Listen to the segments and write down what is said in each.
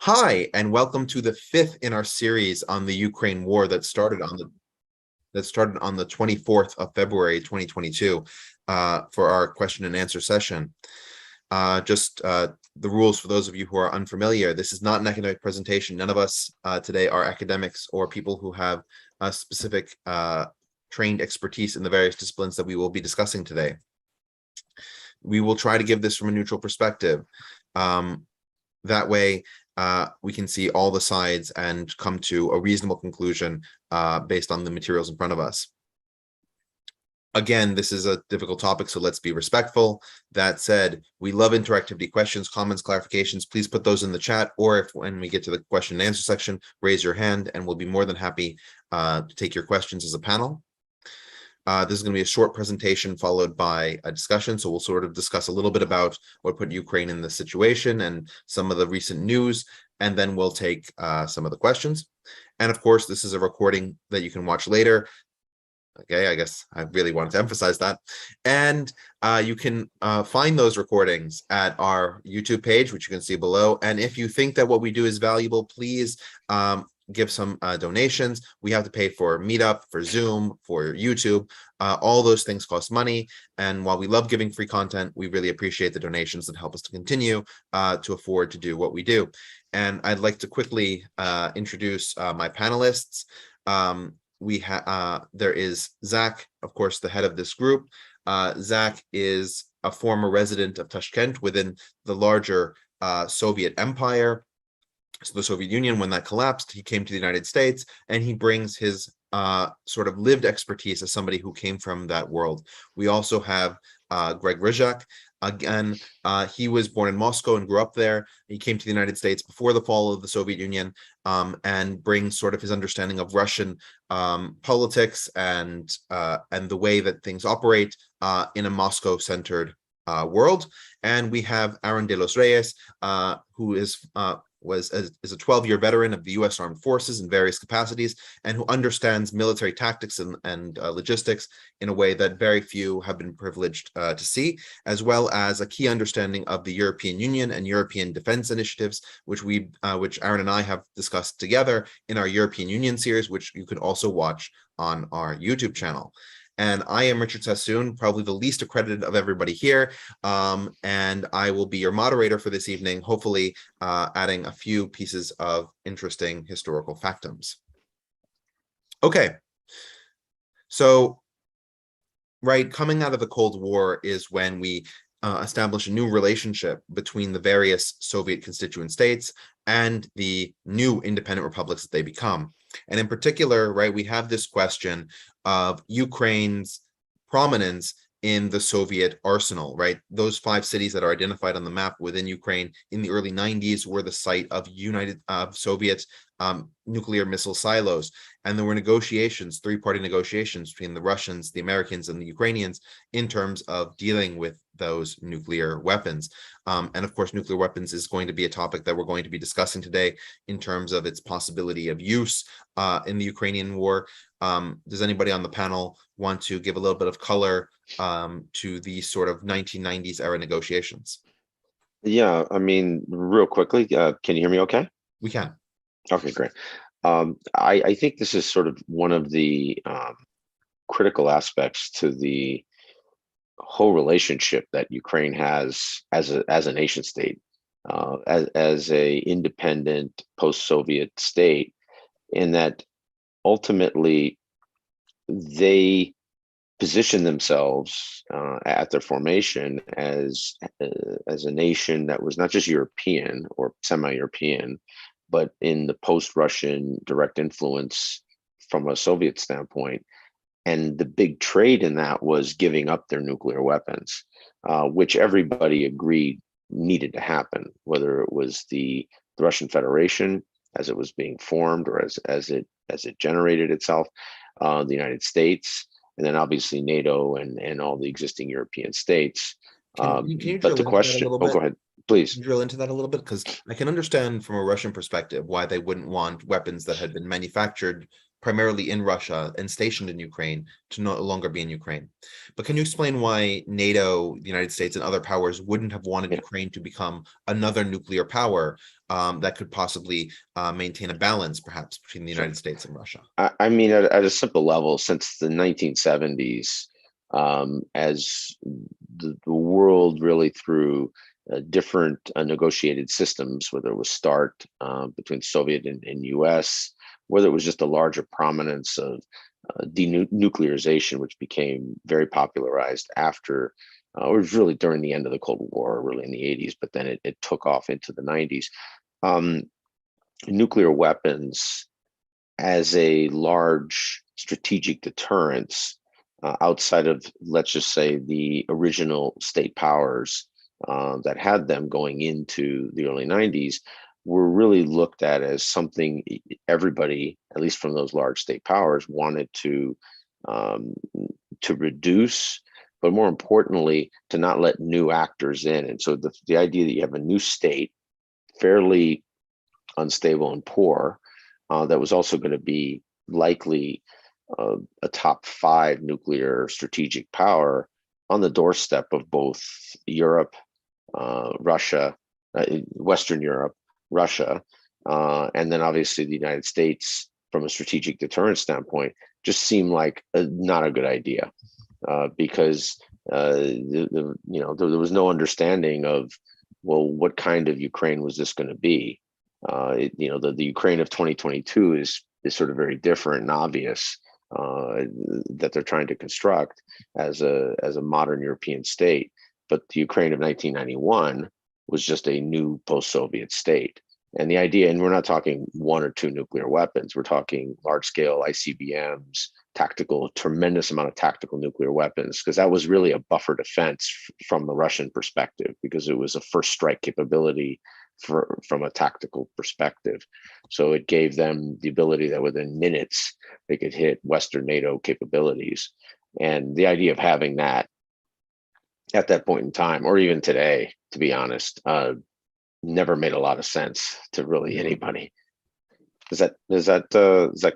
Hi, and welcome to the fifth in our series on the Ukraine war that started on the 24th of February 2022 for our question and answer session. The rules for those of you who are unfamiliar: this is not an academic presentation. None of us today are academics or people who have a specific trained expertise in the various disciplines that we will be discussing today. We will try to give this from a neutral perspective. That way, we can see all the sides and come to a reasonable conclusion based on the materials in front of us. Again, this is a difficult topic, so let's be respectful. That said, we love interactivity, questions, comments, clarifications. Please put those in the chat, or if when we get to the question and answer section, raise your hand, and we'll be more than happy to take your questions as a panel. This is going to be a short presentation followed by a discussion. So we'll sort of discuss a little bit about what put Ukraine in this situation and some of the recent news, and then we'll take some of the questions. And of course, this is a recording that you can watch later. Okay, I guess I really wanted to emphasize that. And you can find those recordings at our YouTube page, which you can see below. And if you think that what we do is valuable, please give some donations. We have to pay for Meetup, for Zoom, for YouTube. All those things cost money. And while we love giving free content, we really appreciate the donations that help us to continue to afford to do what we do. And I'd like to quickly introduce my panelists. There is Zach, of course, the head of this group. Zach is a former resident of Tashkent within the larger Soviet Empire. So the Soviet Union, when that collapsed, he came to the United States, and he brings his sort of lived expertise as somebody who came from that world. We also have Greg Rizhak. Again, he was born in Moscow and grew up there. He came to the United States before the fall of the Soviet Union and brings sort of his understanding of Russian politics and the way that things operate in a Moscow-centered world. And we have Aaron de los Reyes, who is a 12-year veteran of the U.S. Armed Forces in various capacities, and who understands military tactics and logistics in a way that very few have been privileged to see, as well as a key understanding of the European Union and European defense initiatives, which Aaron and I have discussed together in our European Union series, which you can also watch on our YouTube channel. And I am Richard Sassoon, probably the least accredited of everybody here, and I will be your moderator for this evening, hopefully adding a few pieces of interesting historical factums. Okay, so coming out of the Cold War is when we establish a new relationship between the various Soviet constituent states and the new independent republics that they become. And in particular, we have this question of Ukraine's prominence in the Soviet arsenal, Those 5 cities that are identified on the map within Ukraine in the early 90s were the site of Soviet nuclear missile silos. And there were negotiations, 3-party negotiations between the Russians, the Americans, and the Ukrainians in terms of dealing with those nuclear weapons. And of course, nuclear weapons is going to be a topic that we're going to be discussing today in terms of its possibility of use in the Ukrainian war. Does anybody on the panel want to give a little bit of color to the sort of 1990s era negotiations? Yeah, I mean, real quickly, can you hear me okay? We can. Okay, great. I think this is sort of one of the critical aspects to the whole relationship that Ukraine has as a nation state, as a independent post-Soviet state, in that ultimately they position themselves at their formation as a nation that was not just European or semi-European, but in the post-Russian direct influence from a Soviet standpoint. And the big trade in that was giving up their nuclear weapons, which everybody agreed needed to happen, whether it was the Russian Federation as it was being formed or as it generated itself, the United States, and then obviously NATO and all the existing European states. Can you drill into that a little bit? Go ahead, please. Drill into that a little bit, because I can understand from a Russian perspective why they wouldn't want weapons that had been manufactured primarily in Russia and stationed in Ukraine, to no longer be in Ukraine. But can you explain why NATO, the United States, and other powers wouldn't have wanted Ukraine to become another nuclear power that could possibly maintain a balance, perhaps, between the United States and Russia? I mean, at a simple level, since the 1970s, as the world really through different negotiated systems, whether it was START between Soviet and US, whether it was just a larger prominence of denuclearization, which became very popularized after, it was really during the end of the Cold War, really in the 80s, but then it took off into the 90s. Nuclear weapons as a large strategic deterrence outside of, let's just say, the original state powers that had them going into the early 90s, were really looked at as something everybody, at least from those large state powers, wanted to reduce, but more importantly, to not let new actors in. And so the idea that you have a new state, fairly unstable and poor, that was also going to be likely a top 5 nuclear strategic power on the doorstep of both Europe, Russia, Western Europe, Russia, and then obviously the United States, from a strategic deterrence standpoint, just seemed like not a good idea, because there was no understanding of, well, what kind of Ukraine was this going to be? The Ukraine of 2022 is sort of very different and obvious, that they're trying to construct as a modern European state. But the Ukraine of 1991 was just a new post-Soviet state. And the idea, and we're not talking 1 or 2 nuclear weapons, we're talking large-scale ICBMs, tremendous amount of tactical nuclear weapons, because that was really a buffer defense from the Russian perspective, because it was a first strike capability from a tactical perspective. So it gave them the ability that within minutes they could hit Western NATO capabilities. And the idea of having that at that point in time, or even today, to be honest, never made a lot of sense to really anybody. Is that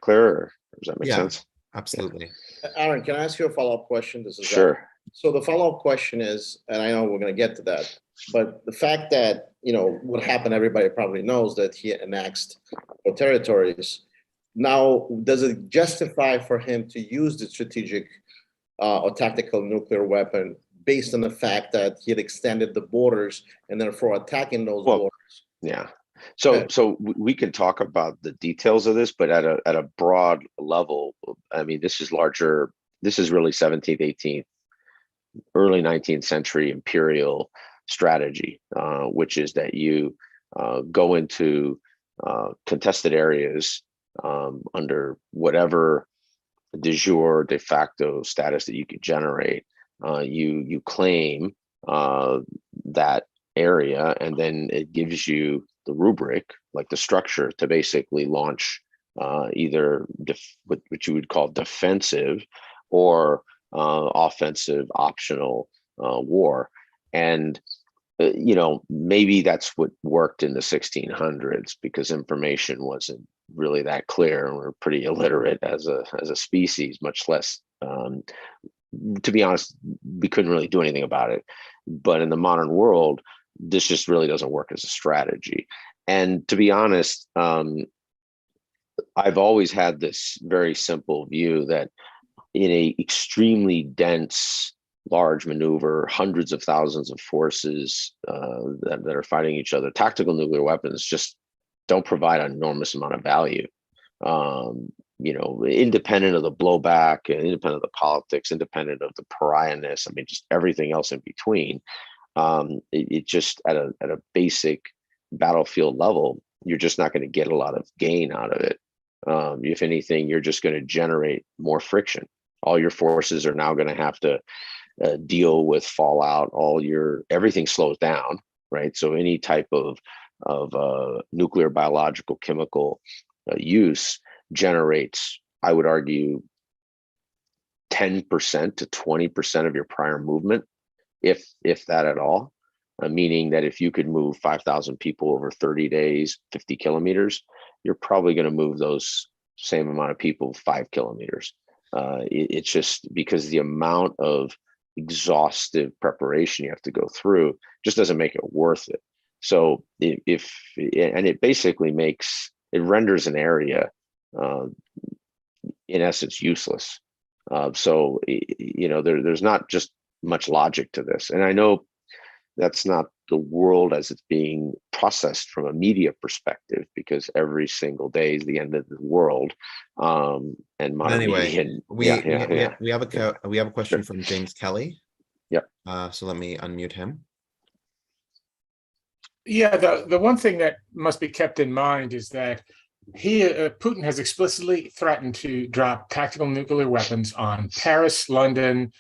clear, or does that make sense? Absolutely. Aaron, can I ask you a follow-up question? This is sure. So the follow-up question is, and I know we're going to get to that, but the fact that, what happened, everybody probably knows that he annexed the territories. Now, does it justify for him to use the strategic or tactical nuclear weapon based on the fact that he had extended the borders and therefore attacking those borders? Yeah. So we can talk about the details of this, but at a broad level, I mean, this is larger. This is really 17th, 18th, early 19th century imperial strategy, which is that you go into contested areas under whatever de jure, de facto status that you could generate. You claim that area, and then it gives you the rubric, like the structure, to basically launch either what you would call defensive or offensive optional war. And maybe that's what worked in the 1600s, because information wasn't really that clear, and we're pretty illiterate as a species, much less, to be honest, we couldn't really do anything about it. But in the modern world, this just really doesn't work as a strategy. And to be honest, I've always had this very simple view that in a extremely dense, large maneuver, hundreds of thousands of forces that are fighting each other, tactical nuclear weapons just don't provide an enormous amount of value. Independent of the blowback, independent of the politics, independent of the pariahness, I mean, just everything else in between. It just at a basic battlefield level, you're just not going to get a lot of gain out of it. If anything, you're just going to generate more friction. All your forces are now going to have to deal with fallout. Everything slows down, right? So any type of nuclear, biological, chemical use generates, I would argue, 10% to 20% of your prior movement, if that at all. Meaning that if you could move 5,000 people over 30 days, 50 kilometers, you're probably going to move those same amount of people 5 kilometers. It's just because the amount of exhaustive preparation you have to go through just doesn't make it worth it. So it basically renders an area in essence useless. So there's not just much logic to this, and I know that's not the world as it's being processed from a media perspective, because every single day is the end of the world. And modern media. We have a question from James Kelly. Yep. So let me unmute him. Yeah, the one thing that must be kept in mind is that Putin has explicitly threatened to drop tactical nuclear weapons on Paris, London,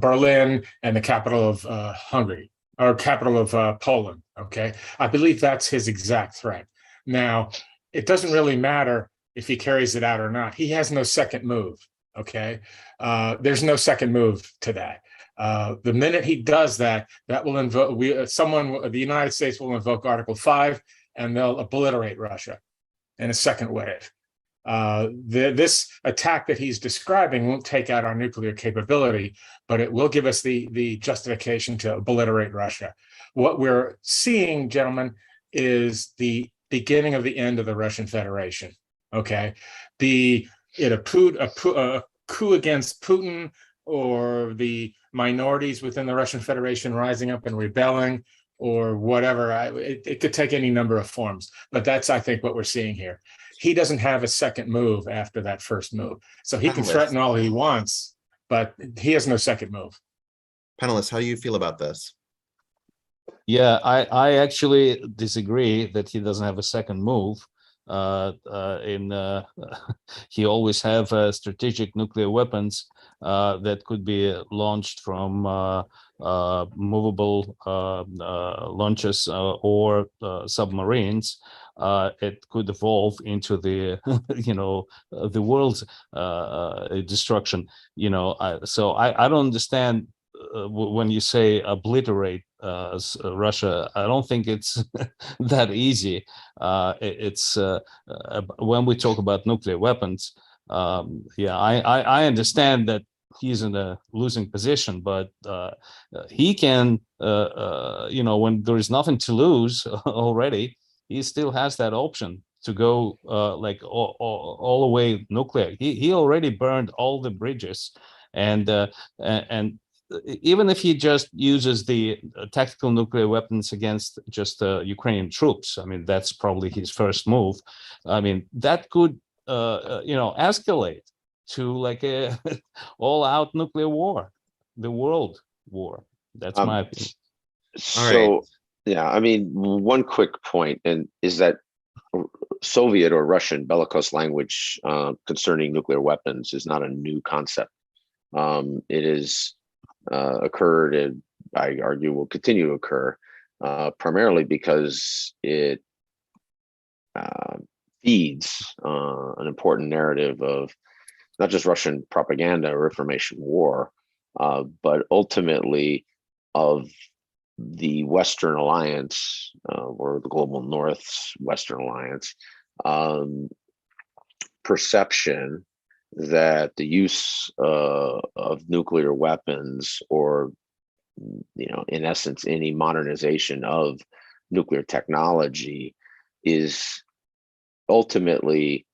Berlin, and the capital of Hungary, or capital of Poland. Okay, I believe that's his exact threat. Now, it doesn't really matter if he carries it out or not. He has no second move. Okay, there's no second move to that. The minute he does that, that will invoke the United States will invoke Article 5, and they'll obliterate Russia in a second wave. This attack that he's describing won't take out our nuclear capability, but it will give us the justification to obliterate Russia. What we're seeing, gentlemen, is the beginning of the end of the Russian Federation. Okay, a coup against Putin, or the minorities within the Russian Federation rising up and rebelling, or whatever. It could take any number of forms, but that's, I think, what we're seeing here. He doesn't have a second move after that first move. So he can threaten all he wants, but he has no second move. Panelists, how do you feel about this? Yeah, I actually disagree that he doesn't have a second move. He always have strategic nuclear weapons that could be launched from movable launches or submarines. It could evolve into the the world's destruction. So I don't understand when you say obliterate Russia. I don't think it's that easy. It's when we talk about nuclear weapons. I understand that he's in a losing position, but he can, when there is nothing to lose already, he still has that option to go like all the way nuclear. He already burned all the bridges, and even if he just uses the tactical nuclear weapons against just Ukrainian troops, I mean, that's probably his first move. I mean, that could escalate to like a all-out nuclear war, the world war. That's my opinion. So, yeah, I mean, one quick point, and is that Soviet or Russian bellicose language concerning nuclear weapons is not a new concept. It is occurred, and I argue will continue to occur, primarily because it feeds an important narrative of not just Russian propaganda or information war, but ultimately of the Western Alliance, or the Global North's Western Alliance, perception that the use of nuclear weapons, or in essence any modernization of nuclear technology, is ultimately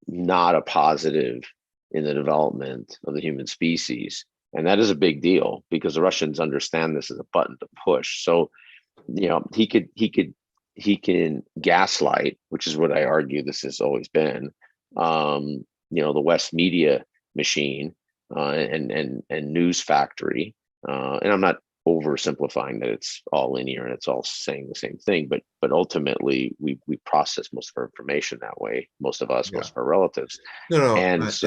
not a positive in the development of the human species. And that is a big deal, because the Russians understand this as a button to push. So he can gaslight, which is what I argue this has always been, the West media machine and news factory, and I'm not oversimplifying that it's all linear and it's all saying the same thing, but ultimately we process most of our information that way, most of us, most of our relatives. That's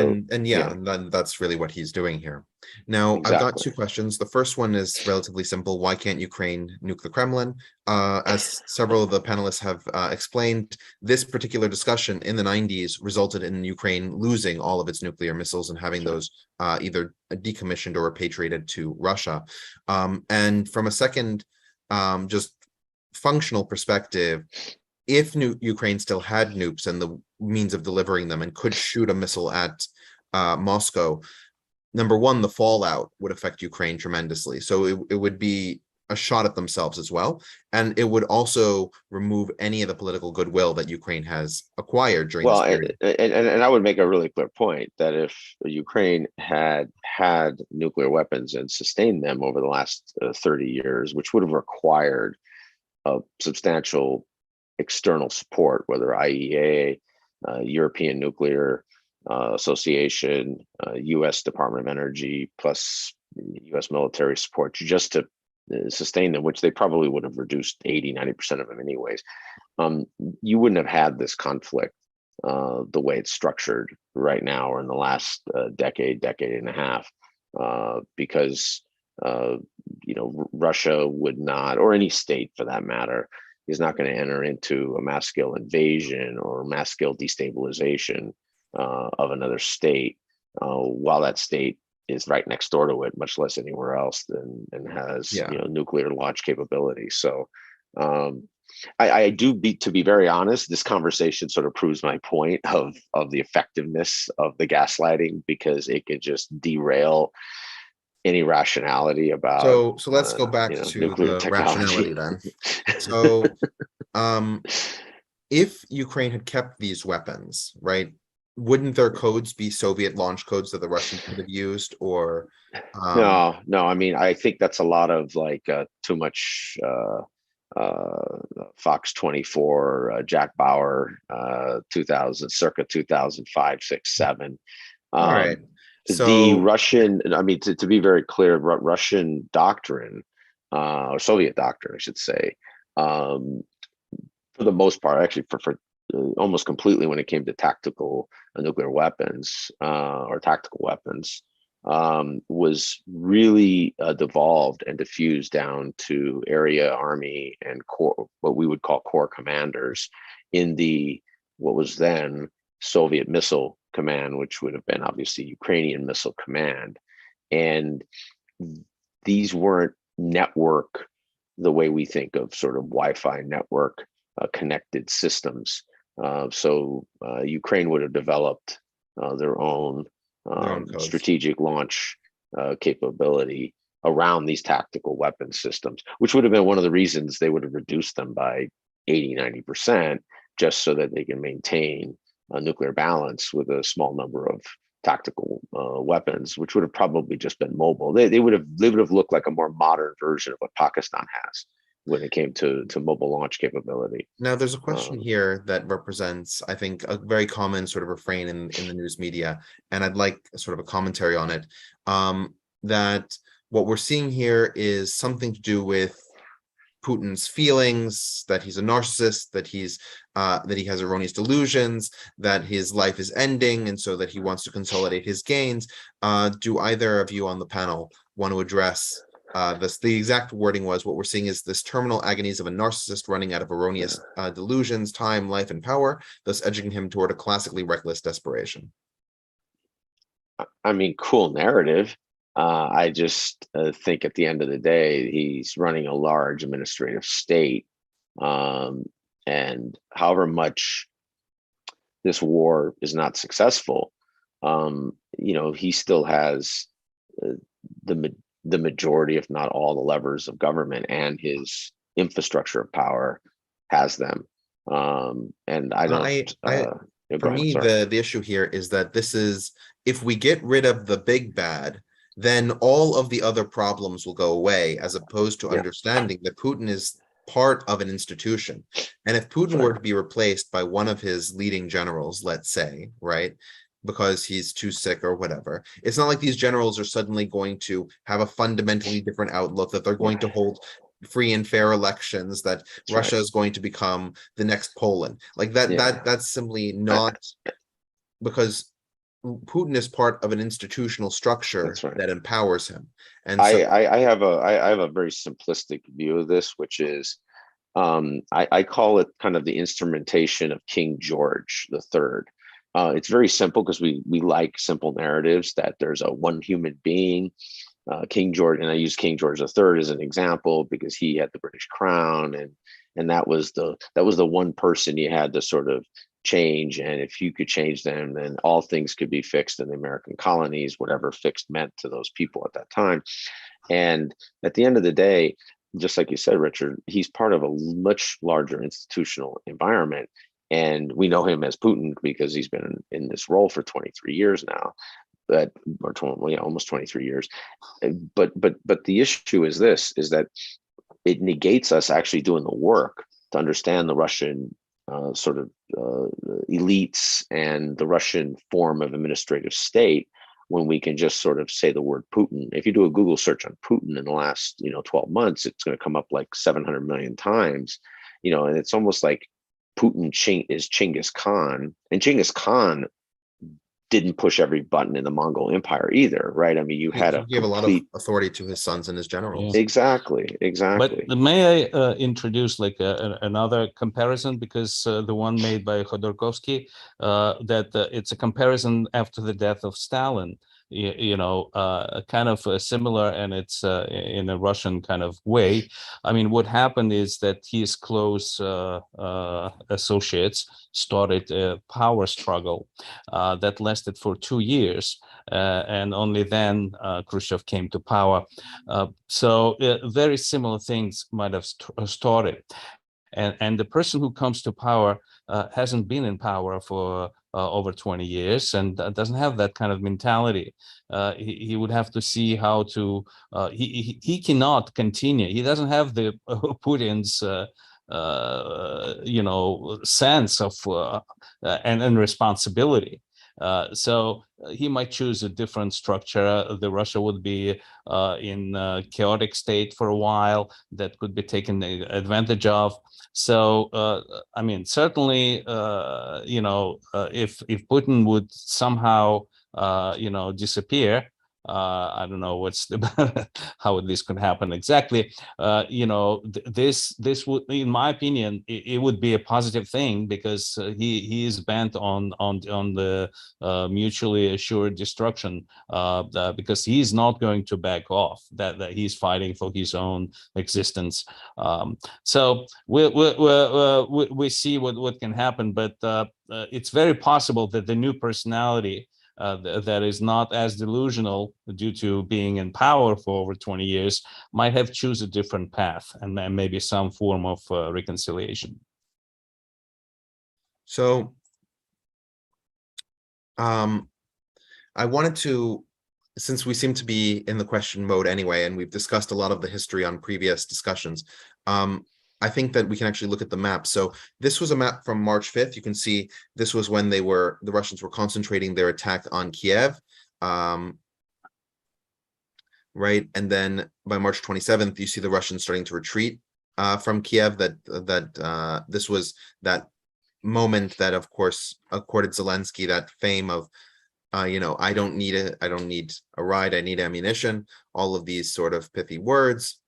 really what he's doing here. Now, exactly. I've got two questions. The first one is relatively simple. Why can't Ukraine nuke the Kremlin? As several of the panelists have explained, this particular discussion in the 90s resulted in Ukraine losing all of its nuclear missiles and having those either decommissioned or repatriated to Russia. And from a second, just functional perspective, if Ukraine still had nukes and the means of delivering them and could shoot a missile at Moscow, number one, the fallout would affect Ukraine tremendously. So it would be a shot at themselves as well. And it would also remove any of the political goodwill that Ukraine has acquired during this period. And I would make a really clear point that if Ukraine had nuclear weapons and sustained them over the last 30 years, which would have required a substantial external support, whether IEA, European Nuclear Association, U.S. Department of Energy, plus U.S. military support, just to sustain them, which they probably would have reduced 80-90% of them anyways. You wouldn't have had this conflict the way it's structured right now or in the last decade and a half, because Russia would not, or any state for that matter, is not going to enter into a mass scale invasion or mass scale destabilization of another state while that state is right next door to it, much less anywhere else, and has nuclear launch capability. So I do, to be very honest, this conversation sort of proves my point of the effectiveness of the gaslighting, because it could just derail any rationality about. So let's go back to the rationality then. So if Ukraine had kept these weapons, right, wouldn't their codes be Soviet launch codes that the Russians could have used? Or no, I mean, I think that's a lot of too much Fox 24, Jack Bauer, 2000, circa 2005, 6, 7. All right. So the Russian, I mean, to be very clear, Russian doctrine, or Soviet doctrine, I should say, for the most part, actually for almost completely when it came to tactical nuclear weapons or tactical weapons, was really devolved and diffused down to area, army, and core, what we would call core commanders in what was then Soviet Missile Command, which would have been obviously Ukrainian Missile Command. And these weren't network the way we think of sort of Wi-Fi network connected systems. So Ukraine would have developed their own strategic launch capability around these tactical weapon systems, which would have been one of the reasons they would have reduced them by 80-90%, just so that they can maintain a nuclear balance with a small number of tactical weapons, which would have probably just been mobile. They would have looked like a more modern version of what Pakistan has when it came to mobile launch capability. Now, there's a question here that represents, I think, a very common sort of refrain in the news media, and I'd like sort of a commentary on it, that what we're seeing here is something to do with Putin's feelings, that he's a narcissist, that he has erroneous delusions, that his life is ending, and so that he wants to consolidate his gains. Do either of you on the panel want to address this? The exact wording was, what we're seeing is this terminal agonies of a narcissist running out of erroneous delusions, time, life, and power, thus edging him toward a classically reckless desperation. I mean, cool narrative. I just think at the end of the day, he's running a large administrative state. And however much this war is not successful, he still has the majority, if not all, the levers of government, and his infrastructure of power has them. And I don't. For me, the issue here is that this is, if we get rid of the big bad, then all of the other problems will go away, as opposed to understanding that Putin is part of an institution. And if Putin were to be replaced by one of his leading generals, let's say, right, because he's too sick or whatever, it's not like these generals are suddenly going to have a fundamentally different outlook, that they're going to hold free and fair elections, that Russia is going to become the next Poland. Like that's simply not, because Putin is part of an institutional structure that empowers him. And so I have a very simplistic view of this, which is I call it kind of the instrumentation of King George III. It's very simple because we like simple narratives, that there's one human being, King George, and I use King George III as an example because he had the British crown, and that was the one person you had to sort of change. And if you could change them, then all things could be fixed in the American colonies, whatever fixed meant to those people at that time. And at the end of the day, just like you said, Richard, he's part of a much larger institutional environment. And we know him as Putin because he's been in this role for 23 years now, almost 23 years. But the issue is this, is that it negates us actually doing the work to understand the Russian elites and the Russian form of administrative state, when we can just sort of say the word Putin. If you do a Google search on Putin in the last 12 months, it's going to come up like 700 million times, and it's almost like Putin is Genghis Khan, and Genghis Khan didn't push every button in the Mongol Empire either, right? I mean, you had He gave a lot of authority to his sons and his generals. Exactly. But may I introduce like another comparison, because the one made by Khodorkovsky, that it's a comparison after the death of Stalin, kind of similar, and it's in a Russian kind of way. I mean, what happened is that his close associates started a power struggle that lasted for 2 years, and only then Khrushchev came to power. So very similar things might have started. And the person who comes to power hasn't been in power for over 20 years and doesn't have that kind of mentality. He would have to see how to, he cannot continue. He doesn't have the Putin's, sense of and responsibility. So he might choose a different structure. The Russia would be in a chaotic state for a while that could be taken advantage of. So, I mean, certainly, if Putin would somehow, disappear, I don't know how this could happen exactly. This would, in my opinion, it would be a positive thing, because he is bent on the mutually assured destruction, because he's not going to back off. That he's fighting for his own existence. So we see what can happen, but it's very possible that the new personality that is not as delusional due to being in power for over 20 years might have choose a different path, and then maybe some form of reconciliation. So I wanted to, since we seem to be in the question mode anyway, and we've discussed a lot of the history on previous discussions, I think that we can actually look at the map. So this was a map from March 5th. You can see this was when the Russians were concentrating their attack on Kiev. Right. And then by March 27th, you see the Russians starting to retreat from Kiev. This was that moment that, of course, accorded Zelensky that fame of, I don't need a ride, I need ammunition, all of these sort of pithy words.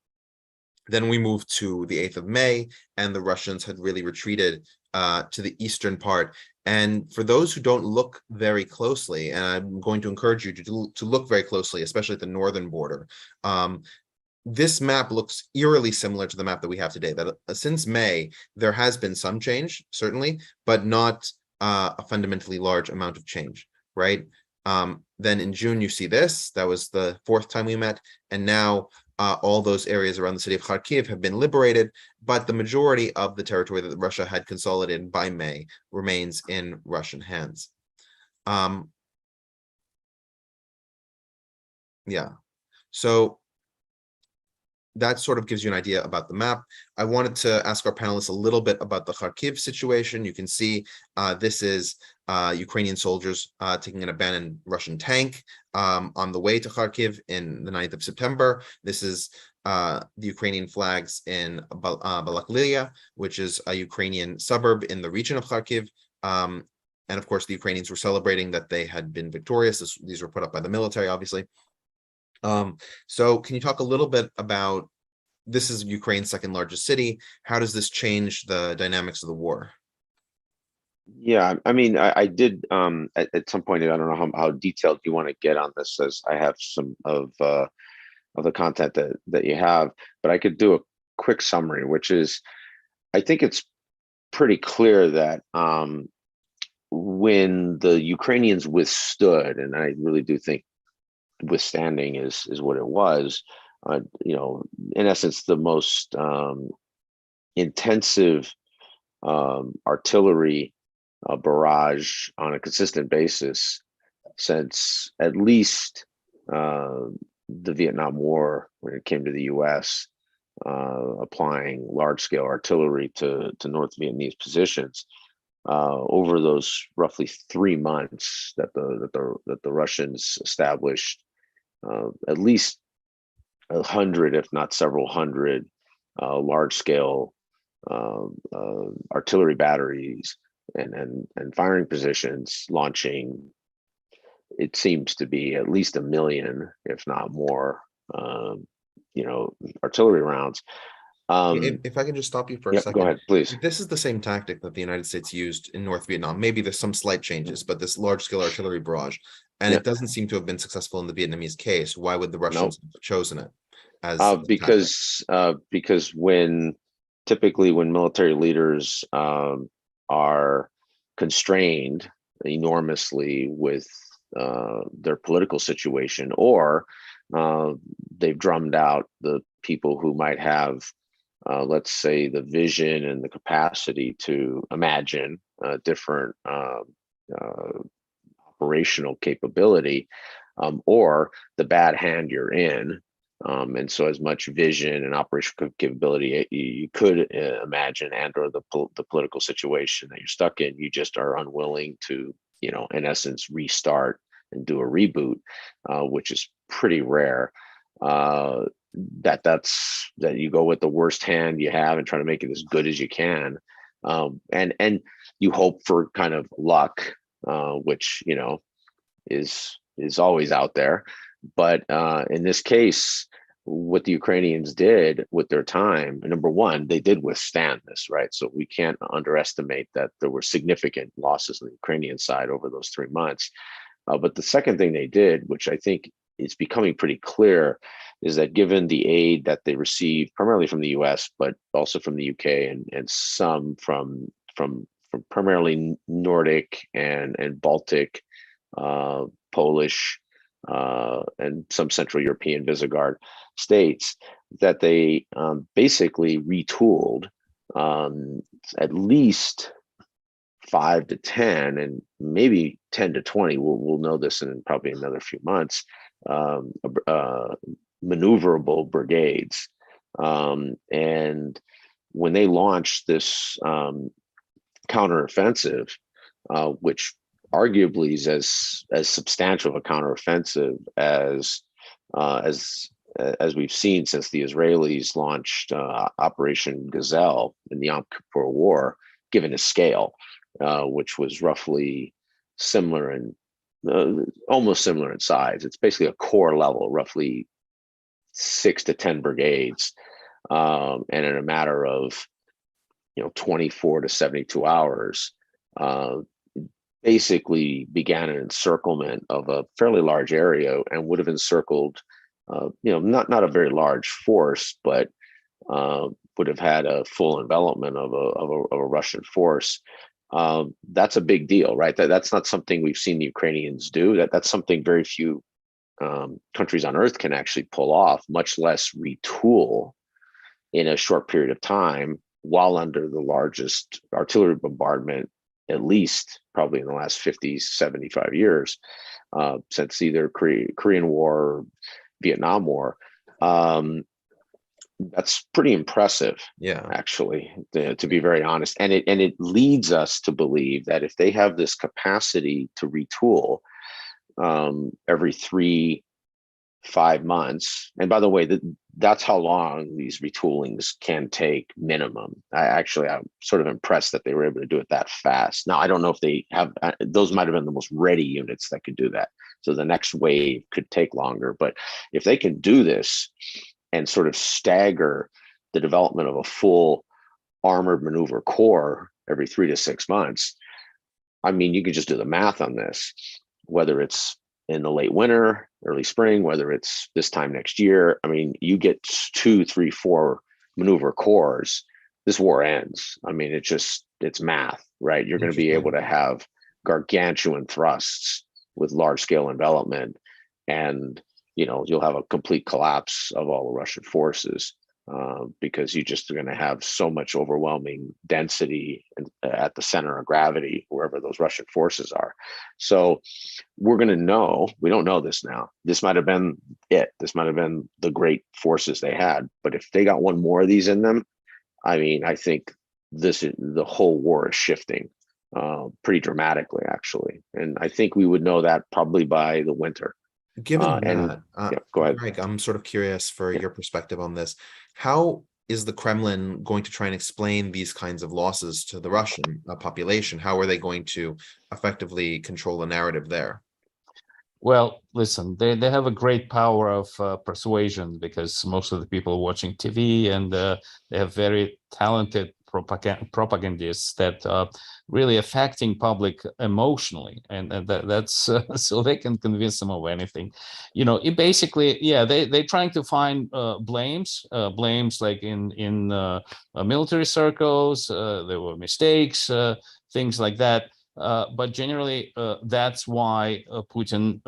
Then we moved to the 8th of May, and the Russians had really retreated to the eastern part. And for those who don't look very closely, and I'm going to encourage you to look very closely, especially at the northern border, this map looks eerily similar to the map that we have today. That since May, there has been some change, certainly, but not a fundamentally large amount of change, right? Then in June, you see this. That was the 4th time we met, and now all those areas around the city of Kharkiv have been liberated, but the majority of the territory that Russia had consolidated by May remains in Russian hands. Yeah, so that sort of gives you an idea about the map. I wanted to ask our panelists a little bit about the Kharkiv situation. You can see this is Ukrainian soldiers taking an abandoned Russian tank on the way to Kharkiv in the 9th of September. This is the Ukrainian flags in Balaklia, which is a Ukrainian suburb in the region of Kharkiv. And of course, the Ukrainians were celebrating that they had been victorious. These were put up by the military, obviously. So can you talk a little bit about, this is Ukraine's second largest city. How does this change the dynamics of the war? Yeah, I mean, I did at some point, I don't know how detailed you want to get on this, as I have some of the content that you have, but I could do a quick summary, which is I think it's pretty clear that when the Ukrainians withstood, and I really do think withstanding is what it was, in essence, the most intensive artillery barrage on a consistent basis since at least the Vietnam War, when it came to the U.S. Applying large-scale artillery to North Vietnamese positions over those roughly 3 months that the Russians established at least 100, if not several hundred, large-scale artillery batteries and firing positions, launching, it seems to be at least 1 million, if not more, artillery rounds. If I can just stop you for a Yep, second. go ahead, please. This is the same tactic that the United States used in North Vietnam. Maybe there's some slight changes, but this large-scale artillery barrage, and it doesn't seem to have been successful in the Vietnamese case. Why would the Russians have chosen it as a tactic? Because typically when military leaders are constrained enormously with their political situation, or they've drummed out the people who might have, let's say, the vision and the capacity to imagine different operational capability, or the bad hand you're in. And so as much vision and operational capability you could imagine, and or the political situation that you're stuck in, you just are unwilling to, in essence, restart and do a reboot, which is pretty rare. That you go with the worst hand you have and try to make it as good as you can, and you hope for kind of luck, which is always out there. But in this case, what the Ukrainians did with their time, number one, they did withstand this, right? So we can't underestimate that there were significant losses on the Ukrainian side over those 3 months. But the second thing they did, which I think is becoming pretty clear, is that given the aid that they received primarily from the US, but also from the UK and some from primarily Nordic and Baltic, Polish, and some Central European Visegrad states, that they basically retooled at least 5 to 10 and maybe 10 to 20. We'll know this in probably another few months. Maneuverable brigades, and when they launched this counteroffensive, which arguably is as substantial a counteroffensive as we've seen since the Israelis launched Operation Gazelle in the Yom Kippur War, given its scale, which was roughly similar in almost similar in size. It's basically a core level, roughly 6 to 10 brigades, and in a matter of 24 to 72 hours, basically began an encirclement of a fairly large area, and would have encircled, not a very large force, but would have had a full envelopment of a Russian force. That's a big deal, right? That's not something we've seen the Ukrainians do. That's something very few countries on earth can actually pull off, much less retool in a short period of time while under the largest artillery bombardment, at least probably in the last 50, 75 years, since either Korean War or Vietnam War. That's pretty impressive, actually, to be very honest. And it leads us to believe that if they have this capacity to retool every 3-5 months, and by the way, that's how long these retoolings can take minimum. I'm sort of impressed that they were able to do it that fast. Now, I don't know if they have, those might have been the most ready units that could do that. So the next wave could take longer. But if they can do this and sort of stagger the development of a full armored maneuver corps every 3 to 6 months, I mean, you could just do the math on this, whether it's in the late winter, early spring, whether it's this time next year. I mean, you get 2, 3, 4 maneuver corps this war ends. I mean, it's math, right? You're going to be able to have gargantuan thrusts with large scale envelopment, and you'll have a complete collapse of all the Russian forces, because you just are going to have so much overwhelming density at the center of gravity, wherever those Russian forces are. So we're going to know, we don't know this now. This might have been it. This might have been the great forces they had. But if they got one more of these in them, I mean, I think the whole war is shifting pretty dramatically, actually. And I think we would know that probably by the winter. Given and that, go ahead. Greg, I'm sort of curious for your perspective on this. How is the Kremlin going to try and explain these kinds of losses to the Russian population? How are they going to effectively control the narrative there? Well, listen, they have a great power of persuasion, because most of the people are watching TV, and they have very talented propagandists that are really affecting public emotionally, and that's so they can convince them of anything. It basically, yeah, they're trying to find blames like in military circles. There were mistakes, things like that. But generally, that's why Putin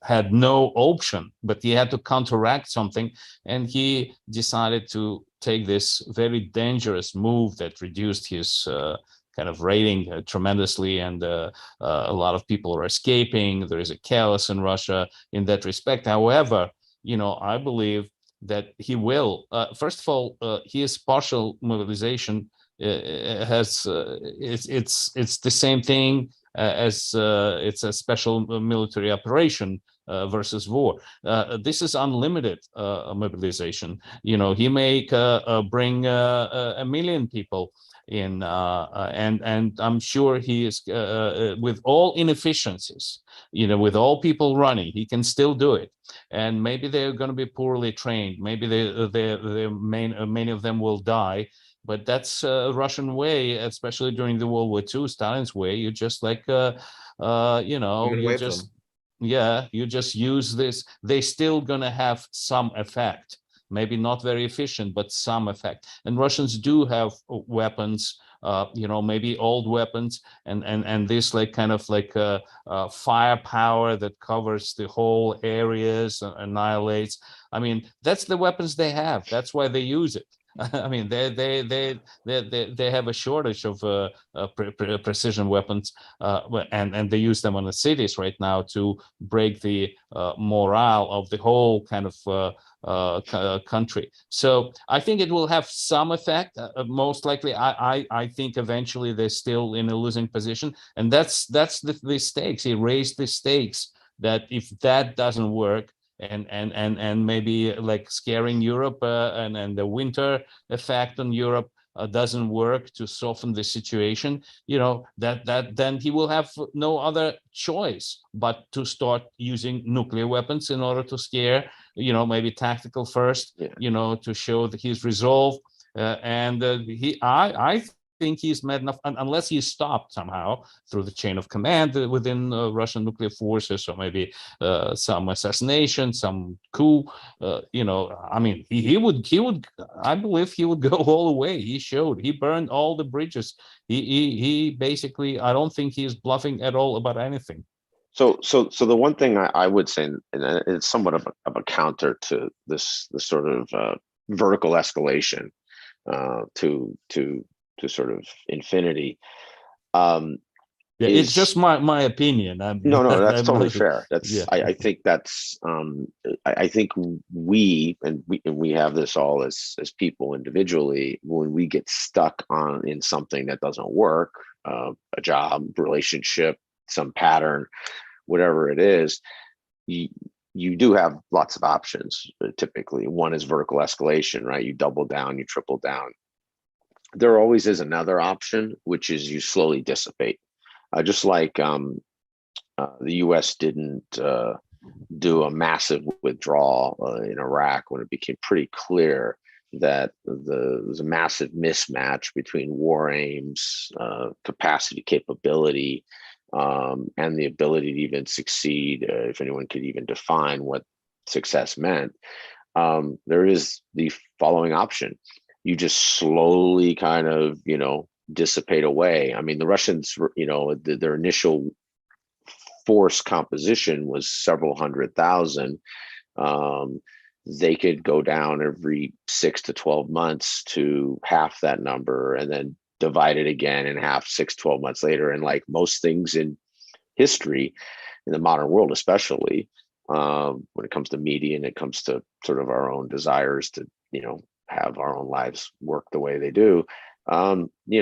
had no option, but he had to counteract something, and he decided to take this very dangerous move that reduced his kind of rating tremendously, and a lot of people are escaping. There is a chaos in Russia in that respect. However, I believe that he will. First of all, his partial mobilization has it's the same thing as it's a special military operation versus war. This is unlimited mobilization. He may bring 1 million people in, and I'm sure he is with all inefficiencies, with all people running, he can still do it. And maybe they're going to be poorly trained. Maybe many of them will die. But that's a Russian way, especially during the World War II, Stalin's way. You just like, you just use this. They're still going to have some effect. Maybe not very efficient, but some effect. And Russians do have weapons, maybe old weapons, and this like kind of like firepower that covers the whole areas, annihilates. I mean, that's the weapons they have. That's why they use it. I mean, they have a shortage of precision weapons, and they use them on the cities right now to break the morale of the whole kind of country. So I think it will have some effect. Most likely, I think eventually they're still in a losing position, and that's the stakes. He raised the stakes that if that doesn't work, and maybe like scaring Europe and the winter effect on Europe doesn't work to soften the situation, that then he will have no other choice but to start using nuclear weapons in order to scare, maybe tactical first, to show that he's resolved. And I think he's mad enough, unless he's stopped somehow through the chain of command within Russian nuclear forces, or maybe some assassination, some coup. I mean, he would. I believe he would go all the way. He burned all the bridges. He basically. I don't think he's bluffing at all about anything. So the one thing I would say, and it's somewhat of a counter to this sort of vertical escalation to sort of infinity. It's just my opinion. No, that's totally fair. I think that's I think we have this all as people individually. When we get stuck in something that doesn't work, a job, relationship, some pattern, whatever it is, you do have lots of options. Typically, one is vertical escalation, right? You double down, you triple down. There always is another option, which is you slowly dissipate. Just like the U.S. didn't do a massive withdrawal in Iraq when it became pretty clear that there was a massive mismatch between war aims, capacity, capability, and the ability to even succeed, if anyone could even define what success meant. There is the following option. you just slowly kind of, dissipate away. I mean, the Russians, their initial force composition was several 100,000. They could go down every 6 to 12 months to half that number, and then divide it again in half 6, 12 months later. And like most things in history, in the modern world especially, when it comes to media and it comes to sort of our own desires to have our own lives work the way they do,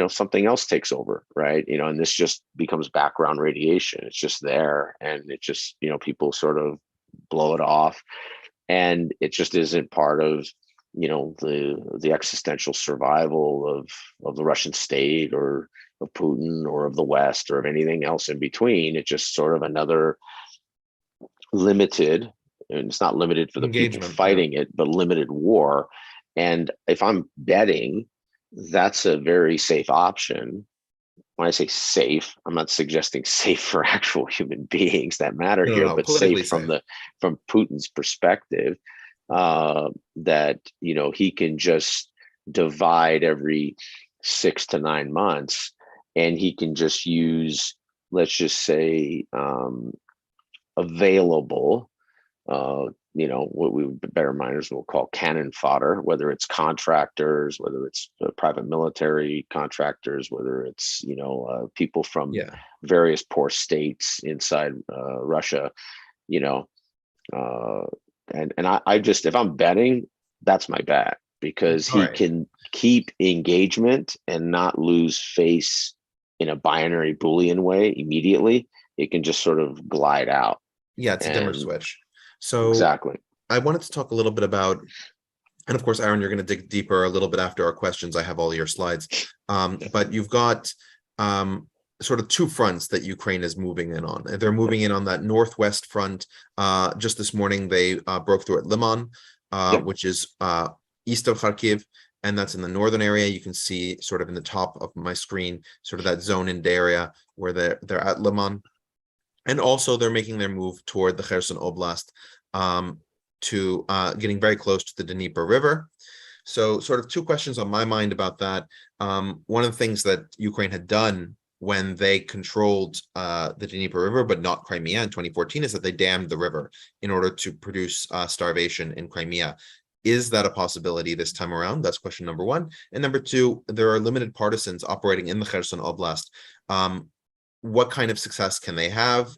something else takes over, right? And this just becomes background radiation. It's just there, and it just, people sort of blow it off, and it just isn't part of the existential survival of the Russian state, or of Putin, or of the West, or of anything else in between. It's just sort of another limited, and it's not limited for the people fighting it, but limited war. And if I'm betting, that's a very safe option. When I say safe, I'm not suggesting safe for actual human beings that matter here, but safe from Putin's perspective, that he can just divide every 6 to 9 months, and he can just use, let's just say, available, what we better miners will call cannon fodder, whether it's contractors, whether it's private military contractors, whether it's people from various poor states inside Russia, and I just, if I'm betting, that's my bet, because he can keep engagement and not lose face in a binary Boolean way immediately. It can just sort of glide out. Yeah, it's a dimmer switch. So exactly. I wanted to talk a little bit about, and of course, Aaron, you're going to dig deeper a little bit after our questions. I have all your slides, but you've got sort of two fronts that Ukraine is moving in on. They're moving in on that northwest front. Just this morning, they broke through at Liman, which is east of Kharkiv, and that's in the northern area. You can see sort of in the top of my screen, sort of that zone-in area where they're at Liman. And also they're making their move toward the Kherson Oblast, to getting very close to the Dnieper River. So sort of two questions on my mind about that. One of the things that Ukraine had done when they controlled the Dnieper River, but not Crimea in 2014, is that they dammed the river in order to produce starvation in Crimea. Is that a possibility this time around? That's question number one. And number two, there are limited partisans operating in the Kherson Oblast. What kind of success can they have?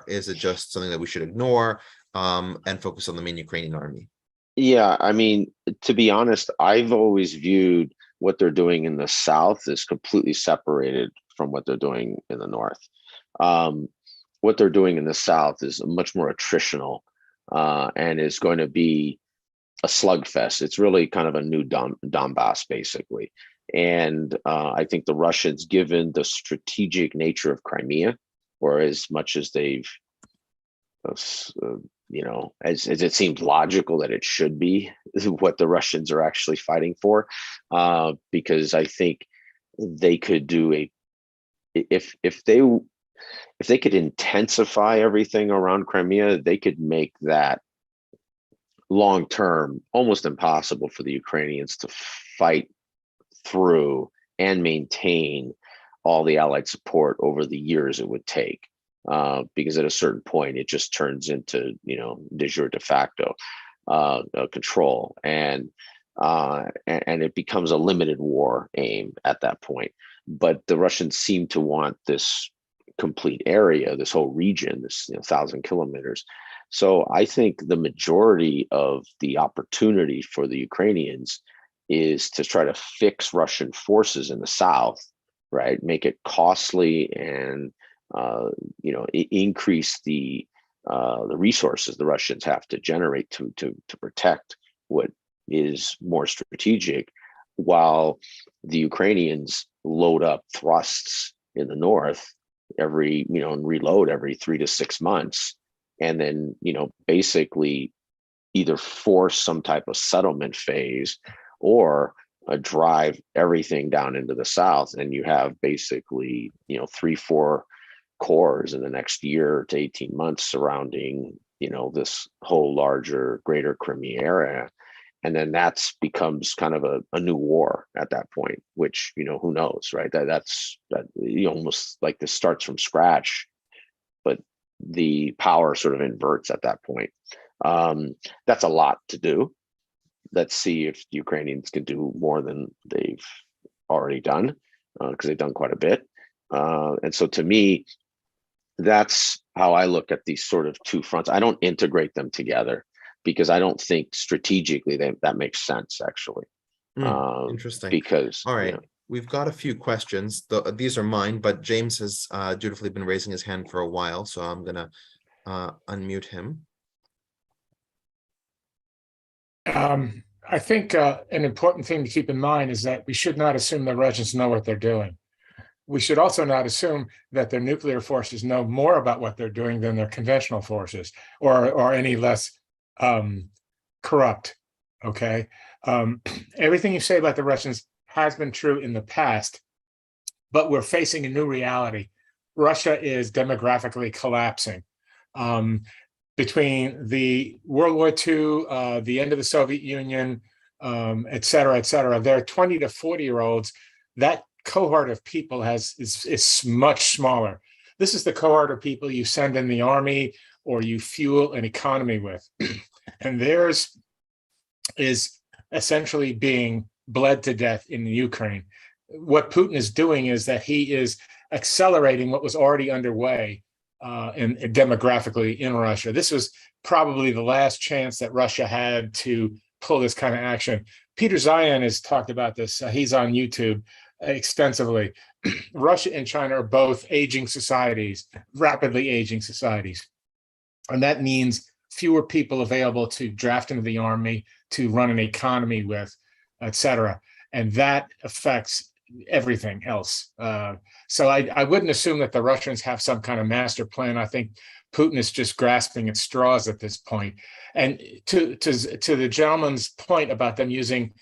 Is it just something that we should ignore and focus on the main Ukrainian army? Yeah, I mean, to be honest, I've always viewed what they're doing in the south as completely separated from what they're doing in the north. What they're doing in the south is much more attritional, and is going to be a slugfest. It's really kind of a new Donbas, basically. And I think the Russians, given the strategic nature of Crimea, or as much as they've, as it seems logical that it should be what the Russians are actually fighting for, because I think they could do if they could intensify everything around Crimea, they could make that long term almost impossible for the Ukrainians to fight through and maintain all the Allied support over the years it would take, because at a certain point it just turns into de jure de facto control, and it becomes a limited war aim at that point. But the Russians seem to want this complete area, this whole region, this 1,000 kilometers. So I think the majority of the opportunity for the Ukrainians is to try to fix Russian forces in the south, right? Make it costly and increase the resources the Russians have to generate to protect what is more strategic, while the Ukrainians load up thrusts in the north every and reload every 3 to 6 months, and then basically either force some type of settlement phase or drive everything down into the south, and you have basically 3-4 cores in the next year to 18 months surrounding this whole larger greater Crimea area. And then that's becomes kind of a new war at that point, which, who knows, right? That's almost like this starts from scratch, but the power sort of inverts at that point. That's a lot to do. Let's see if the Ukrainians can do more than they've already done, because they've done quite a bit. And so to me, that's how I look at these sort of two fronts. I don't integrate them together because I don't think strategically that makes sense, actually. Interesting. Because, all right, we've got a few questions. These are mine, but James has dutifully been raising his hand for a while, so I'm going to unmute him. I think an important thing to keep in mind is that we should not assume the Russians know what they're doing. We should also not assume that their nuclear forces know more about what they're doing than their conventional forces, or any less corrupt. Okay, everything you say about the Russians has been true in the past, but we're facing a new reality. Russia is demographically collapsing. Between the World War II, the end of the Soviet Union, et cetera, there are 20 to 40-year-olds. That cohort of people is much smaller. This is the cohort of people you send in the army or you fuel an economy with. And theirs is essentially being bled to death in the Ukraine. What Putin is doing is that he is accelerating what was already underway and demographically in Russia. This was probably the last chance that Russia had to pull this kind of action. Peter Zion has talked about this. He's on YouTube extensively. Russia and China are both aging societies, rapidly aging societies. And that means fewer people available to draft into the army, to run an economy with, et cetera. And that affects everything else. So I wouldn't assume that the Russians have some kind of master plan. I think Putin is just grasping at straws at this point. And to the gentleman's point about them using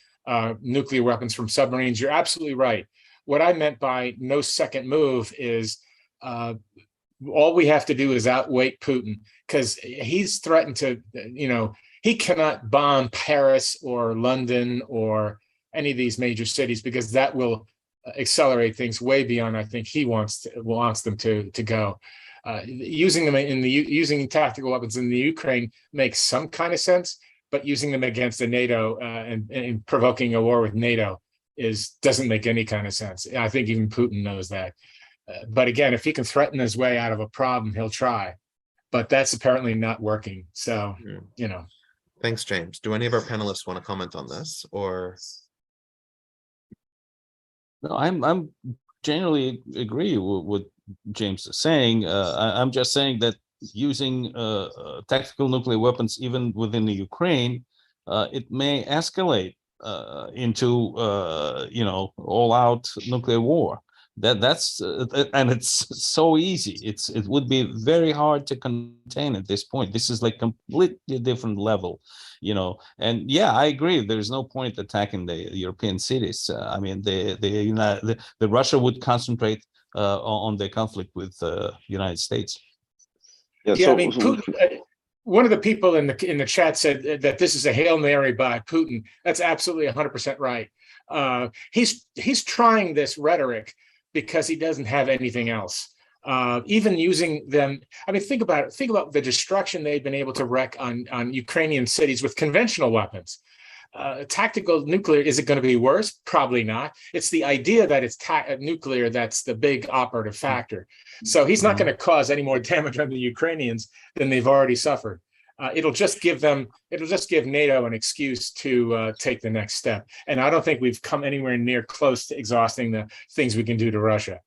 nuclear weapons from submarines, you're absolutely right. What I meant by no second move is all we have to do is outwait Putin, because he's threatened to, he cannot bomb Paris or London or any of these major cities, because that will accelerate things way beyond I think he wants them to go. Using them using tactical weapons in the Ukraine makes some kind of sense, but using them against the NATO and provoking a war with NATO doesn't make any kind of sense. I think even Putin knows that. But again, if he can threaten his way out of a problem, he'll try. But that's apparently not working. So, Thanks, James. Do any of our panelists want to comment on this, or? No, I'm generally agree with what James is saying. I'm just saying that using tactical nuclear weapons, even within the Ukraine, it may escalate into all-out nuclear war. That's and it's so easy. It would be very hard to contain at this point. This is like completely different level, And yeah, I agree. There's no point attacking the European cities. I mean, the Russia would concentrate on the conflict with the United States. Yeah, I mean, Putin, one of the people in the chat said that this is a Hail Mary by Putin. That's absolutely 100% right. He's trying this rhetoric because he doesn't have anything else. Even using them, I mean, think about it. Think about the destruction they've been able to wreak on Ukrainian cities with conventional weapons. Tactical nuclear, is it going to be worse? Probably not. It's the idea that it's nuclear that's the big operative factor. So he's not going to cause any more damage on the Ukrainians than they've already suffered. It'll just give NATO an excuse to take the next step. And I don't think we've come anywhere near close to exhausting the things we can do to Russia.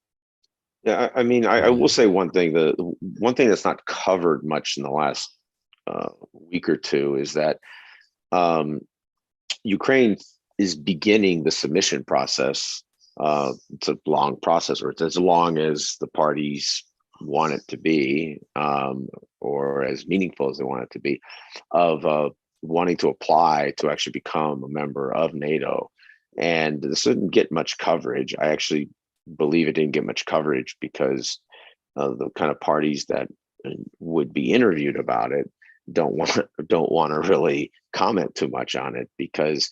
Yeah, I mean, I will say one thing. The one thing that's not covered much in the last week or two is that Ukraine is beginning the submission process. It's a long process, or it's as long as the parties want it to be, or as meaningful as they want it to be, of wanting to apply to actually become a member of NATO. And this didn't get much coverage. I actually believe it didn't get much coverage because of the kind of parties that would be interviewed about it don't want to really comment too much on it, because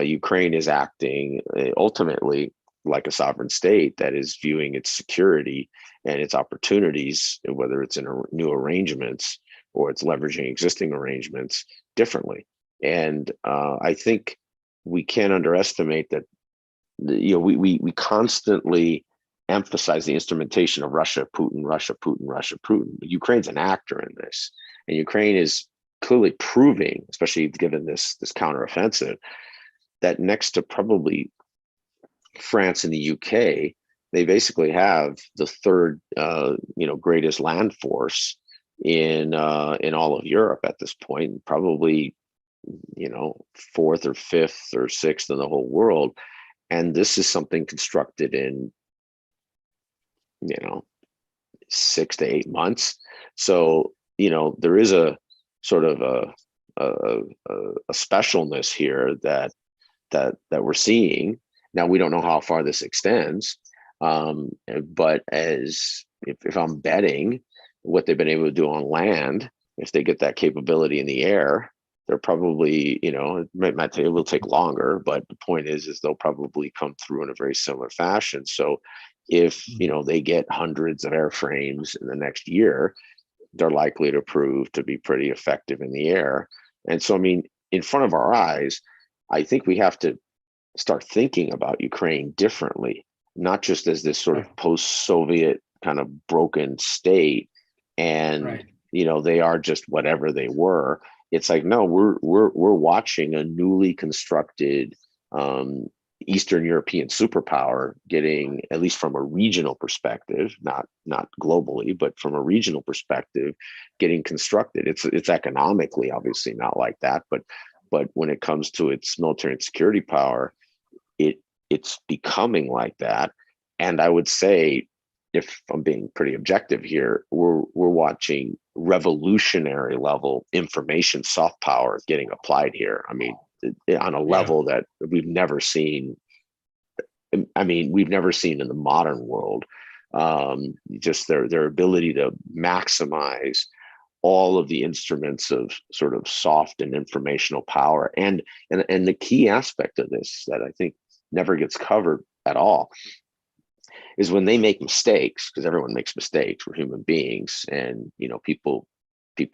Ukraine is acting ultimately like a sovereign state that is viewing its security and its opportunities, whether it's in new arrangements or it's leveraging existing arrangements, differently. And I think we can't underestimate that. We constantly emphasize the instrumentation of Russia, Putin, Russia, Putin, Russia, Putin. Ukraine's an actor in this, and Ukraine is clearly proving, especially given this counteroffensive, that next to probably France and the UK, they basically have the third, greatest land force in all of Europe at this point, probably, fourth or fifth or sixth in the whole world. And this is something constructed in, 6 to 8 months. So, there is a sort of a specialness here that we're seeing. Now, we don't know how far this extends, but if I'm betting what they've been able to do on land, if they get that capability in the air, they're probably, it will take longer, but the point is they'll probably come through in a very similar fashion. So if, they get hundreds of airframes in the next year, they're likely to prove to be pretty effective in the air. And so, in front of our eyes, I think we have to start thinking about Ukraine differently, not just as this sort of post-Soviet kind of broken state, and they are just whatever they were. It's like, no, we're watching a newly constructed Eastern European superpower getting, at least from a regional perspective, not globally, but from a regional perspective, getting constructed. It's economically obviously not like that, but when it comes to its military and security power, it's becoming like that. And I would say, if I'm being pretty objective here, we're watching revolutionary level information soft power getting applied here. On a level that we've never seen. We've never seen in the modern world. Just their ability to maximize all of the instruments of sort of soft and informational power. And the key aspect of this that I think never gets covered at all is when they make mistakes, because everyone makes mistakes. We're human beings, and people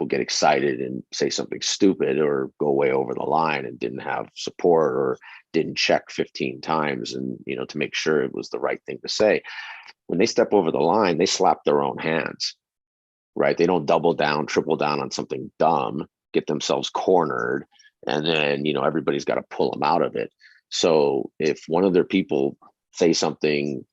get excited and say something stupid or go way over the line and didn't have support or didn't check 15 times and to make sure it was the right thing to say. When they step over the line, they slap their own hands, right? They don't double down, triple down on something dumb, get themselves cornered, and then everybody's got to pull them out of it. So if one of their people say something,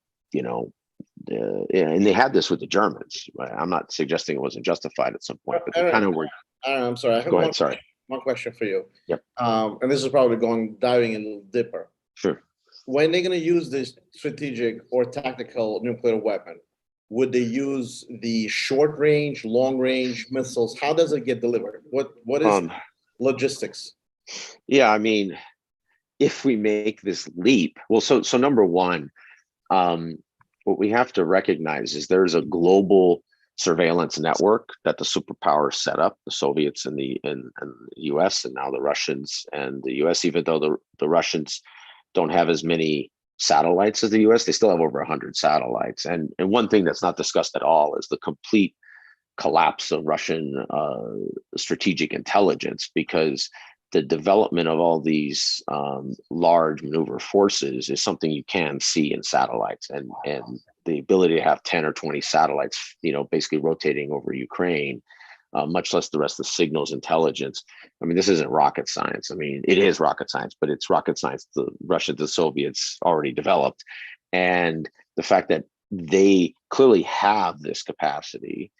and they had this with the Germans. I'm not suggesting it wasn't justified at some point, but they kind of were. I'm sorry. I have Go ahead. Sorry. One question for you. Yep. And this is probably diving a little deeper. Sure. When they're going to use this strategic or tactical nuclear weapon, would they use the short range, long range missiles? How does it get delivered? What is logistics? Yeah, if we make this leap, well, so number one, what we have to recognize is there's a global surveillance network that the superpowers set up, the Soviets and the US, and now the Russians and the US. Even though the Russians don't have as many satellites as the US, they still have over 100 satellites. And one thing that's not discussed at all is the complete collapse of Russian strategic intelligence, because the development of all these large maneuver forces is something you can see in satellites, and the ability to have 10 or 20 satellites, basically rotating over Ukraine, much less the rest of the signals intelligence. This isn't rocket science. It is rocket science, but it's rocket science the Russians, the Soviets already developed. And the fact that they clearly have this capacity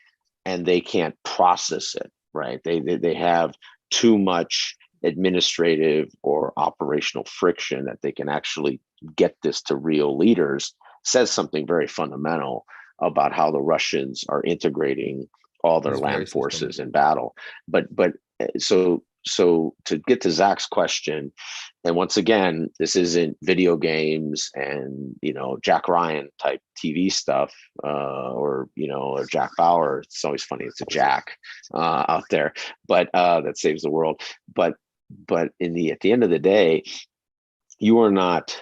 and they can't process it, right? They have too much administrative or operational friction that they can actually get this to real leaders, says something very fundamental about how the Russians are integrating all their land forces in battle. But so so to get to Zach's question, and once again, this isn't video games and Jack Ryan type TV stuff, or or Jack Bauer. It's always funny. It's a Jack out there, but that saves the world. But at the end of the day, you are not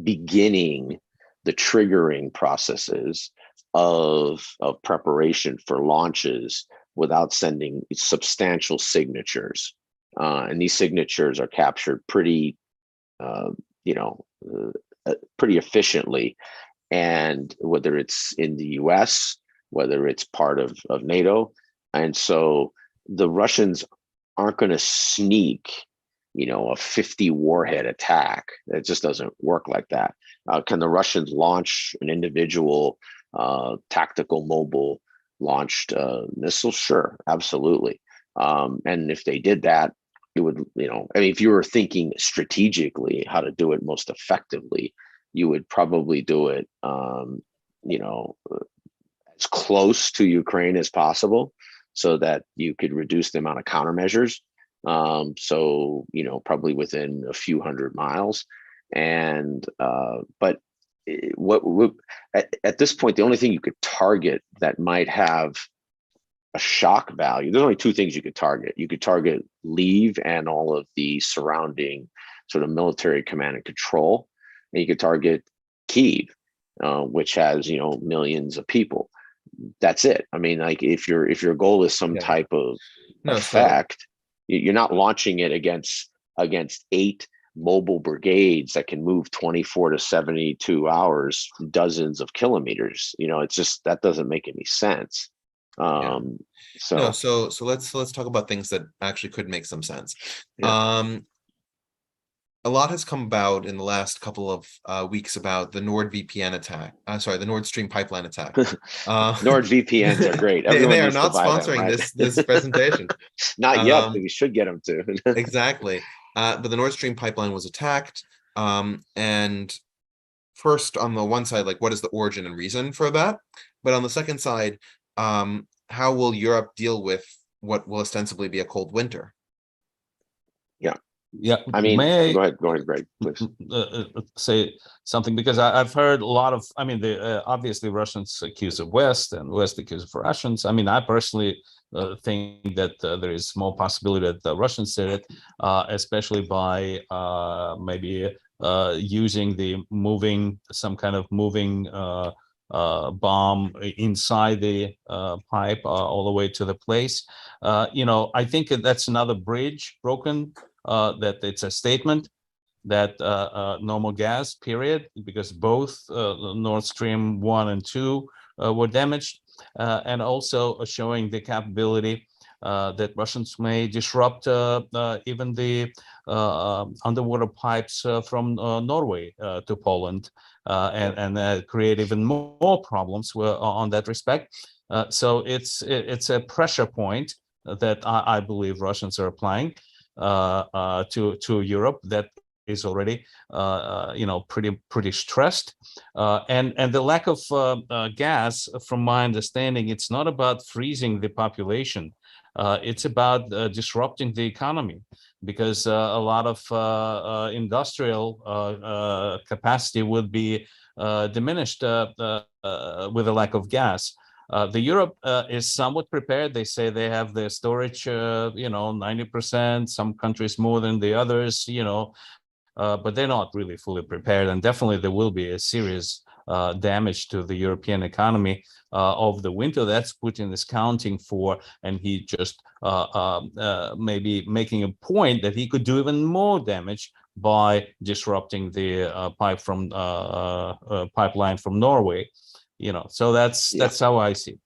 beginning the triggering processes of preparation for launches without sending substantial signatures. And these signatures are captured pretty efficiently. And whether it's in the US, whether it's part of NATO. And so the Russians aren't going to sneak, a 50 warhead attack. It just doesn't work like that. Can the Russians launch an individual tactical mobile launched missile? Sure, absolutely. And if they did that, it would, if you were thinking strategically how to do it most effectively, you would probably do it, as close to Ukraine as possible so that you could reduce the amount of countermeasures. So, probably within a few hundred miles. And, but at this point, the only thing you could target that might have a shock value, there's only two things you could target. You could target Lviv and all of the surrounding sort of military command and control, and you could target Kyiv, which has millions of people. That's it. I mean, like if your goal is some type of effect, you're not launching it against 8 mobile brigades that can move 24 to 72 hours, dozens of kilometers. It's just, that doesn't make any sense. So let's talk about things that actually could make some sense. Yeah. A lot has come about in the last couple of weeks about the NordVPN attack. The Nord Stream pipeline attack. NordVPNs are great. They are not sponsoring this presentation. Not yet, but we should get them to. Exactly. But the Nord Stream pipeline was attacked. And first, on the one side, like, what is the origin and reason for that? But on the second side, how will Europe deal with what will ostensibly be a cold winter? Yeah, I mean, may go ahead, Greg, please. Say something, because I've heard a lot of, obviously Russians accuse the West and West accuse the Russians. I mean, I personally think that there is more possibility that the Russians did it, especially by maybe using some kind of moving bomb inside the pipe all the way to the place. I think that's another bridge broken. That it's a statement that no more gas, period, because both Nord Stream 1 and 2 were damaged, and also showing the capability that Russians may disrupt even the underwater pipes from Norway to Poland, and create even more problems on that respect. So it's a pressure point that I believe Russians are applying to Europe that is already pretty stressed, and the lack of gas, from my understanding, it's not about freezing the population, it's about disrupting the economy, because a lot of industrial capacity would be diminished with a lack of gas. The Europe is somewhat prepared. They say they have their storage, 90%, some countries more than the others, but they're not really fully prepared. And definitely there will be a serious damage to the European economy of the winter. That's Putin is counting for, and he just maybe making a point that he could do even more damage by disrupting the pipeline from Norway. So that's how I see it.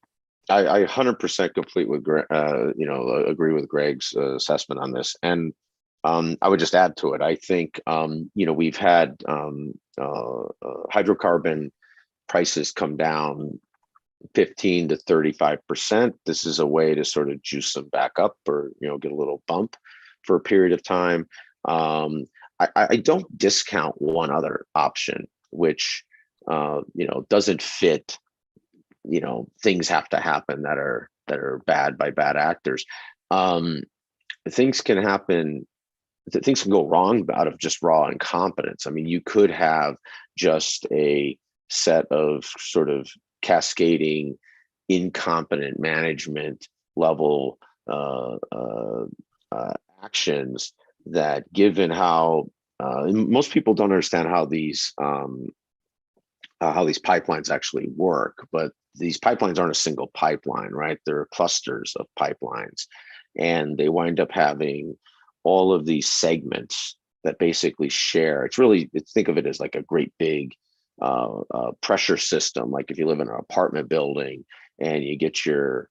I 100% agree with Greg's assessment on this, and I would just add to it. I think we've had hydrocarbon prices come down 15 to 35%. This is a way to sort of juice them back up, or get a little bump for a period of time. I don't discount one other option, which doesn't fit, things have to happen that are bad by bad actors. things can happen. Things can go wrong out of just raw incompetence. I mean, you could have just a set of sort of cascading incompetent management level actions that, given how most people don't understand how these pipelines actually work, but these pipelines aren't a single pipeline, right? They're clusters of pipelines, and they wind up having all of these segments that basically share. It's really, think of it as like a great big pressure system. Like if you live in an apartment building and you get your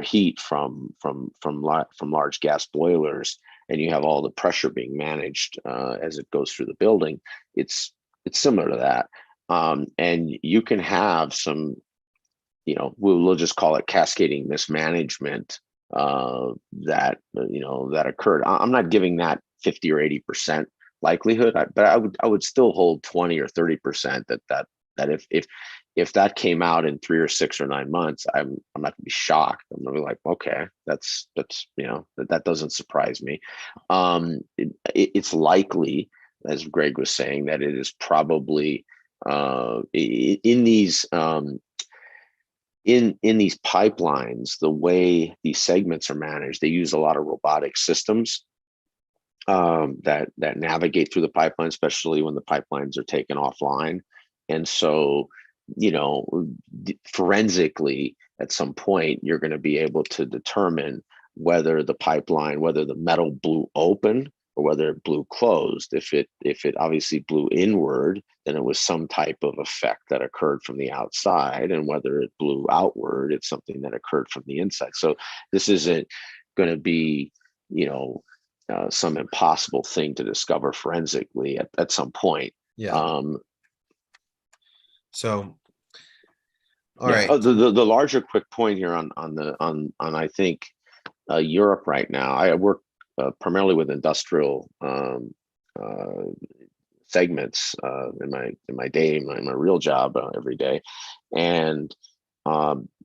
heat from large gas boilers, and you have all the pressure being managed as it goes through the building. It's similar to that, and you can have some, we'll just call it cascading mismanagement that occurred. I'm not giving that 50 or 80% likelihood, but I would still hold 20 or 30% that if that came out in 3 or 6 or 9 months, I'm not gonna be shocked. I'm gonna be like, okay, that's that doesn't surprise me. It's likely, as Greg was saying, that it is probably in these pipelines, the way these segments are managed, they use a lot of robotic systems that navigate through the pipeline, especially when the pipelines are taken offline. And so, forensically, at some point, you're going to be able to determine whether the metal blew open or whether it blew closed. If it obviously blew inward, then it was some type of effect that occurred from the outside, and whether it blew outward, it's something that occurred from the inside. So this isn't going to be, some impossible thing to discover forensically at some point. Yeah. So, all yeah. right. Oh, the larger quick point here on I think Europe right now. I work primarily with industrial segments in my day, my real job every day, and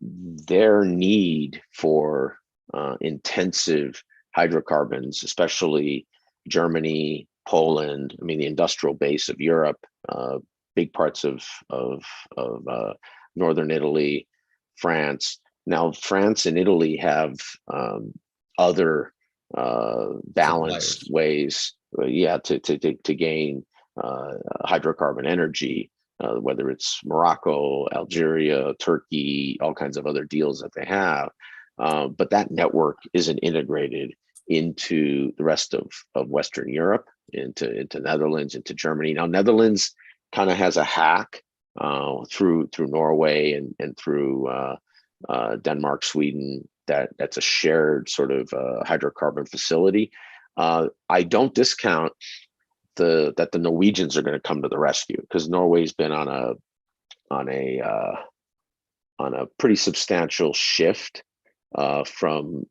their need for intensive hydrocarbons, especially Germany, Poland. I mean, the industrial base of Europe, big parts of northern Italy, France. Now, France and Italy have other balanced Suppliers. ways, to gain hydrocarbon energy, whether it's Morocco, Algeria, Turkey, all kinds of other deals that they have. But that network isn't integrated into the rest of Western Europe, into Netherlands, into Germany. Now, Netherlands kind of has a hack through Norway and through Denmark, Sweden, that's a shared sort of hydrocarbon facility. I don't discount that the Norwegians are going to come to the rescue, because Norway's been on a pretty substantial shift from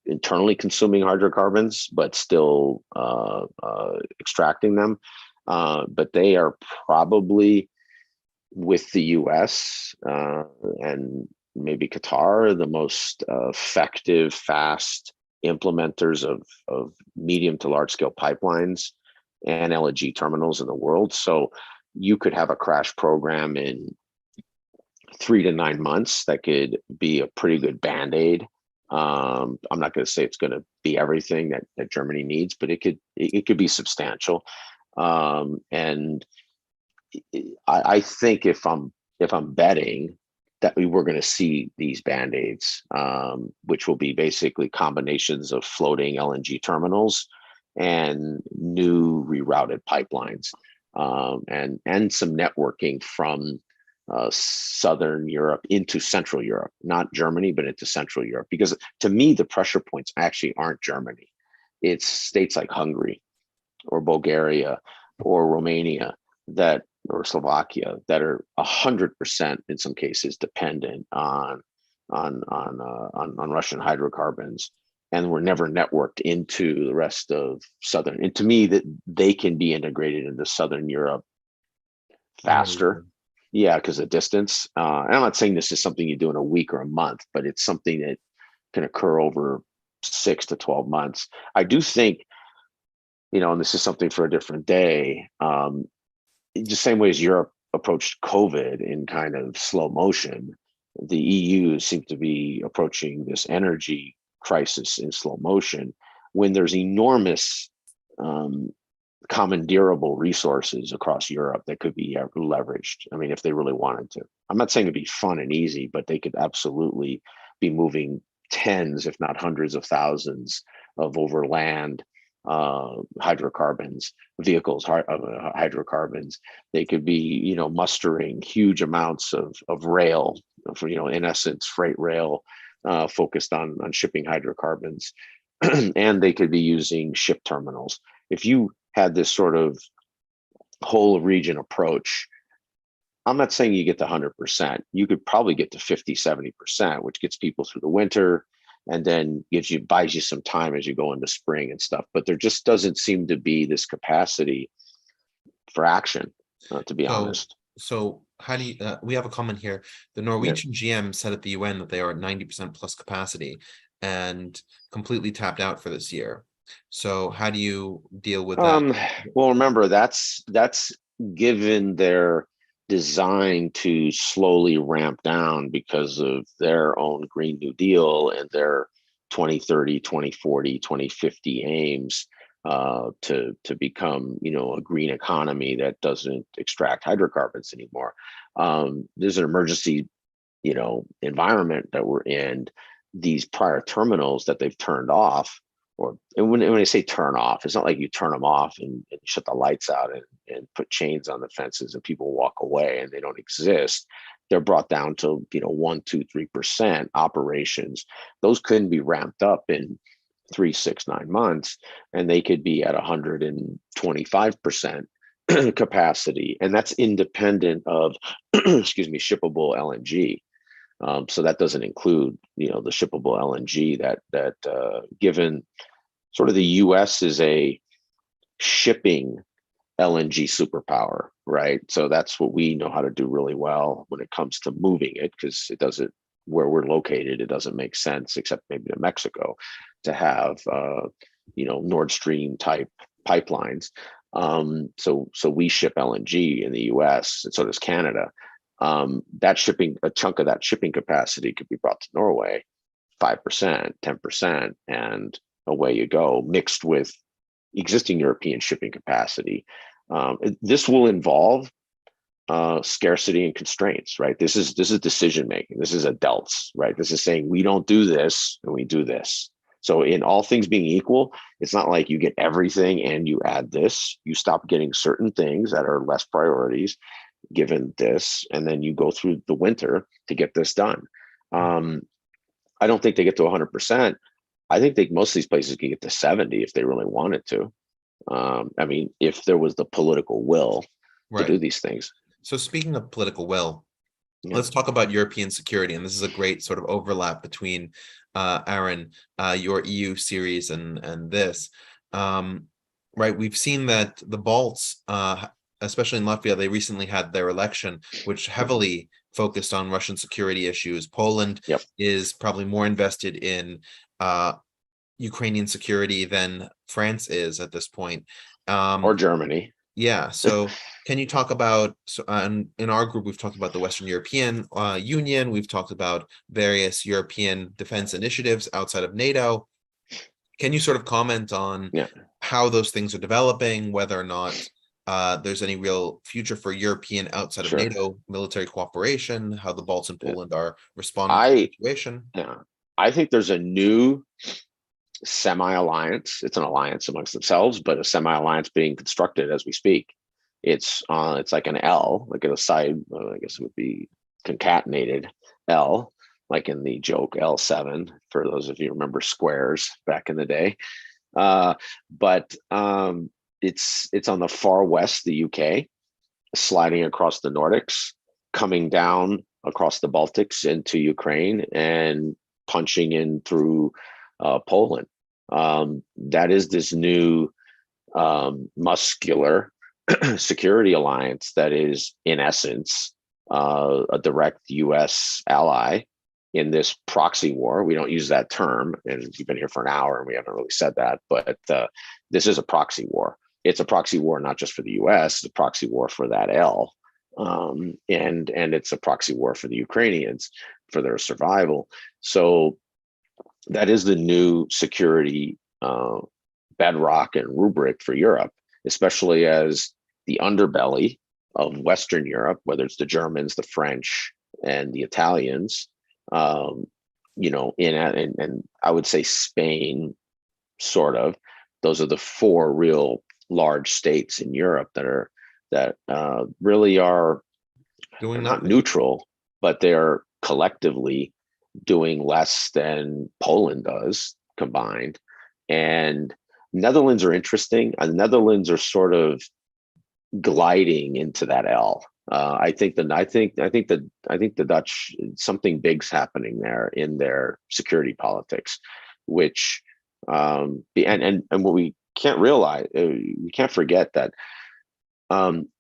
internally consuming hydrocarbons, but still extracting them. But they are probably, with the US and maybe Qatar, the most effective, fast implementers of medium to large scale pipelines and LNG terminals in the world. So you could have a crash program in 3 to 9 months that could be a pretty good Band-Aid. I'm not going to say it's going to be everything that Germany needs, but it could be substantial. And I think if I'm betting, that we're going to see these Band-Aids, which will be basically combinations of floating LNG terminals and new rerouted pipelines, and some networking from Southern Europe into Central Europe, not Germany, but into Central Europe. Because to me, the pressure points actually aren't Germany. It's states like Hungary or Bulgaria or Romania or Slovakia that are 100% in some cases dependent on Russian hydrocarbons, and were never networked into the rest of Southern. And to me, that they can be integrated into Southern Europe faster. Yeah, because of distance. And I'm not saying this is something you do in a week or a month, but it's something that can occur over 6 to 12 months. I do think, and this is something for a different day, the same way as Europe approached COVID in kind of slow motion, the EU seems to be approaching this energy crisis in slow motion when there's enormous commandeerable resources across Europe that could be leveraged. I mean, if they really wanted to. I'm not saying it'd be fun and easy, but they could absolutely be moving tens, if not hundreds of thousands of overland hydrocarbons, vehicles, hydrocarbons. They could be, mustering huge amounts of rail, for, in essence, freight rail focused on shipping hydrocarbons. And they could be using ship terminals. If you had this sort of whole region approach, I'm not saying you get to 100%. You could probably get to 50, 70%, which gets people through the winter and then buys you some time as you go into spring and stuff. But there just doesn't seem to be this capacity for action, to be honest. So how do you, we have a comment here. The Norwegian GM said at the UN that they are at 90% plus capacity and completely tapped out for this year. So how do you deal with that? Well, remember, that's given their design to slowly ramp down because of their own Green New Deal and their 2030, 2040, 2050 aims to become, a green economy that doesn't extract hydrocarbons anymore. There's an emergency, environment that we're in. These prior terminals that they've turned off, and when I say turn off, it's not like you turn them off and shut the lights out and put chains on the fences and people walk away and they don't exist. They're brought down to 1, 2, 3% operations. Those couldn't be ramped up in 3, 6, 9 months, and they could be at 125% capacity, and that's independent of shippable LNG. So that doesn't include, the shippable LNG that given sort of the US is a shipping LNG superpower, right? So that's what we know how to do really well when it comes to moving it, because it doesn't, where we're located, it doesn't make sense, except maybe to Mexico, to have, Nord Stream type pipelines. So we ship LNG in the US, and so does Canada. That shipping, a chunk of that shipping capacity could be brought to Norway, 5%, 10%, and away you go, mixed with existing European shipping capacity. This will involve scarcity and constraints, right? This is decision making. This is adults, right? This is saying we don't do this and we do this. So in all things being equal, it's not like you get everything and you add this. You stop getting certain things that are less priorities given this, and then you go through the winter to get this done. I don't think they get to 100%. I think most of these places can get to 70 if they really wanted to. I mean, if there was the political will to do these things. So speaking of political will, let's talk about European security. And this is a great sort of overlap between Aaron, your EU series and this. Right, we've seen that the Balts, especially in Latvia, they recently had their election, which heavily focused on Russian security issues. Poland is probably more invested in Ukrainian security than France is at this point. Or Germany. Yeah, so can you talk about, in our group, we've talked about the Western European Union, we've talked about various European defense initiatives outside of NATO. Can you sort of comment on how those things are developing, whether or not there's any real future for European outside of NATO military cooperation, how the Balts and Poland are responding to the situation? I think there's a new semi-alliance. It's an alliance amongst themselves, but a semi-alliance being constructed as we speak. It's like an L, like a side, I guess it would be concatenated L, like in the joke L7, for those of you who remember squares back in the day. But it's on the far west, the UK, sliding across the Nordics, coming down across the Baltics into Ukraine, and punching in through Poland. That is this new muscular security alliance that is, in essence, a direct US ally in this proxy war. We don't use that term, and you've been here for an hour and we haven't really said that, but this is a proxy war. It's a proxy war not just for the US, it's a proxy war for that L. And it's a proxy war for the Ukrainians for their survival. So that is the new security bedrock and rubric for Europe, especially as the underbelly of Western Europe, whether it's the Germans, the French, and the Italians, you know, and I would say Spain, sort of. Those are the four real large states in Europe that really are Doing not nothing. neutral, but they're collectively doing less than Poland does combined. And Netherlands are interesting. The Netherlands are sort of gliding into that L. I think the Dutch, something big's happening there in their security politics, which and what we can't realize, we can't forget that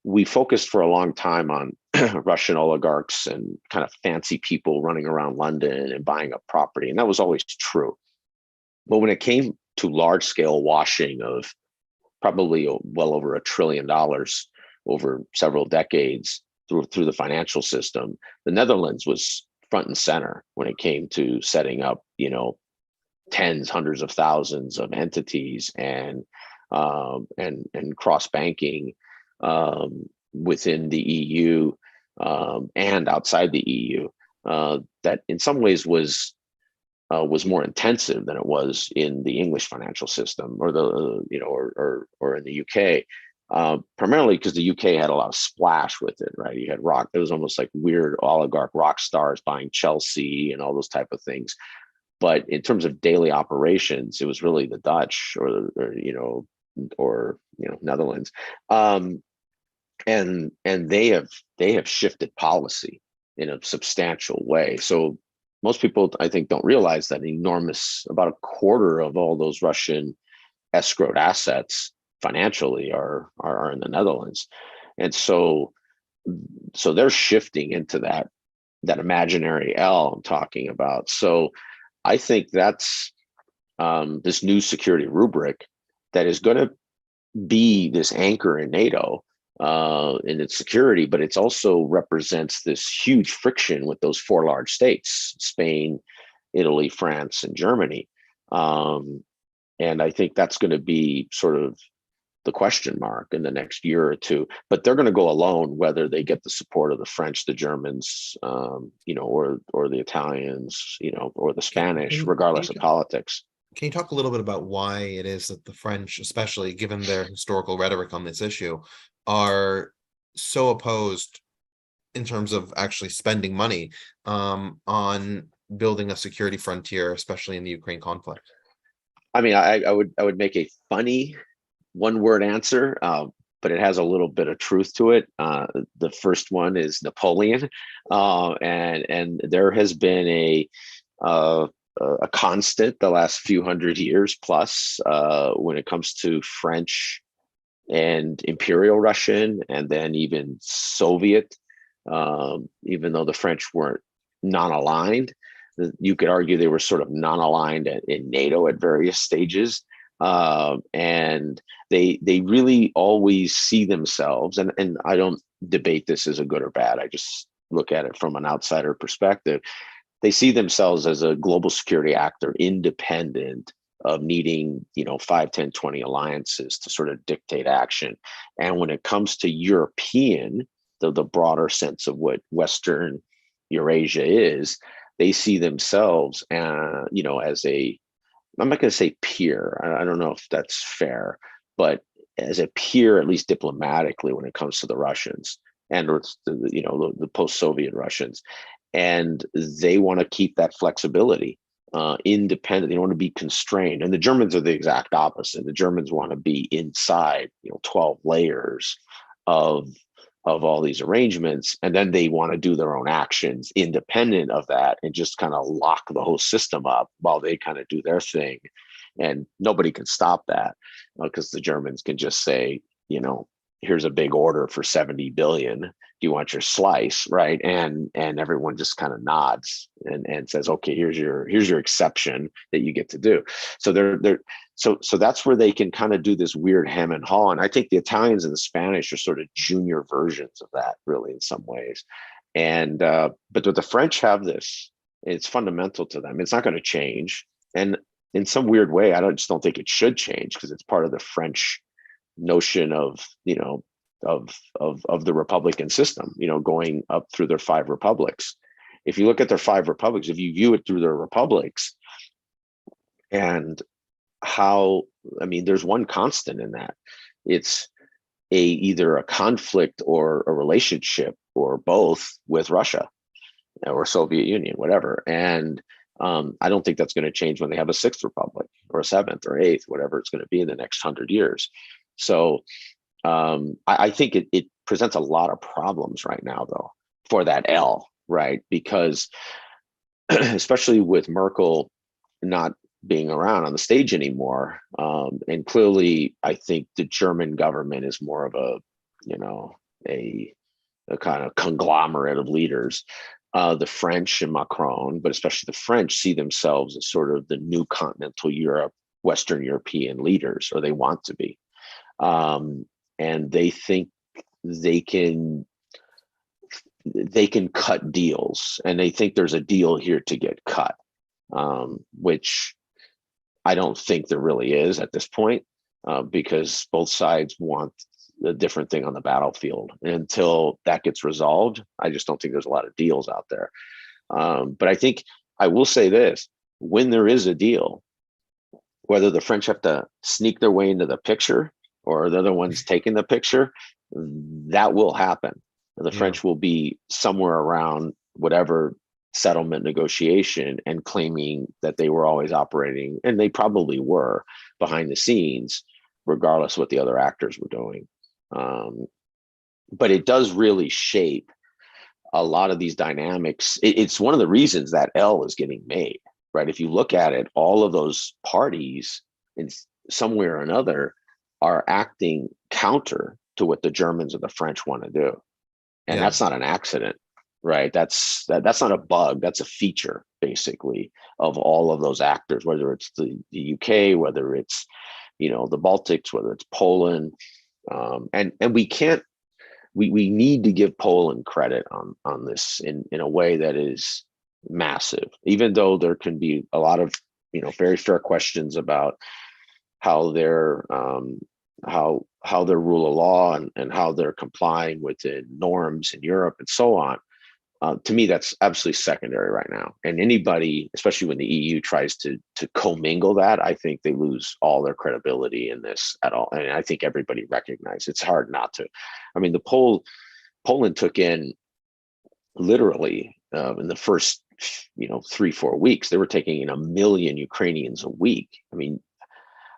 we focused for a long time on Russian oligarchs and kind of fancy people running around London and buying up property, and that was always true. But when it came to large scale washing of probably well over $1 trillion over several decades through the financial system, the Netherlands was front and center when it came to setting up, you know, tens, hundreds of thousands of entities and cross banking within the EU and outside the EU that in some ways was more intensive than it was in the English financial system or the or in the UK. Primarily because the UK had a lot of splash with it, right? You had it was almost like weird oligarch rock stars buying Chelsea and all those type of things. But in terms of daily operations, it was really the Dutch or Netherlands, and they have shifted policy in a substantial way. So most people, I think, don't realize that about a quarter of all those Russian escrowed assets financially are in the Netherlands, and so they're shifting into that imaginary L I'm talking about. So I think that's this new security rubric that is going to be this anchor in NATO in its security, but it also represents this huge friction with those four large states: Spain, Italy, France, and Germany. And I think that's going to be sort of the question mark in the next year or two. But they're going to go alone, whether they get the support of the French, the Germans, or the Italians, or the Spanish, regardless of politics. Can you talk a little bit about why it is that the French, especially given their historical rhetoric on this issue, are so opposed in terms of actually spending money on building a security frontier, especially in the Ukraine conflict? I mean, I would make a funny one-word answer, but it has a little bit of truth to it. The first one is Napoleon, and there has been a constant the last few hundred years plus when it comes to French and Imperial Russian, and then even Soviet, even though the French weren't non-aligned. You could argue they were sort of non-aligned in NATO at various stages. And they really always see themselves, and I don't debate this as a good or bad, I just look at it from an outsider perspective. They see themselves as a global security actor, independent of needing 5, 10, 20 alliances to sort of dictate action. And when it comes to European, the broader sense of what Western Eurasia is, they see themselves as a, I'm not going to say peer, I don't know if that's fair, but as a peer, at least diplomatically, when it comes to the Russians and the post-Soviet Russians. And they want to keep that flexibility, independent. They don't want to be constrained. And the Germans are the exact opposite. The Germans want to be inside, 12 layers of all these arrangements, and then they want to do their own actions independent of that and just kind of lock the whole system up while they kind of do their thing. And nobody can stop that because the Germans can just say, here's a big order for 70 billion. Do you want your slice, right? And everyone just kind of nods and says, okay, here's your exception that you get to do. So so that's where they can kind of do this weird hem and haw. And I think the Italians and the Spanish are sort of junior versions of that, really, in some ways. And but the French have this, it's fundamental to them. It's not going to change. And in some weird way, I just don't think it should change, because it's part of the French notion of, of the Republican system, going up through their 5 republics. If you look at their 5 republics, if you view it through their republics, and how, there's one constant in that. It's either a conflict or a relationship or both with Russia or Soviet Union, whatever. And I don't think that's going to change when they have a 6th republic or a 7th or 8th, whatever it's going to be in the next 100 years. So I think it presents a lot of problems right now, though, for that L, right? Because especially with Merkel not being around on the stage anymore, and clearly, I think the German government is more of a kind of conglomerate of leaders. The French and Macron, but especially the French, see themselves as sort of the new continental Europe, Western European leaders, or they want to be. And they think they can cut deals, and they think there's a deal here to get cut, which I don't think there really is at this point, because both sides want a different thing on the battlefield. And until that gets resolved, I just don't think there's a lot of deals out there. But I think I will say this: when there is a deal, whether the French have to sneak their way into the picture or the other one's taking the picture, that will happen. The French will be somewhere around whatever settlement negotiation and claiming that they were always operating, and they probably were, behind the scenes, regardless of what the other actors were doing. But it does really shape a lot of these dynamics. It's one of the reasons that L is getting made, right? If you look at it, all of those parties in some way or another are acting counter to what the Germans or the French want to do. And that's not an accident, right? That's not a bug. That's a feature, basically, of all of those actors, whether it's the UK, whether it's, the Baltics, whether it's Poland. And we need to give Poland credit on this in a way that is massive, even though there can be a lot of, very fair questions about how their rule of law and how they're complying with the norms in Europe and so on. To me, that's absolutely secondary right now. And anybody, especially when the EU tries to commingle that, I think they lose all their credibility in this at all. And I think everybody recognizes it's hard not to. Poland took in, literally, in the first 3-4 weeks, they were taking in 1 million Ukrainians a week.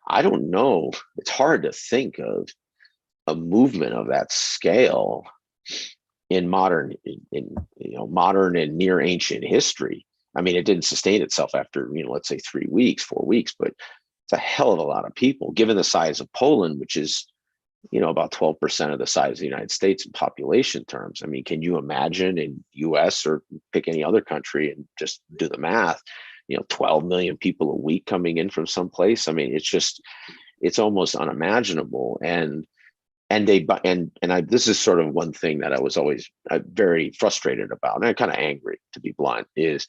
I don't know. It's hard to think of a movement of that scale in modern and near ancient history. It didn't sustain itself after, let's say 3 weeks, 4 weeks, but it's a hell of a lot of people, given the size of Poland, which is, about 12% of the size of the United States in population terms. Can you imagine in US, or pick any other country and just do the math, 12 million people a week coming in from someplace? It's almost unimaginable. And this is sort of one thing that I was always very frustrated about, and I'm kind of angry, to be blunt, is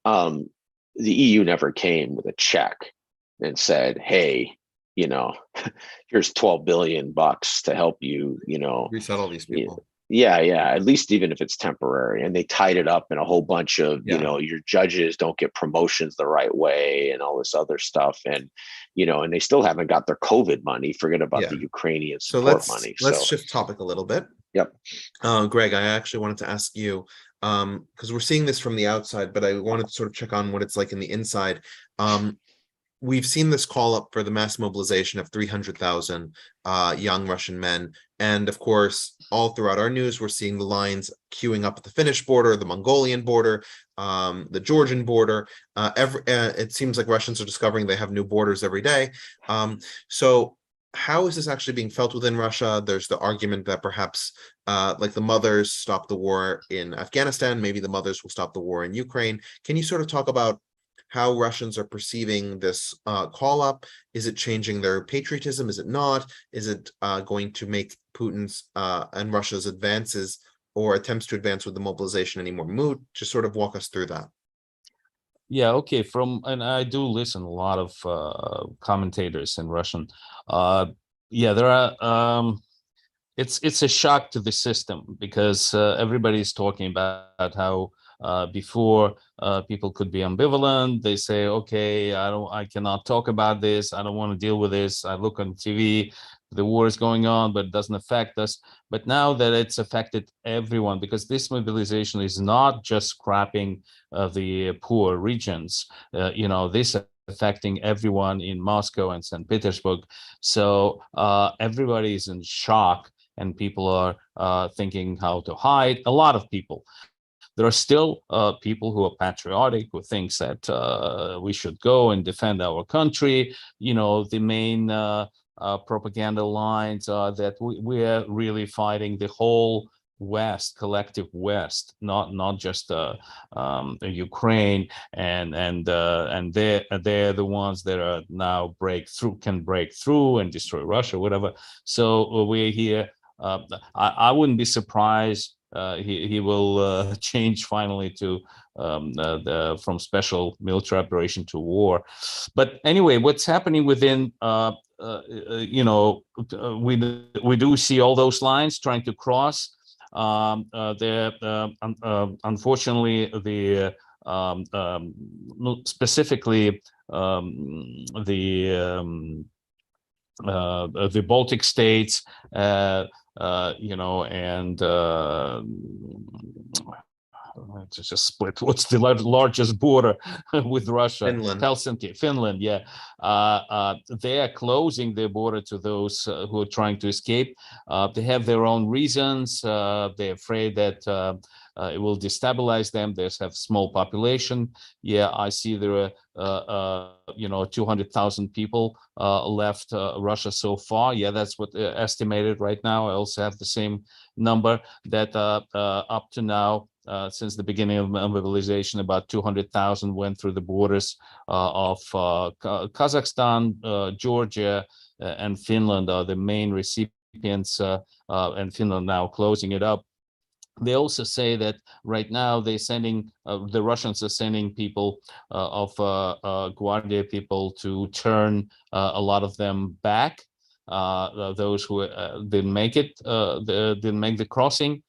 the EU never came with a check and said, hey, here's $12 billion to help you, resettle these people. Yeah. At least, even if it's temporary. And they tied it up in a whole bunch of, your judges don't get promotions the right way and all this other stuff. And, and they still haven't got their COVID money. Forget about the Ukrainian support money. Let's shift topic a little bit. Yep. Greg, I actually wanted to ask you, because we're seeing this from the outside, but I wanted to sort of check on what it's like in the inside. We've seen this call up for the mass mobilization of 300,000 young Russian men. And of course, all throughout our news, we're seeing the lines queuing up at the Finnish border, the Mongolian border, the Georgian border. It seems like Russians are discovering they have new borders every day. So how is this actually being felt within Russia? There's the argument that perhaps like the mothers stop the war in Afghanistan, maybe the mothers will stop the war in Ukraine. Can you sort of talk about how Russians are perceiving this call up? Is it changing their patriotism? Is it not? Is it going to make Putin's and Russia's advances or attempts to advance with the mobilization any more moot? Just sort of walk us through that. Yeah, okay. And I do listen a lot of commentators in Russian. Yeah, there are. It's a shock to the system because everybody's talking about how before people could be ambivalent. They say, okay, I cannot talk about this. I don't want to deal with this. I look on TV, the war is going on, but it doesn't affect us. But now that it's affected everyone, because this mobilization is not just scrapping the poor regions, this affecting everyone in Moscow and St. Petersburg. So everybody is in shock, and people are thinking how to hide. A lot of people. There are still people who are patriotic, who thinks that we should go and defend our country. The main propaganda lines are that we are really fighting the whole West, collective West, not just Ukraine, and they're the ones that are now can break through and destroy Russia, whatever. So we're here. I wouldn't be surprised. He will change finally to from special military operation to war. But anyway, what's happening within we do see all those lines trying to cross. Unfortunately, the specifically the Baltic states, and to just split. What's the largest border with Russia? Finland. Helsinki, Finland. Yeah, they are closing their border to those who are trying to escape. They have their own reasons. They're afraid that it will destabilize them. They have small population. Yeah, I see there are 200,000 people left Russia so far. Yeah, that's what estimated right now. I also have the same number that up to now. Since the beginning of mobilization, about 200,000 went through the borders of Kazakhstan, Georgia, and Finland are the main recipients, and Finland now closing it up. They also say that right now they're sending, the Russians are sending people of Guardia people to turn a lot of them back, those who didn't make it, didn't make the crossing.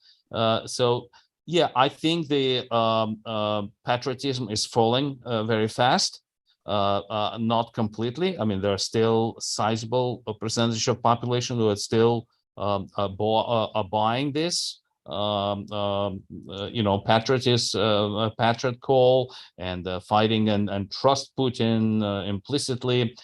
So yeah, I think the patriotism is falling very fast, not completely. I mean, there are still sizable percentage of population who are still buying this. Patriot call and fighting and trust Putin implicitly,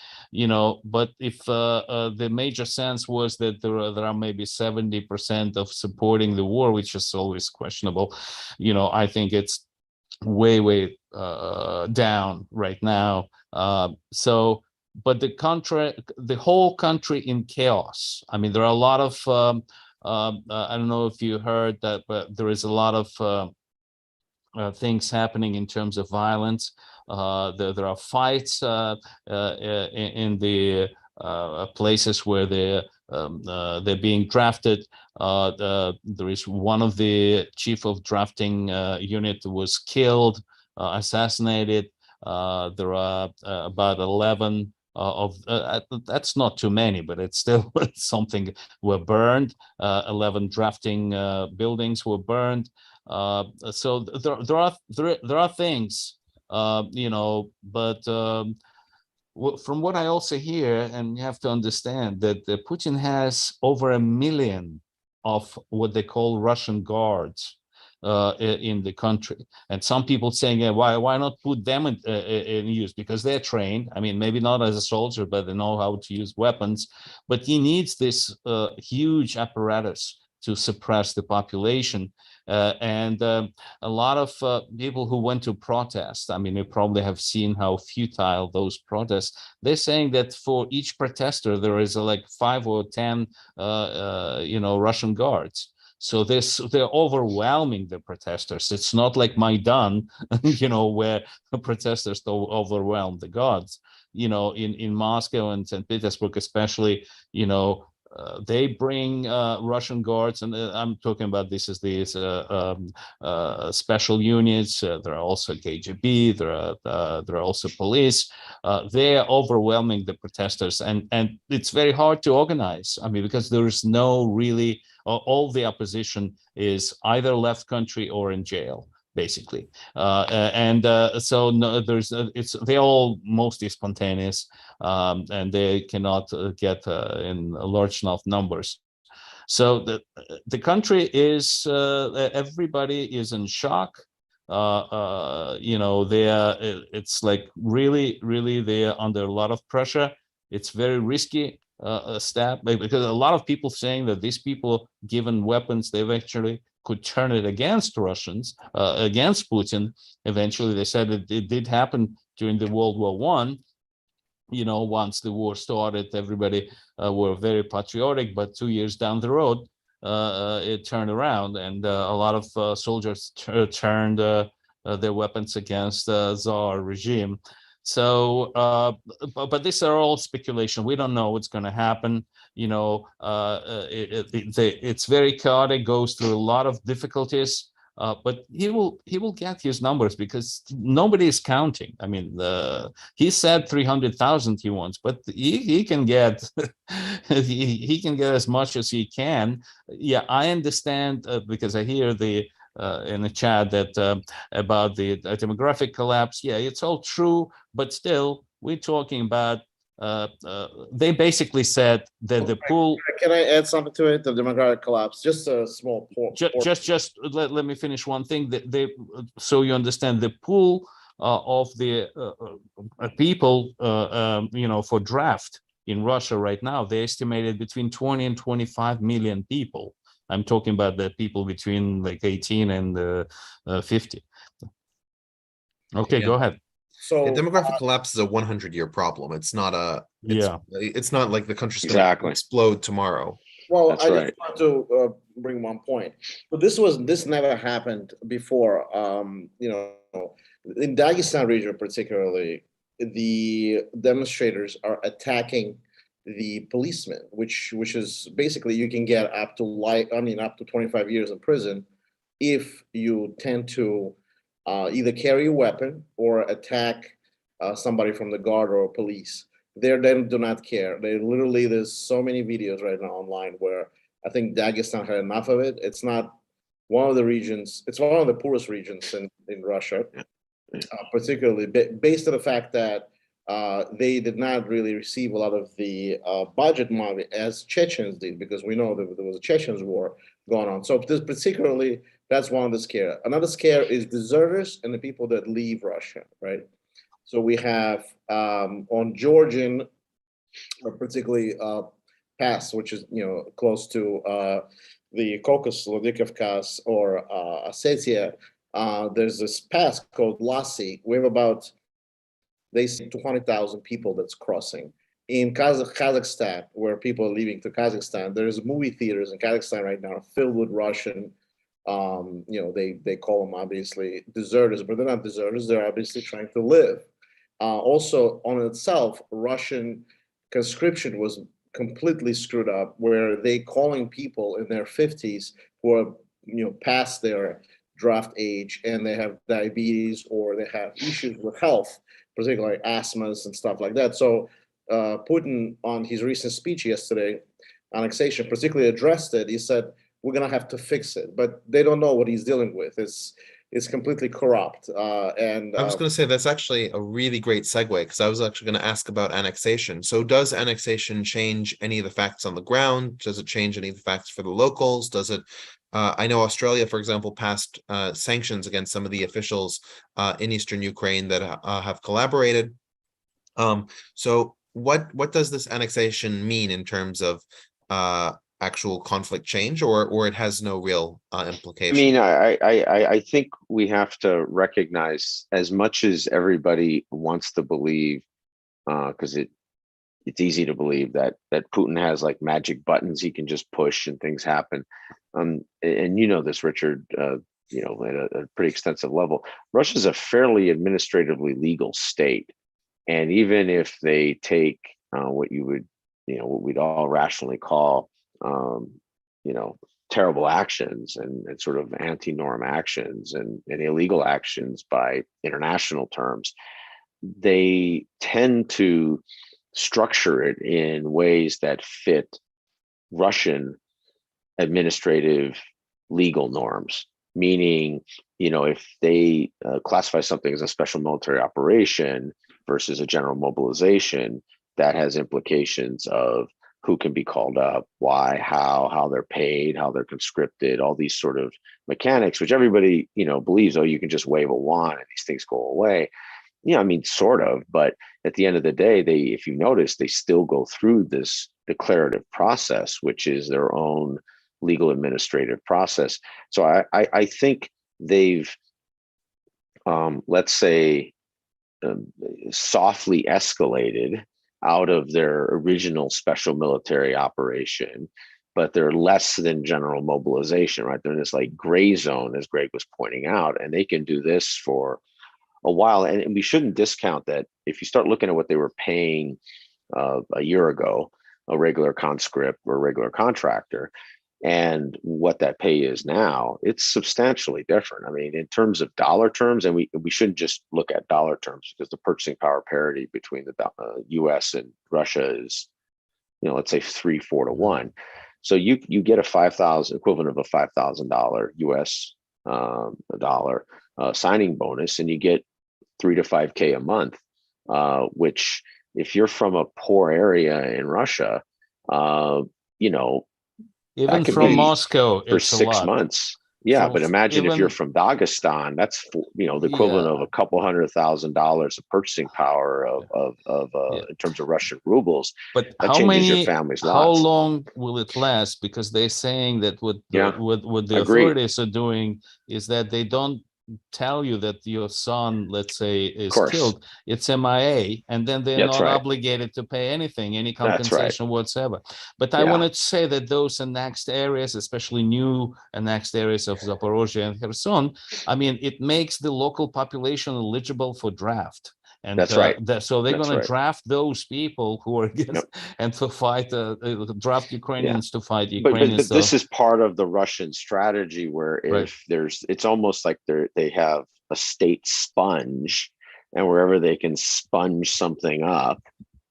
but if the major sense was that there are maybe 70% of supporting the war, which is always questionable, I think it's way down right now. But the whole country in chaos. I mean, there are a lot of I don't know if you heard that, but there is a lot of things happening in terms of violence. There are fights in the places where they're being drafted. There is one of the chief of drafting unit was killed, assassinated. There are about 11 that's not too many, but it's still something, were burned. 11 drafting buildings were burned. So there are things, but from what I also hear, and you have to understand that Putin has over 1 million of what they call Russian guards in the country, and some people saying, yeah, why not put them in use, because they're trained. I mean, maybe not as a soldier, but they know how to use weapons. But he needs this huge apparatus to suppress the population. And a lot of people who went to protest, I mean, you probably have seen how futile those protests. They're saying that for each protester, there is like 5 or 10, Russian guards. So they're overwhelming the protesters. It's not like Maidan, where the protesters overwhelm the guards. In Moscow and St. Petersburg, especially, they bring Russian guards, and I'm talking about these special units. There are also KGB. There are also police. They are overwhelming the protesters, and it's very hard to organize. I mean, because there is no really. All the opposition is either left country or in jail, basically, so no, they're all mostly spontaneous, and they cannot get in large enough numbers. So the country is everybody is in shock. It's like really they're under a lot of pressure. It's very risky step, because a lot of people saying that these people given weapons, they eventually could turn it against Russians, against Putin. Eventually, they said that it did happen during the World War I. Once the war started, everybody were very patriotic, but 2 years down the road, it turned around, and a lot of soldiers turned their weapons against the Tsar regime. So, but these are all speculation. We don't know what's going to happen. It's very chaotic, goes through a lot of difficulties. But he will get his numbers, because nobody is counting. I mean, he said 300,000 he wants, but he can get he can get as much as he can. Yeah, I understand, because I hear in the chat that about the demographic collapse. Yeah, it's all true, but still, we're talking about. They basically said that the pool. Can I add something to it? The demographic collapse, just a small point. Just let me finish one thing. So you understand, the pool of the people, for draft in Russia right now, they estimated between 20 and 25 million people. I'm talking about the people between like 18 and 50. Okay, Yeah. go ahead. So The demographic collapse is a 100-year problem. It's not it's not like the country's going to explode tomorrow. Well, That's I right. just want to bring one point. But this never happened before. In Dagestan region particularly, the demonstrators are attacking the policemen, which is basically you can get up to 25 years in prison if you tend to either carry a weapon or attack somebody from the guard or police. They then do not care. There's so many videos right now online where I think Dagestan had enough of it. It's not one of the regions, it's one of the poorest regions in Russia, particularly based on the fact that they did not really receive a lot of the budget money as Chechens did, because we know that there was a Chechens war going on. So particularly, that's one of the scare. Another scare is deserters and the people that leave Russia, right? So we have on Georgian, particularly pass, which is close to the Caucasus, Vladikavkaz, or Ossetia. There's this pass called Lassi. We have about, they say, 200,000 people that's crossing. In Kazakhstan, where people are leaving to Kazakhstan, there's movie theaters in Kazakhstan right now filled with Russian. They call them obviously deserters, but they're not deserters. They're obviously trying to live. Also, on itself, Russian conscription was completely screwed up, where they calling people in their 50s who are past their draft age and they have diabetes or they have issues with health, particularly asthmas and stuff like that. So Putin, on his recent speech yesterday, Annexation, particularly addressed it. He said, we're going to have to fix it, but they don't know what he's dealing with. It's completely corrupt. And I was going to say that's actually a really great segue, because I was actually going to ask about annexation. So does annexation change any of the facts on the ground? Does it change any of the facts for the locals? Does it? I know Australia, for example, passed sanctions against some of the officials in Eastern Ukraine that have collaborated. So what does this annexation mean in terms of actual conflict change, or it has no real I implication? mean, I think we have to recognize, as much as everybody wants to believe, because it's easy to believe that Putin has like magic buttons he can just push and things happen. And you know this, Richard, you know, at a pretty extensive level, Russia's a fairly administratively legal state. And even if they take what you would, you know, what we'd all rationally call, you know, terrible actions and sort of anti-norm actions and illegal actions by international terms, they tend to structure it in ways that fit Russian administrative legal norms. Meaning, you know, if they classify something as a special military operation versus a general mobilization, that has implications of who can be called up, why, how they're paid, how they're conscripted, all these sort of mechanics, which everybody, you know, believes, oh, you can just wave a wand and these things go away. Yeah, I mean, sort of, but at the end of the day, they, if you notice, they still go through this declarative process, which is their own legal administrative process. So I think they've, let's say, softly escalated out of their original special military operation, but they're less than general mobilization, right? They're in this like gray zone, as Greg was pointing out, and they can do this for a while. And we shouldn't discount that. If you start looking at what they were paying a year ago, a regular conscript or a regular contractor, and what that pay is now, it's substantially different. I mean, in terms of dollar terms, and we shouldn't just look at dollar terms, because the purchasing power parity between the US and Russia is, you know, let's say 3-4 to 1. So you get a 5,000 equivalent of a $5,000 US dollar signing bonus, and you get 3 to 5K a month, which if you're from a poor area in Russia, you know, Even from Moscow, for it's a 6 lot. months. Yeah, but imagine if you're from Dagestan, that's, you know, the equivalent of a couple $100,000 of purchasing power in terms of Russian rubles. But that changes your family's lives. How long will it last? Because they're saying that what the authorities are doing is that they don't tell you that your son, let's say, is killed. It's MIA, and then they're not obligated to pay anything, any compensation whatsoever. But I wanted to say that those annexed areas, especially new annexed areas of Zaporozhye and Kherson, I mean, it makes the local population eligible for draft. And so they're going to draft those people who are against and to fight, draft Ukrainians to fight Ukrainians. But this is part of the Russian strategy, where if it's almost like they have a state sponge, and wherever they can sponge something up,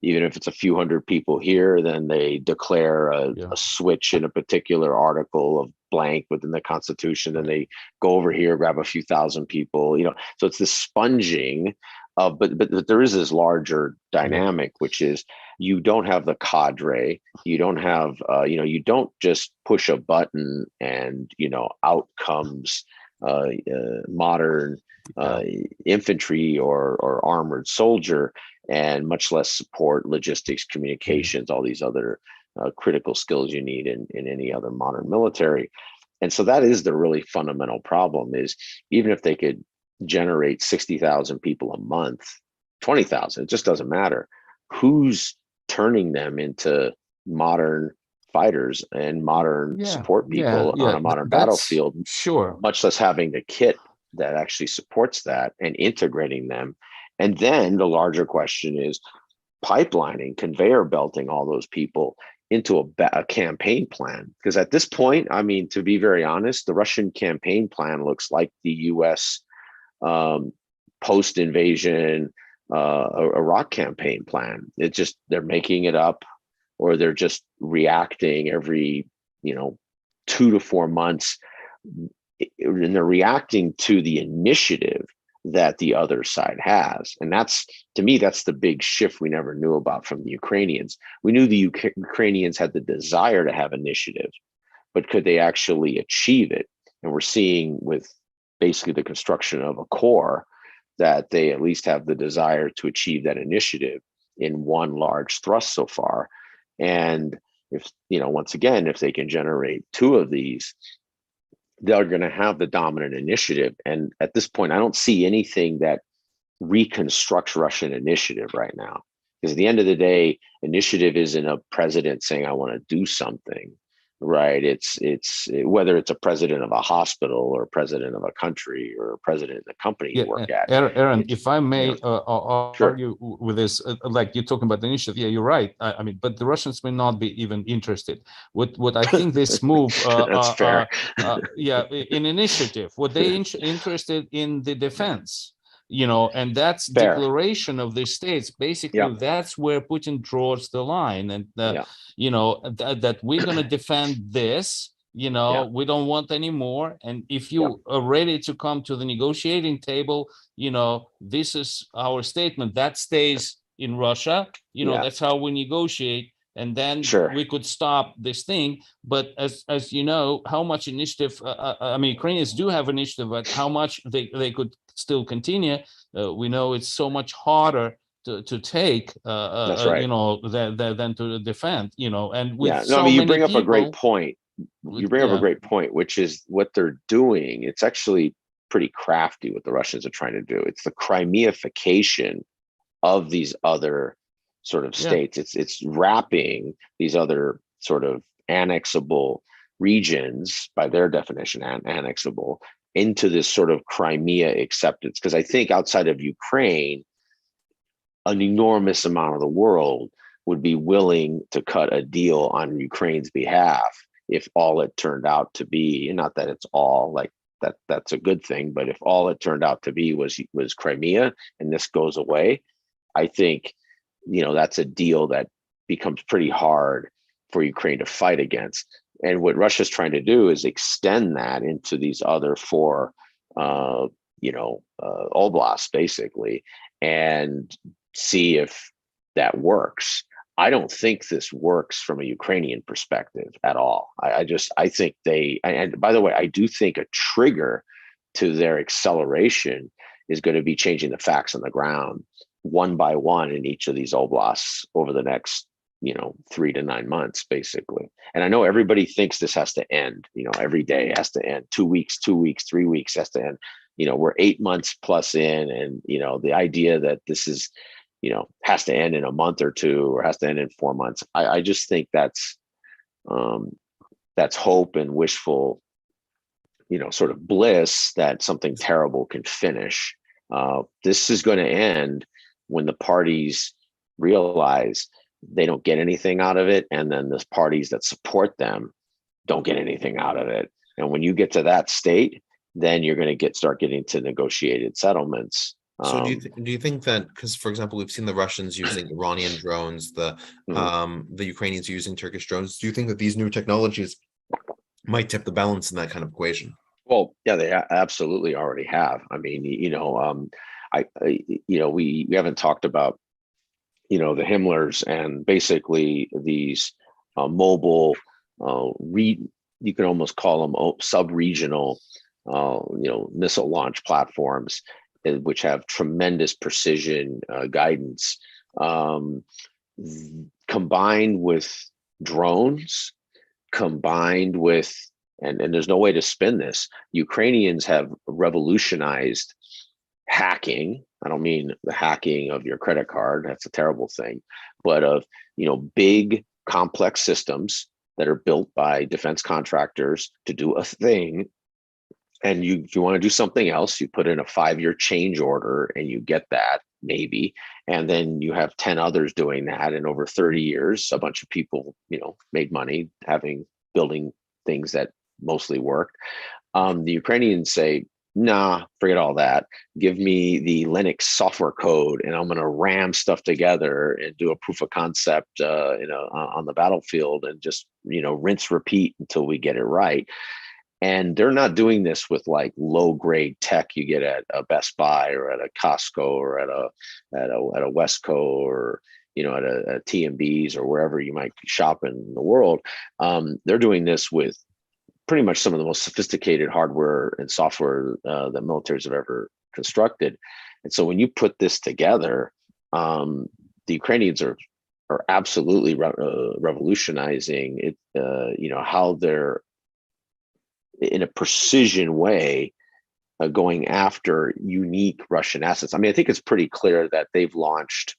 even if it's a few hundred people here, then they declare a switch in a particular article of blank within the Constitution, and they go over here, grab a few thousand people, you know. So it's this sponging. But there is this larger dynamic, which is you don't have the cadre, you don't have, you know, you don't just push a button and, you know, out comes modern infantry or armored soldier, and much less support, logistics, communications, all these other critical skills you need in any other modern military. And so that is the really fundamental problem, is even if they could generate 60,000 people a month, 20,000, it just doesn't matter. Who's turning them into modern fighters and modern support people on a modern battlefield? Sure. Much less having the kit that actually supports that and integrating them. And then the larger question is pipelining, conveyor belting all those people into a campaign plan. Because at this point, I mean, to be very honest, the Russian campaign plan looks like the US post-invasion Iraq campaign plan. It's just, they're making it up, or they're just reacting every, you know, 2 to 4 months, and they're reacting to the initiative that the other side has. And that's, to me, that's the big shift we never knew about from the Ukrainians. We knew the Ukrainians had the desire to have initiative, but could they actually achieve it? And we're seeing with basically the construction of a core that they at least have the desire to achieve that initiative in one large thrust so far. And if, once again, if they can generate 2 of these, they're going to have the dominant initiative. And at this point, I don't see anything that reconstructs Russian initiative right now. Because at the end of the day, initiative isn't a president saying, I want to do something, right? It's whether it's a president of a hospital or president of a country or a president of the company you work at. Aaron, if I may Sure. argue with this, like you're talking about the initiative, yeah, you're right. I mean, but the Russians may not be even interested. What I think this move, That's fair. in initiative, what they interested in the defense. And that's Fair. declaration of the states. Basically, Yeah. that's where Putin draws the line, and Yeah. that we're going to defend this. Yeah. We don't want any more. And if you are ready to come to the negotiating table, this is our statement. That stays in Russia. That's how we negotiate. And then Sure. we could stop this thing. But as you know, how much initiative, Ukrainians do have initiative, but how much they could still continue. We know it's so much harder to take, That's right. than to defend, and with you bring up a great point. You bring up a great point, which is what they're doing. It's actually pretty crafty what the Russians are trying to do. It's the Crimeaification of these other sort of states. It's wrapping these other sort of annexable regions, by their definition, annexable, into this sort of Crimea acceptance. Because I think outside of Ukraine, an enormous amount of the world would be willing to cut a deal on Ukraine's behalf if all it turned out to be, and not that it's all like that's a good thing, but if all it turned out to be was Crimea and this goes away, I think that's a deal that becomes pretty hard for Ukraine to fight against. And what Russia's trying to do is extend that into these other 4 oblasts, basically, and see if that works. I don't think this works from a Ukrainian perspective at all. I think and by the way, I do think a trigger to their acceleration is going to be changing the facts on the ground one by one in each of these oblasts over the next 3 to 9 months, basically. And I know everybody thinks this has to end, every day has to end, 2 weeks, 3 weeks has to end. We're 8 months plus in, and the idea that this is has to end in a month or 2 or has to end in 4 months, I just think that's hope and wishful sort of bliss that something terrible can finish. This is going to end when the parties realize they don't get anything out of it, and then the parties that support them don't get anything out of it. And when you get to that state, then you're going to start getting to negotiated settlements. So do you think that, because for example, we've seen the Russians using Iranian drones, the Ukrainians using Turkish drones. Do you think that these new technologies might tip the balance in that kind of equation? Well, yeah, they absolutely already have. I mean, we haven't talked about the Himmlers and basically these mobile, you can almost call them sub-regional, missile launch platforms, which have tremendous precision guidance, combined with drones, combined with, and there's no way to spin this, Ukrainians have revolutionized hacking. I don't mean the hacking of your credit card, that's a terrible thing, but of big complex systems that are built by defense contractors to do a thing. And if you want to do something else, you put in a 5-year change order and you get that, maybe. And then you have 10 others doing that. And over 30 years, a bunch of people, made money building things that mostly worked. The Ukrainians say, nah, forget all that. Give me the Linux software code and I'm going to ram stuff together and do a proof of concept on the battlefield and just, rinse, repeat until we get it right. And they're not doing this with like low grade tech you get at a Best Buy or at a Costco or at a Westco or at a TMB's or wherever you might shop in the world. They're doing this with pretty much some of the most sophisticated hardware and software that militaries have ever constructed. And so when you put this together, the Ukrainians are are absolutely revolutionizing it. How they're in a precision way going after unique Russian assets. I mean, I think it's pretty clear that they've launched,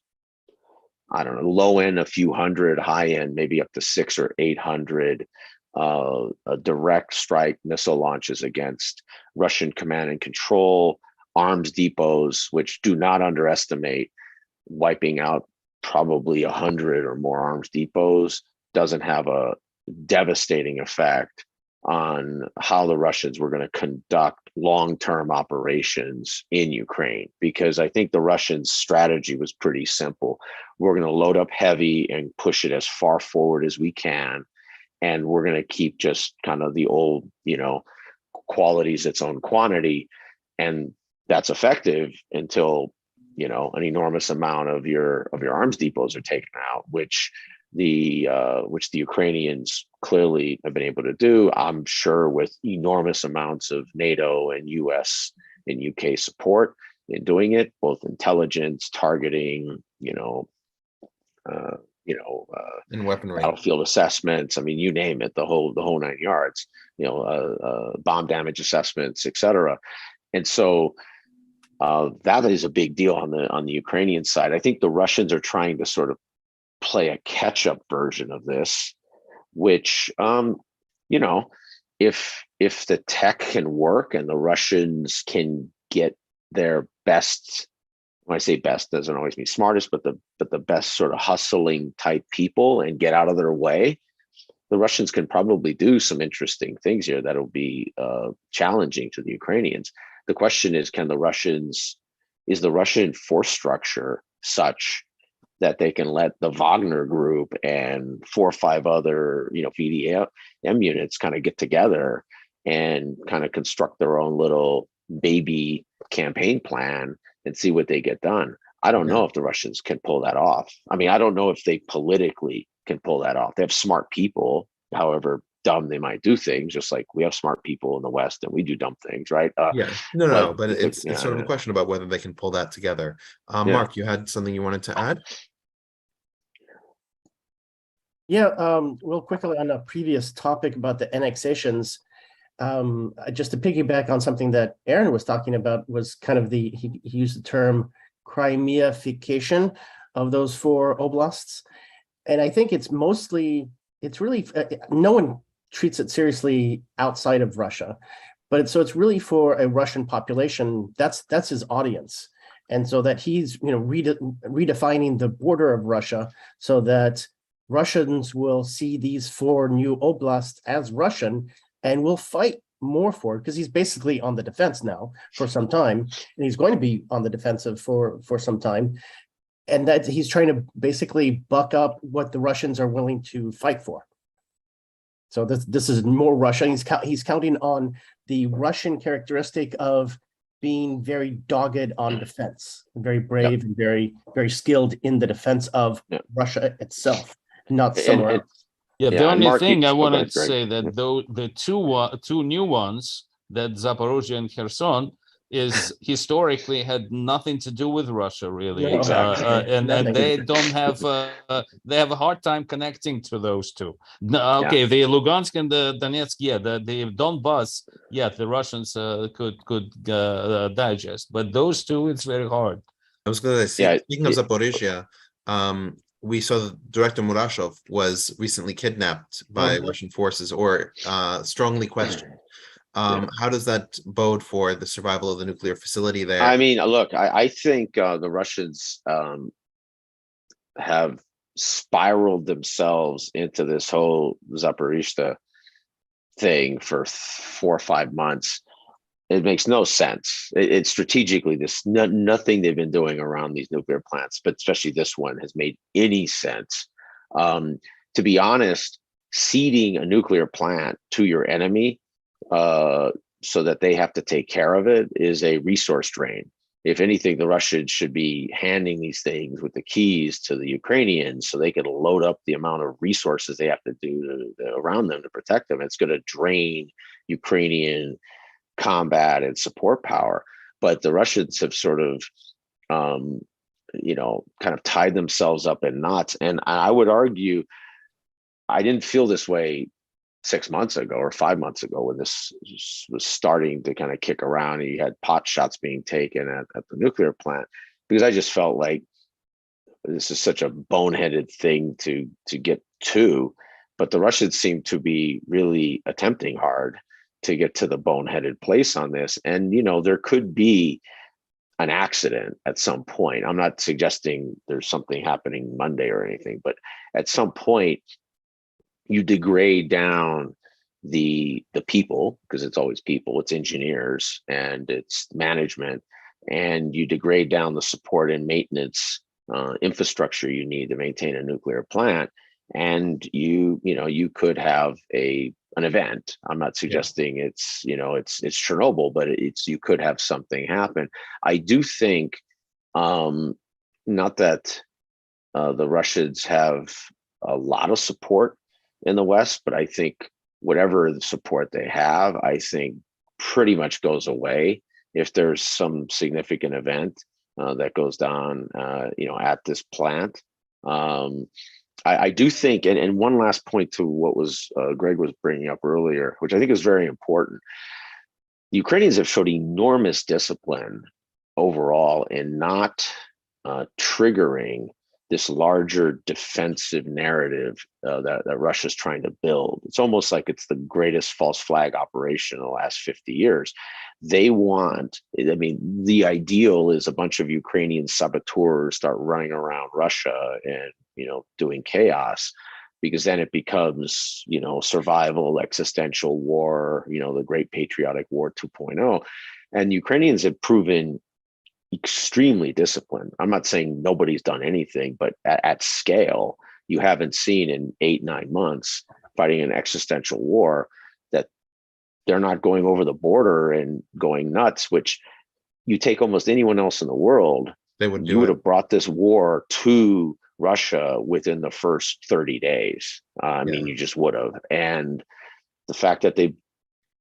I don't know, low end a few hundred, high end maybe up to 600 or 800 direct strike missile launches against Russian command and control arms depots, which do not underestimate wiping out probably 100 or more arms depots doesn't have a devastating effect on how the Russians were going to conduct long-term operations in Ukraine, because I think the Russians' strategy was pretty simple. We're going to load up heavy and push it as far forward as we can, and we're going to keep just kind of the old, qualities its own quantity, and that's effective until an enormous amount of your arms depots are taken out, which the Ukrainians clearly have been able to do, I'm sure, with enormous amounts of NATO and US and UK support in doing it, both intelligence, targeting, In weaponry. battlefield assessments. I mean, you name it, the whole 9 yards. Bomb damage assessments, etc. And so that is a big deal on the Ukrainian side. I think the Russians are trying to sort of play a catch-up version of this, which if the tech can work and the Russians can get their best, when I say best, doesn't always mean smartest, but the best sort of hustling type people and get out of their way, the Russians can probably do some interesting things here that'll be challenging to the Ukrainians. The question is, is the Russian force structure such that they can let the Wagner group and 4 or 5 other, VDM units kind of get together and kind of construct their own little baby campaign plan and see what they get done. I don't know if the Russians can pull that off. I mean, I don't know if they politically can pull that off. They have smart people, however dumb they might do things, just like we have smart people in the West and we do dumb things, right? But it's sort of a question about whether they can pull that together. Mark, you had something you wanted to add? Yeah, real quickly on a previous topic about the annexations, just to piggyback on something that Aaron was talking about, was kind of he used the term Crimeification of those 4 oblasts. And I think it's really, no one treats it seriously outside of Russia, but it's really for a Russian population. That's his audience. And so that he's, redefining the border of Russia so that Russians will see these 4 new oblasts as Russian and will fight more for it, because he's basically on the defense now for some time, and he's going to be on the defensive for some time. And that he's trying to basically buck up what the Russians are willing to fight for. So this is more Russia. He's counting on the Russian characteristic of being very dogged on defense, and very brave and very, very skilled in the defense of Russia itself, not somewhere else. Yeah, the only Mark, thing I wanted Greg. to say that though the two new ones, that Zaporozhia and Kherson, is historically had nothing to do with Russia, really. No, exactly. And they don't have they have a hard time connecting to those two. No, okay, the Lugansk and the Donetsk, the Donbas, the Russians could digest, but those two, it's very hard. I was going to say, speaking of Zaporizhia, we saw that Director Murashov was recently kidnapped by Russian forces, or strongly questioned. How does that bode for the survival of the nuclear facility there? I mean, look, I think the Russians have spiraled themselves into this whole Zaporizhia thing for 4 or 5 months. It makes no sense. It's strategically nothing they've been doing around these nuclear plants, but especially this one, has made any sense. To be honest, ceding a nuclear plant to your enemy so that they have to take care of it is a resource drain. If anything, the Russians should be handing these things with the keys to the Ukrainians so they can load up the amount of resources they have to do around them to protect them. It's going to drain Ukrainian combat and support power. But the Russians have sort of kind of tied themselves up in knots. And I would argue, I didn't feel this way 6 months ago or 5 months ago when this was starting to kind of kick around and you had pot shots being taken at the nuclear plant, because I just felt like this is such a boneheaded thing to get to, but the Russians seem to be really attempting hard to get to the boneheaded place on this. And, there could be an accident at some point. I'm not suggesting there's something happening Monday or anything, but at some point you degrade down the people, because it's always people, it's engineers and it's management, and you degrade down the support and maintenance infrastructure you need to maintain a nuclear plant, and you could have an event. I'm not suggesting it's Chernobyl, but you could have something happen. I do think, not that the Russians have a lot of support in the West, but I think whatever the support they have, I think pretty much goes away if there's some significant event that goes down, at this plant. I do think, and one last point to what was Greg was bringing up earlier, which I think is very important. The Ukrainians have showed enormous discipline overall in not triggering this larger defensive narrative that Russia's trying to build. It's almost like it's the greatest false flag operation in the last 50 years. They want, the ideal is a bunch of Ukrainian saboteurs start running around Russia and, doing chaos, because then it becomes, survival, existential war, the Great Patriotic War 2.0. And Ukrainians have proven extremely disciplined. I'm not saying nobody's done anything, but at scale, you haven't seen in 8-9 months fighting an existential war that they're not going over the border and going nuts, which you take almost anyone else in the world, you would have brought this war to Russia within the first 30 days. You just would have. And the fact that they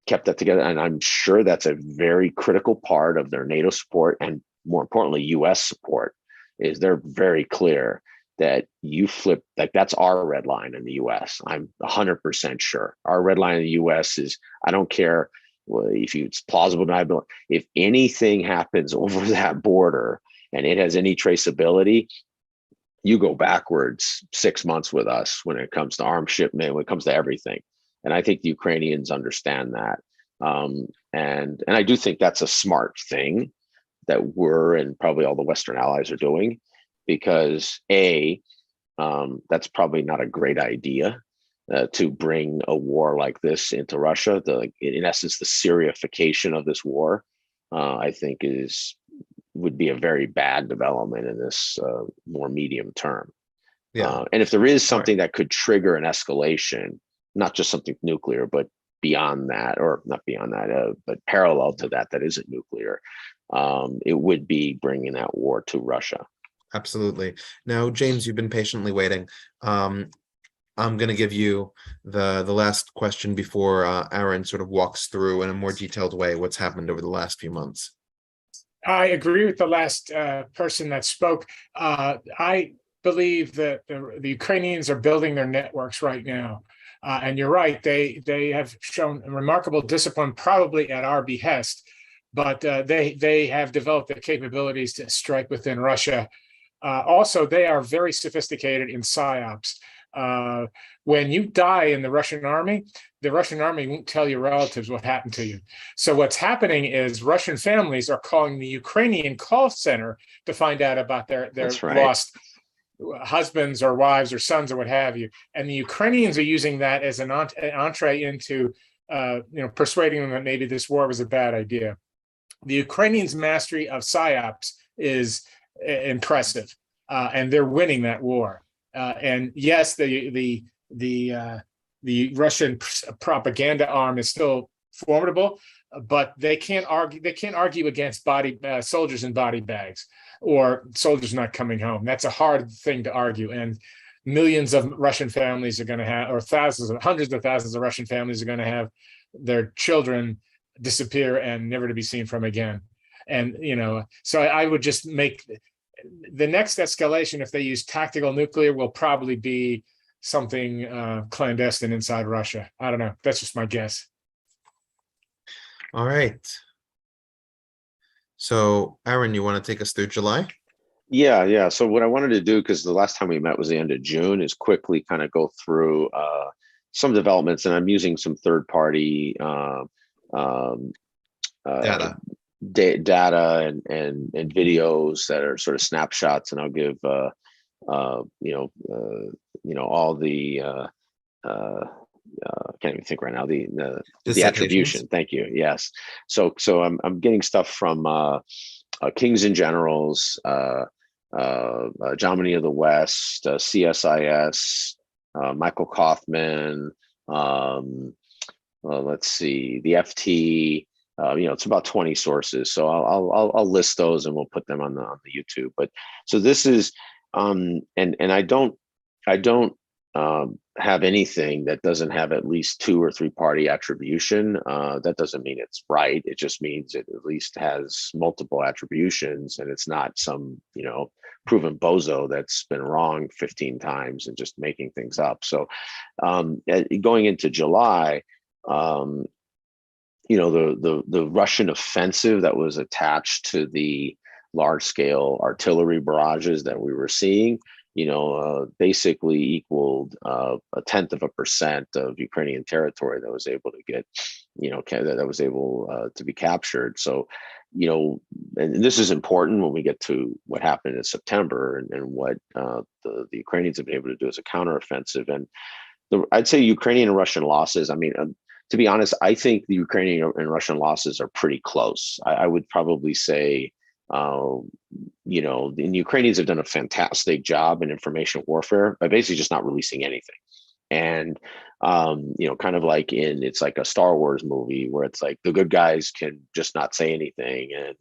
kept that together, and I'm sure that's a very critical part of their NATO support, and more importantly, US support, is they're very clear that you flip, like that's our red line in the US. I'm 100% sure. Our red line in the US is, I don't care if it's plausible deniability. If anything happens over that border and it has any traceability, you go backwards 6 months with us when it comes to arms shipment, when it comes to everything. And I think the Ukrainians understand that. And I do think that's a smart thing that we're, and probably all the Western allies are doing, because that's probably not a great idea to bring a war like this into Russia. In essence, the Syriafication of this war, I think would be a very bad development in this more medium term. And if there is something that could trigger an escalation, not just something nuclear, but beyond that, or not beyond that, but parallel to that isn't nuclear, it would be bringing that war to Russia. Absolutely. Now, James, you've been patiently waiting. I'm going to give you the last question before Aaron sort of walks through in a more detailed way what's happened over the last few months. I agree with the last person that spoke. I believe that the Ukrainians are building their networks right now. And you're right, they have shown remarkable discipline, probably at our behest, but they have developed the capabilities to strike within Russia. Also, they are very sophisticated in psyops. When you die in the Russian army won't tell your relatives what happened to you. So what's happening is Russian families are calling the Ukrainian call center to find out about their lost husbands or wives or sons or what have you. And the Ukrainians are using that as an entree into persuading them that maybe this war was a bad idea. The Ukrainians' mastery of psyops is impressive, and they're winning that war. And yes, the Russian propaganda arm is still formidable, but they can't argue against soldiers in body bags or soldiers not coming home. That's a hard thing to argue, and millions of Russian families are going to have, or hundreds of thousands of Russian families are going to have their children disappear and never to be seen from again. And so I would just make the next escalation, if they use tactical nuclear, will probably be something clandestine inside Russia. I don't know. That's just my guess. All right. So, Aaron, you want to take us through July? Yeah. So what I wanted to do, because the last time we met was the end of June, is quickly kind of go through some developments, and I'm using some third-party Data. data and videos that are sort of snapshots, and I'll give all the can't even think right now, the Dissertations. attribution. Thank you. Yes. So I'm getting stuff from Kings and Generals, Germany of the West, CSIS, Michael Kaufman, let's see, the FT. It's about 20 sources, so I'll list those and we'll put them on the YouTube. But so this is and I don't have anything that doesn't have at least 2 or 3 party attribution. That doesn't mean it's right. It just means it at least has multiple attributions, and it's not some proven bozo that's been wrong 15 times and just making things up. So going into July, the Russian offensive that was attached to the large-scale artillery barrages that we were seeing, basically equaled 0.1% of Ukrainian territory that was able to get, that was able to be captured. So, and this is important when we get to what happened in September and what the Ukrainians have been able to do as a counteroffensive. And I'd say Ukrainian and Russian losses, I mean, to be honest, I think the Ukrainian and Russian losses are pretty close. I would probably say, the Ukrainians have done a fantastic job in information warfare by basically just not releasing anything. And, kind of like it's like a Star Wars movie where it's like the good guys can just not say anything, and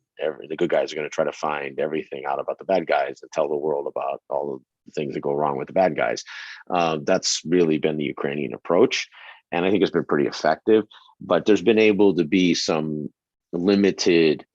the good guys are going to try to find everything out about the bad guys and tell the world about all the things that go wrong with the bad guys. That's really been the Ukrainian approach. And I think it's been pretty effective, but there's been able to be some limited,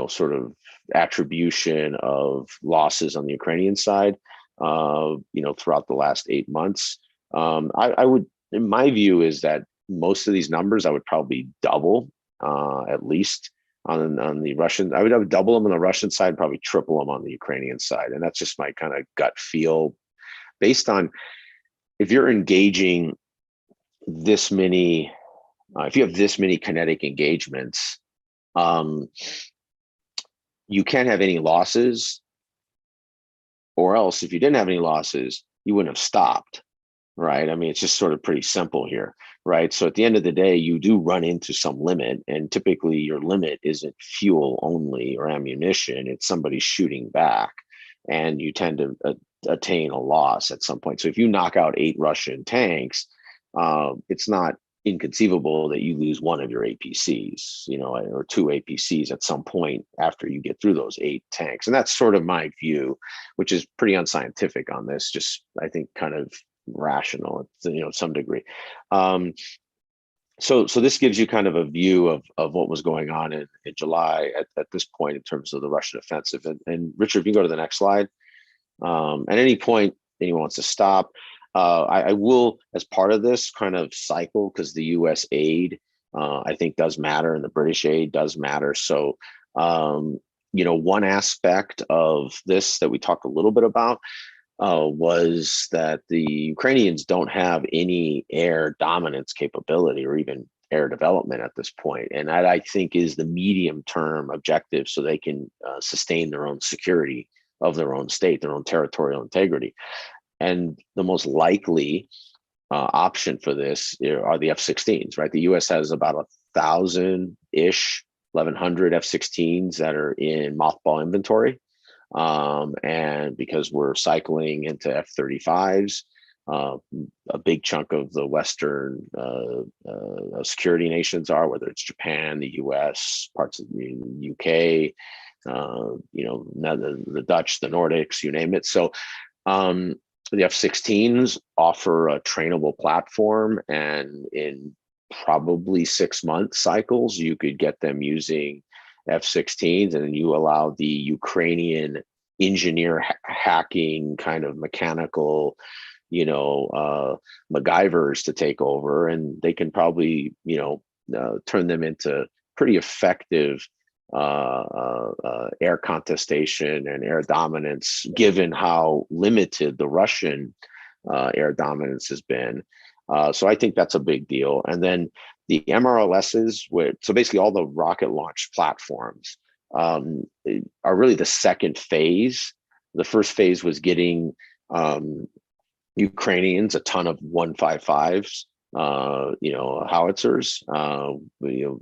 sort of attribution of losses on the Ukrainian side, throughout the last 8 months. I would, in my view, is that most of these numbers I would probably double, at least on the Russian. I would double them on the Russian side, probably triple them on the Ukrainian side, and that's just my kind of gut feel, based on. If you're engaging this many, if you have this many kinetic engagements, you can't have any losses, or else if you didn't have any losses, you wouldn't have stopped, right? I mean, it's just sort of pretty simple here, right? So at the end of the day, you do run into some limit, and typically your limit isn't fuel only or ammunition, it's somebody shooting back, and you tend to attain a loss at some point. So if you knock out 8 Russian tanks, it's not inconceivable that you lose one of your APCs, or 2 APCs at some point after you get through those 8 tanks. And that's sort of my view, which is pretty unscientific on this, just I think kind of rational, to some degree. So this gives you kind of a view of what was going on in July at this point in terms of the Russian offensive. And Richard, if you go to the next slide. At any point anyone wants to stop, I will, as part of this, kind of cycle, because the US aid I think does matter, and the British aid does matter. So one aspect of this that we talked a little bit about was that the Ukrainians don't have any air dominance capability or even air development at this point. And that, I think, is the medium-term objective, so they can sustain their own security of their own state, their own territorial integrity. And the most likely option for this are the F-16s, right? The US has about 1,000-ish, 1,100 F-16s that are in mothball inventory. And because we're cycling into F-35s, a big chunk of the Western security nations are, whether it's Japan, the US, parts of the UK, the Dutch, the Nordics, you name it. So the F-16s offer a trainable platform, and in probably 6 month cycles, you could get them using F-16s, and you allow the Ukrainian engineer hacking kind of mechanical, MacGyvers to take over, and they can probably, turn them into pretty effective air contestation and air dominance, given how limited the Russian air dominance has been. So I think that's a big deal. And then the MRLSs, so basically all the rocket launch platforms are really the second phase. The first phase was getting Ukrainians a ton of 155s, howitzers,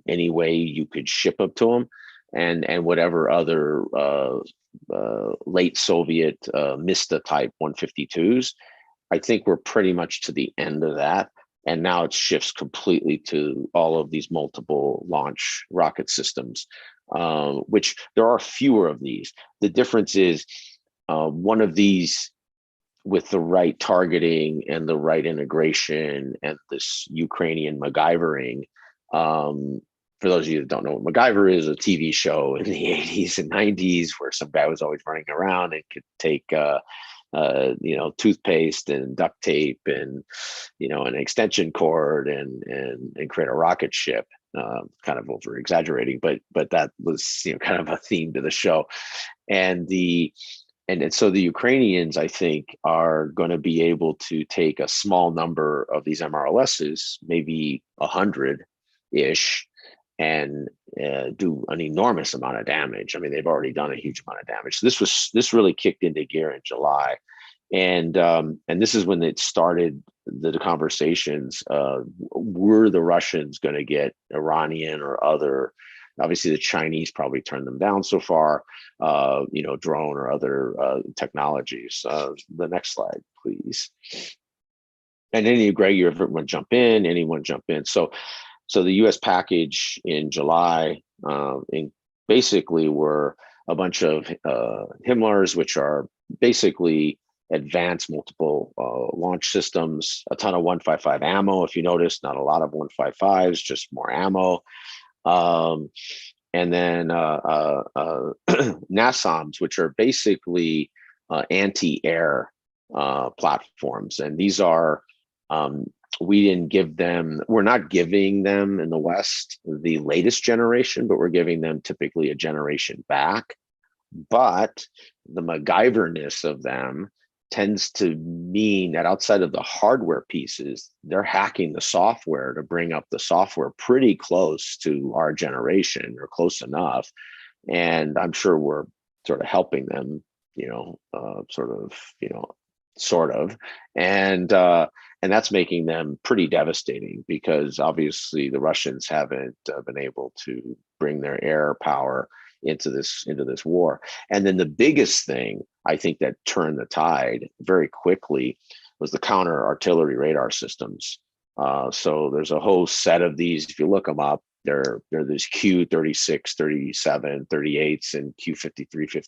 any way you could ship them to them, and whatever other late Soviet Mista type 152s. I think we're pretty much to the end of that. And now it shifts completely to all of these multiple launch rocket systems, which there are fewer of these. The difference is one of these with the right targeting and the right integration and this Ukrainian MacGyvering. For those of you that don't know what MacGyver is, a TV show in the 80s and 90s where some guy was always running around and could take toothpaste and duct tape and an extension cord and create a rocket ship. Kind of over exaggerating, but that was kind of a theme to the show. And so the Ukrainians, I think, are going to be able to take a small number of these MRLSs, maybe 100-ish, and do an enormous amount of damage. I mean, they've already done a huge amount of damage. So this really kicked into gear in July, and this is when it started the conversations. Were the Russians going to get Iranian or other? Obviously, the Chinese probably turned them down so far. Drone or other technologies. The next slide, please. And any Greg, everyone jump in. Anyone jump in. So the U.S. package in July basically were a bunch of HIMARS, which are basically advanced multiple launch systems, a ton of 155 ammo. If you notice, not a lot of 155s, just more ammo. And then NASAMs, which are basically anti-air platforms. And these are, we're not giving them in the West the latest generation, but we're giving them typically a generation back. But the MacGyverness of them tends to mean that outside of the hardware pieces, they're hacking the software to bring up the software pretty close to our generation or close enough. And I'm sure we're sort of helping them, sort of. And that's making them pretty devastating because obviously the Russians haven't been able to bring their air power into this war. And then the biggest thing I think that turned the tide very quickly was the counter artillery radar systems. So there's a whole set of these. If you look them up, they're these Q-36, 37, 38s, and Q-53,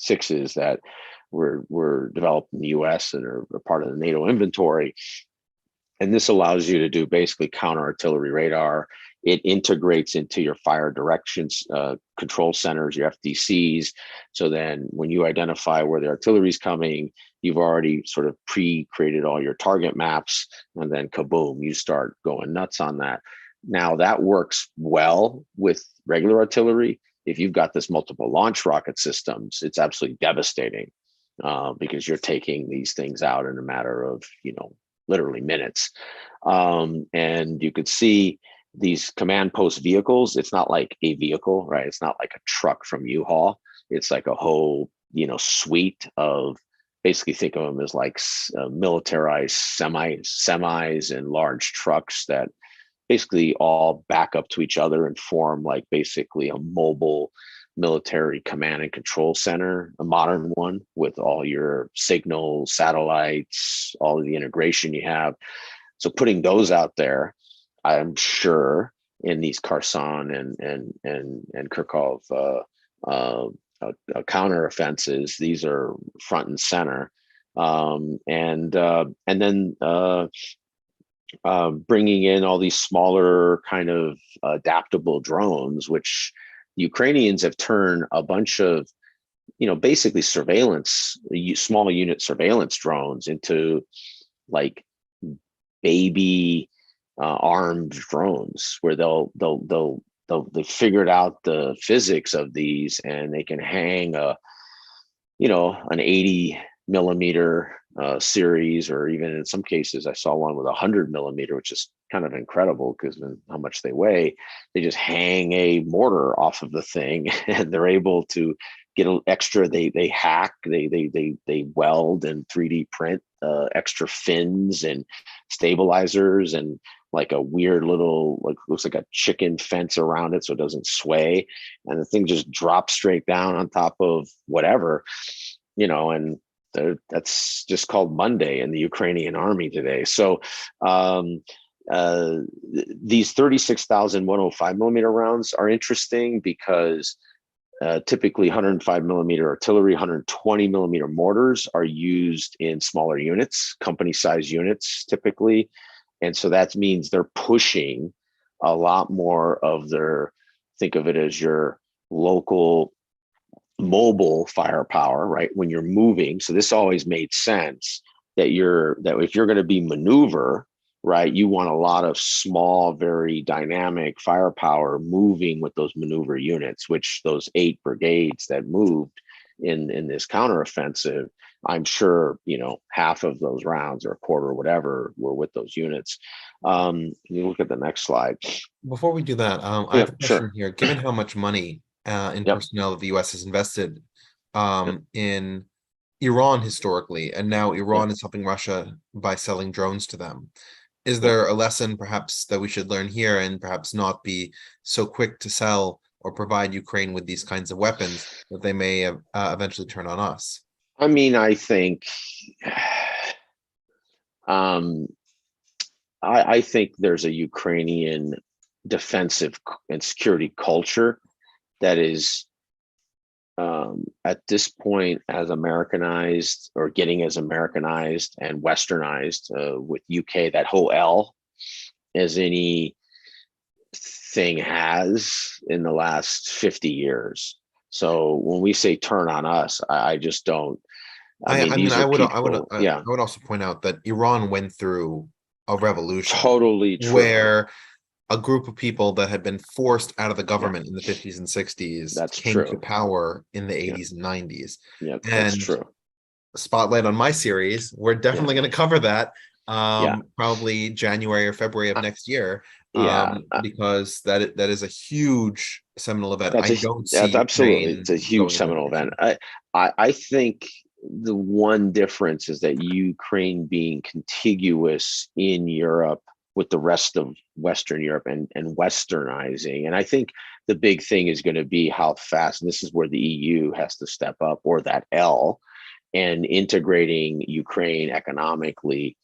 56s that were developed in the US and are part of the NATO inventory. And this allows you to do basically counter artillery radar. It integrates into your fire directions control centers, your FDCs. So then when you identify where the artillery is coming, you've already sort of pre-created all your target maps, and then kaboom, you start going nuts on that. Now that works well with regular artillery. If you've got this multiple launch rocket systems, it's absolutely devastating because you're taking these things out in a matter of, literally minutes. And you could see these command post vehicles. It's not like a vehicle, right? It's not like a truck from U-Haul. It's like a whole, suite of, basically think of them as like militarized semis and large trucks that basically all back up to each other and form like basically a mobile military command and control center, a modern one with all your signals, satellites, all of the integration you have. So putting those out there, I'm sure in these Kherson and Kharkov counter offenses, these are front and center. And then bringing in all these smaller kind of adaptable drones, which Ukrainians have turned a bunch of, basically surveillance, small unit surveillance drones into like baby armed drones, where they figured out the physics of these, and they can hang an 80 millimeter series, or even in some cases, I saw one with 100 millimeter, which is kind of incredible because of how much they weigh. They just hang a mortar off of the thing, and they're able to get an extra. They hack, they weld and 3D print extra fins and stabilizers, and like a weird little, like, looks like a chicken fence around it so it doesn't sway, and the thing just drops straight down on top of whatever, and that's just called Monday in the Ukrainian army today. So these 36,105 millimeter rounds are interesting because typically 105 millimeter artillery, 120 millimeter mortars are used in smaller units, company size units typically. And so that means they're pushing a lot more of their, think of it as your local mobile firepower, right? When you're moving. So this always made sense that if you're going to be maneuver, right, you want a lot of small, very dynamic firepower moving with those maneuver units, which those 8 brigades that moved in this counteroffensive, I'm sure, half of those rounds or a quarter or whatever were with those units. You look at the next slide. Before we do that, I have a question here. Given how much money in personnel that the US has invested in Iran historically, and now Iran is helping Russia by selling drones to them, is there a lesson perhaps that we should learn here, and perhaps not be so quick to sell or provide Ukraine with these kinds of weapons that they may eventually turn on us? I mean, I think I think there's a Ukrainian defensive and security culture that is at this point as Americanized, or getting as Americanized and Westernized with UK, that whole L, as any thing has in the last 50 years. So when we say turn on us, I just don't. I would also point out that Iran went through a revolution, totally true, where a group of people that had been forced out of the government in the 50s and 60s came to power in the 80s and 90s. Yeah, that's true. Spotlight on my series, we're definitely going to cover that probably January or February of next year, because that is a huge seminal event. Absolutely, it's a huge seminal event. I think the one difference is that Ukraine being contiguous in Europe with the rest of Western Europe and Westernizing. And I think the big thing is going to be how fast, and this is where the EU has to step up, or that L, and integrating Ukraine economically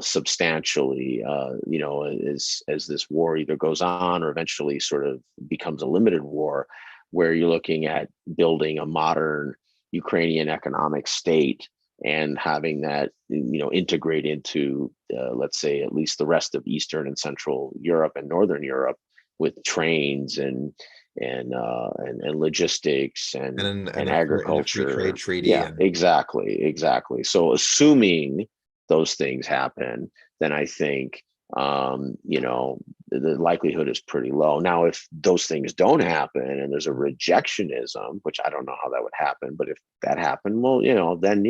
substantially, as this war either goes on or eventually sort of becomes a limited war, where you're looking at building a modern Ukrainian economic state and having that, integrate into, let's say, at least the rest of Eastern and Central Europe and Northern Europe, with trains and logistics and agriculture, free trade treaty. Yeah, exactly. So assuming those things happen, then I think the likelihood is pretty low. Now, if those things don't happen and there's a rejectionism, which I don't know how that would happen, but if that happened, well, then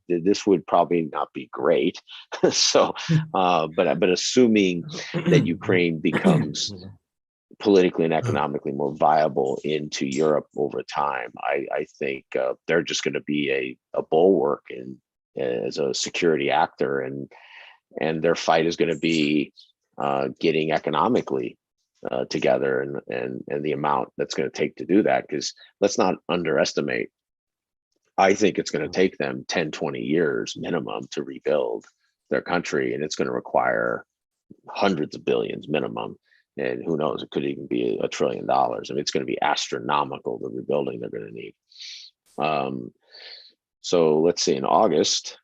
this would probably not be great. So, but assuming that Ukraine becomes politically and economically more viable into Europe over time, I think they're just going to be a bulwark as a security actor, and their fight is going to be getting economically together, and the amount that's going to take to do that, because let's not underestimate, I think it's going to take them 10-20 years minimum to rebuild their country, and it's going to require hundreds of billions minimum, and who knows, it could even be $1 trillion. I mean, it's going to be astronomical, the rebuilding they're going to need. So let's say in August,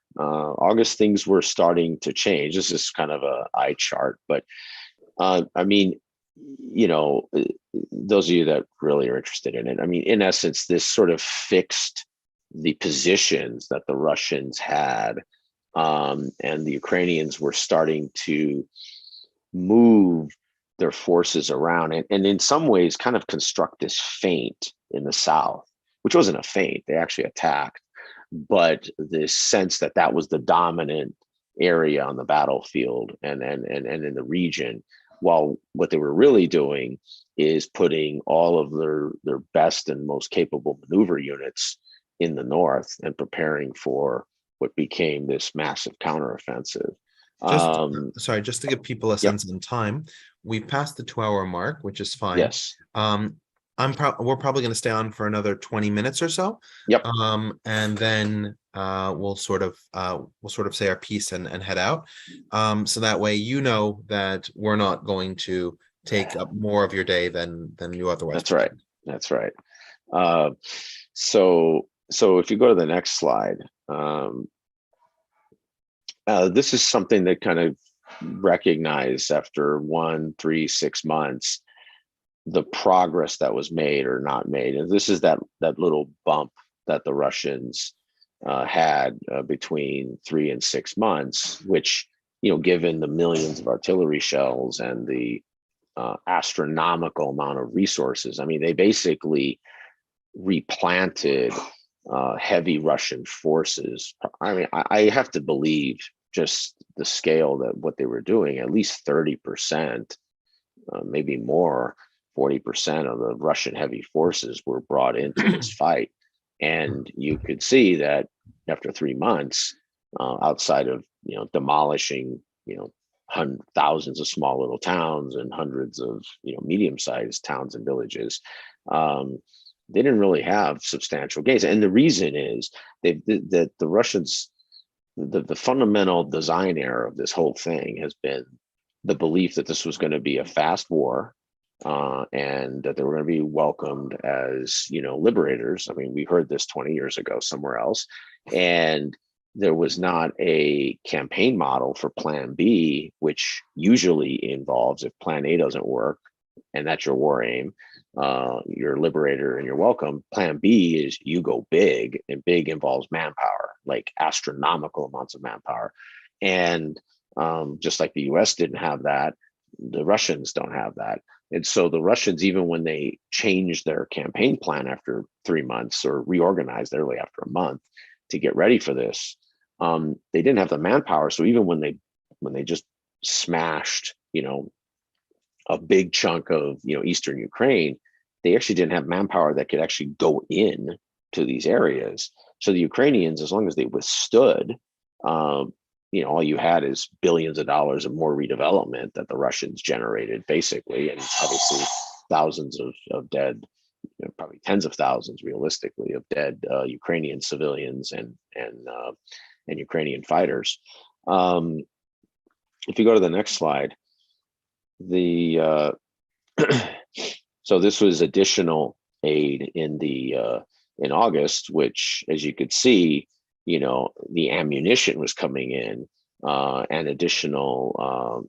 things were starting to change. This is kind of a eye chart, but you know, those of you that really are interested in it, I mean, in essence, this sort of fixed the positions that the Russians had, and the Ukrainians were starting to move their forces around, and in some ways kind of construct this feint in the south, which wasn't a feint. They actually attacked, but this sense that that was the dominant area on the battlefield and in the region, while what they were really doing is putting all of their best and most capable maneuver units in the north and preparing for what became this massive counteroffensive. Just sorry, just to give people a Yep. sense in time, we passed the 2-hour mark, which is fine. Yes. We're probably going to stay on for another 20 minutes or so. Yep. And then we'll sort of say our piece and head out. So that way you know that we're not going to take up more of your day than you otherwise. That's right. That's right. So if you go to the next slide, this is something that kind of recognized after 1, 3, 6 months, the progress that was made or not made. And this is that little bump that the Russians had between 3 and 6 months, which, you know, given the millions of artillery shells and the astronomical amount of resources, I mean, they basically replanted heavy Russian forces. I mean, I have to believe just the scale that what they were doing, at least 30%, maybe more, 40% of the Russian heavy forces were brought into this fight. And you could see that after 3 months, outside of, you know, demolishing, you know, thousands of small little towns and hundreds of, you know, medium-sized towns and villages, they didn't really have substantial gains. And the reason is that the Russians, the fundamental design error of this whole thing has been the belief that this was going to be a fast war, and that they were going to be welcomed as, you know, liberators. I mean, we heard this 20 years ago somewhere else, and there was not a campaign model for Plan B, which usually involves, if Plan A doesn't work, and that's your war aim, you're a liberator and you're welcome. Plan B is you go big, and big involves manpower, like astronomical amounts of manpower. And just like the US didn't have that, the Russians don't have that. And so the Russians, even when they changed their campaign plan after 3 months or reorganized early after a month to get ready for this, they didn't have the manpower. So even when they just smashed, you know, a big chunk of, you know, eastern Ukraine, they actually didn't have manpower that could actually go in to these areas. So the Ukrainians, as long as they withstood, you know, all you had is billions of dollars of more redevelopment that the Russians generated, basically, and obviously thousands of dead, you know, probably tens of thousands, realistically, of dead Ukrainian civilians and Ukrainian fighters. If you go to the next slide, so this was additional aid in August, which, as you could see, you know, the ammunition was coming in, and additional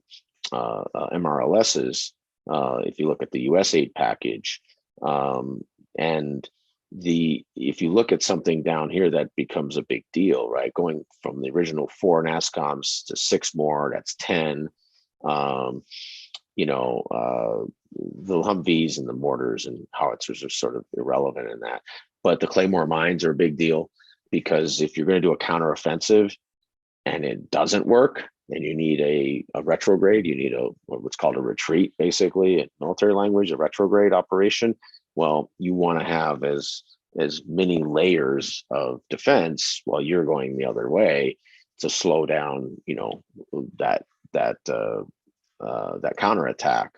MRLSs. If you look at the US aid package, and if you look at something down here, that becomes a big deal, right? Going from the original 4 NASCOMs to 6 more, that's 10. You know, the Humvees and the mortars and howitzers are sort of irrelevant in that. But the Claymore mines are a big deal, because if you're going to do a counteroffensive and it doesn't work, and you need a retrograde, you need what's called a retreat, basically, in military language, a retrograde operation. Well, you want to have as many layers of defense while you're going the other way to slow down, you know, that counterattack.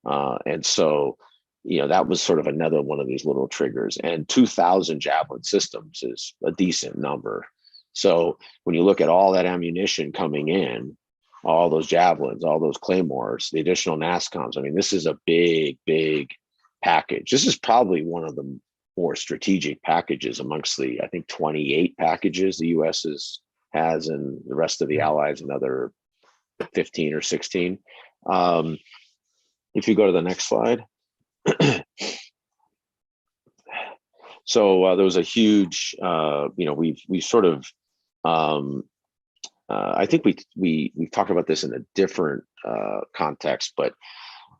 And so, you know, that was sort of another one of these little triggers. And 2,000 Javelin systems is a decent number. So when you look at all that ammunition coming in, all those Javelins, all those Claymores, the additional NASCOMs, I mean, this is a big, big package. This is probably one of the more strategic packages amongst the, I think, 28 packages the US has, and the rest of the allies, another 15 or 16. if you go to the next slide. So there was a huge, we sort of, I think we've talked about this in a different context, but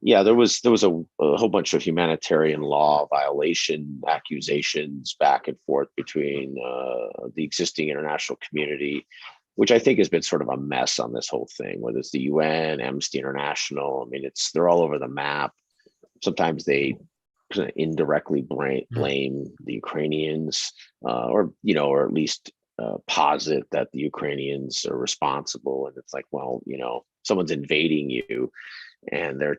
yeah, there was a whole bunch of humanitarian law violation accusations back and forth between the existing international community, which I think has been sort of a mess on this whole thing, whether it's the UN, Amnesty International. I mean, they're all over the map. Sometimes they indirectly blame the Ukrainians, or at least posit that the Ukrainians are responsible. And it's like, well, someone's invading you and they're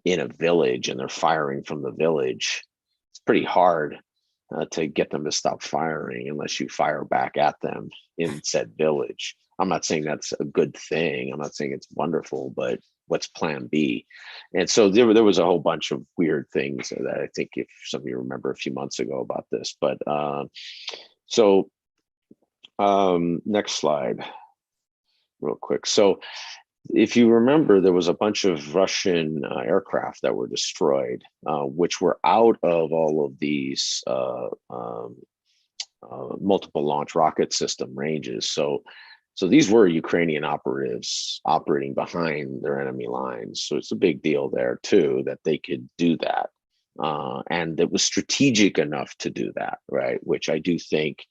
in a village and they're firing from the village. It's pretty hard to get them to stop firing unless you fire back at them in said village. I'm not saying that's a good thing. I'm not saying it's wonderful, but what's plan B? And so there was a whole bunch of weird things that I think, if some of you remember a few months ago about this, but next slide real quick. So if you remember, there was a bunch of Russian aircraft that were destroyed, which were out of all of these multiple launch rocket system ranges. So these were Ukrainian operatives operating behind their enemy lines. So it's a big deal there too, that they could do that. And it was strategic enough to do that, right? Which I do think,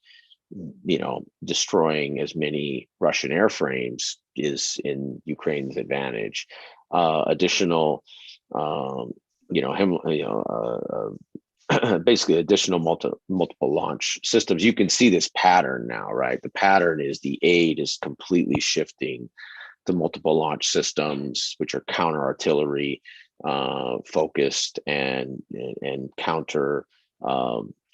destroying as many Russian airframes is in Ukraine's advantage. Additional, basically additional multiple launch systems. You can see this pattern now, right? The pattern is the aid is completely shifting to multiple launch systems, which are counter artillery focused and counter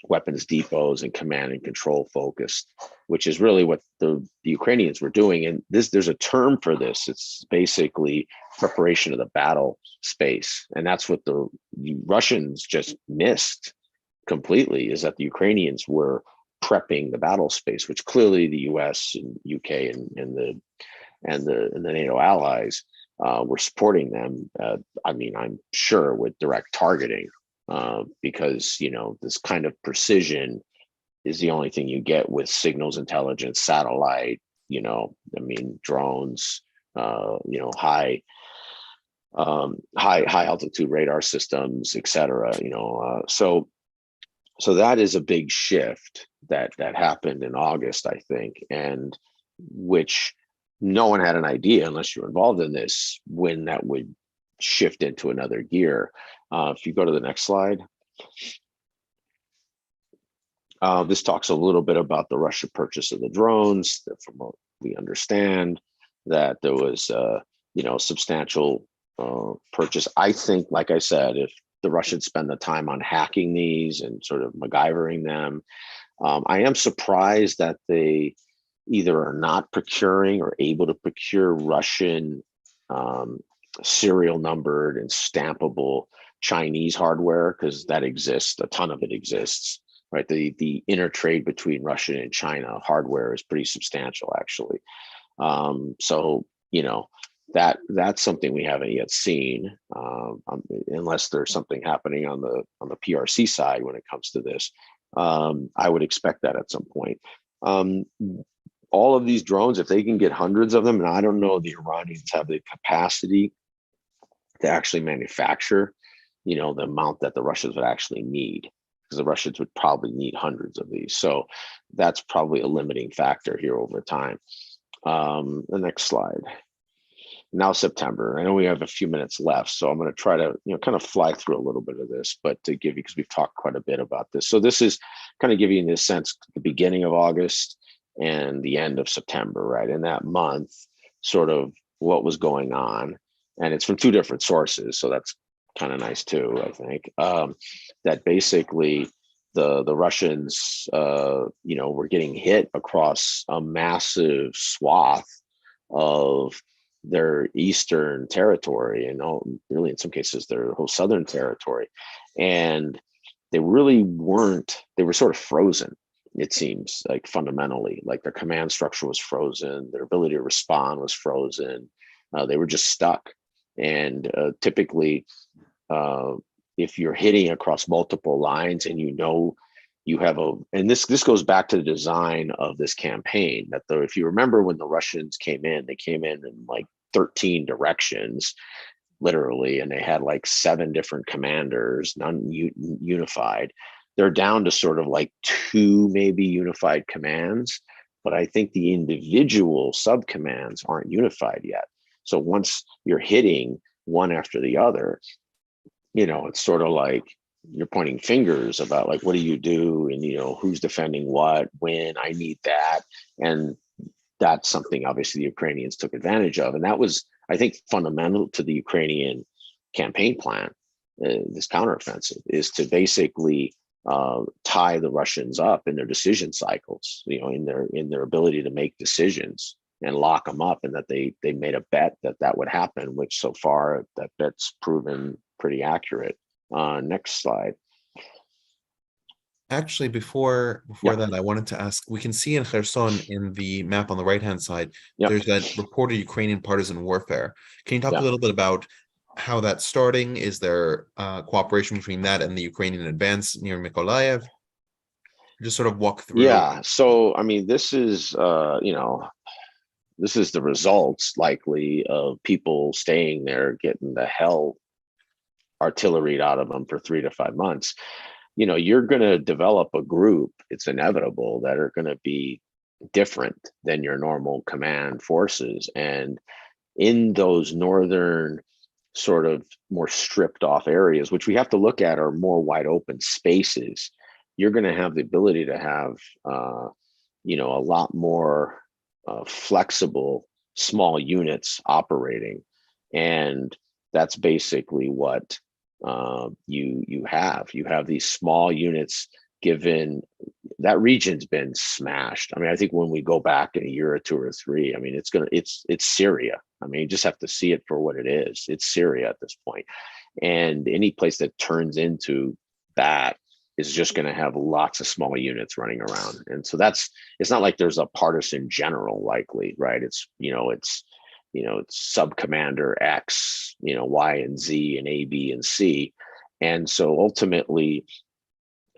weapons depots and command and control focused, which is really what the Ukrainians were doing. And there's a term for this. It's basically preparation of the battle space. And that's what the Russians just missed completely, is that the Ukrainians were prepping the battle space, which clearly the US and UK and the NATO allies were supporting them. I'm sure with direct targeting. Because this kind of precision is the only thing you get with signals intelligence, satellite, drones, high altitude radar systems, etc. So that is a big shift that happened in August, I think, and which no one had an idea, unless you're involved in this, when that would shift into another gear. If you go to the next slide, this talks a little bit about the Russia purchase of the drones. From what we understand, that there was substantial purchase. I think, like I said, if the Russians spend the time on hacking these and sort of MacGyvering them, I am surprised that they either are not procuring or able to procure Russian serial numbered and stampable Chinese hardware, because that exists. A ton of it exists, right? The intertrade between Russia and China hardware is pretty substantial, actually. So that's something we haven't yet seen, unless there's something happening on the PRC side when it comes to this. I would expect that at some point. All of these drones, if they can get hundreds of them, and I don't know the Iranians have the capacity to actually manufacture, the amount that the Russians would actually need, because the Russians would probably need hundreds of these. So that's probably a limiting factor here over time. The next slide. Now September. I know we have a few minutes left, so I'm going to try to kind of fly through a little bit of this, but to give you, because we've talked quite a bit about this. So this is kind of giving you this sense, the beginning of August and the end of September, right? In that month, sort of what was going on. And it's from two different sources, so that's kind of nice too, I think. That basically the Russians, were getting hit across a massive swath of their eastern territory, and really in some cases their whole southern territory. And they really weren't, they were sort of frozen. It seems like fundamentally, like their command structure was frozen, their ability to respond was frozen. They were just stuck. And typically, if you're hitting across multiple lines and you have and this goes back to the design of this campaign, that though, if you remember when the Russians came in, they came in like 13 directions, literally, and they had like 7 different commanders, none unified. They're down to sort of like 2 maybe unified commands, but I think the individual sub-commands aren't unified yet. So once you're hitting one after the other, it's sort of like you're pointing fingers about like, what do you do? And, who's defending what, when, I need that. And that's something obviously the Ukrainians took advantage of. And that was, I think, fundamental to the Ukrainian campaign plan. This counteroffensive is to basically tie the Russians up in their decision cycles, in their ability to make decisions and lock them up, and that they made a bet that would happen, which so far that bet's proven pretty accurate. Next slide. Actually, before Yeah. that, I wanted to ask, we can see in Kherson in the map on the right-hand side, Yeah. there's that reported Ukrainian partisan warfare. Can you talk Yeah. a little bit about how that's starting? Is there cooperation between that and the Ukrainian advance near Mykolaiv? Just sort of walk through. Yeah. So, I mean, this is, this is the results likely of people staying there, getting the hell artillery out of them for 3 to 5 months. You're going to develop a group, it's inevitable, that are going to be different than your normal command forces. And in those northern sort of more stripped off areas, which we have to look at are more wide open spaces, you're going to have the ability to have, a lot more flexible small units operating. And that's basically what you have these small units. Given that region's been smashed. I mean, I think when we go back in a year or 2 or 3, I mean, it's Syria. I mean, you just have to see it for what it is. It's Syria at this point. And any place that turns into that is just going to have lots of small units running around. And so it's not like there's a partisan general likely, right? It's sub commander X, Y and Z and A, B and C. And so ultimately,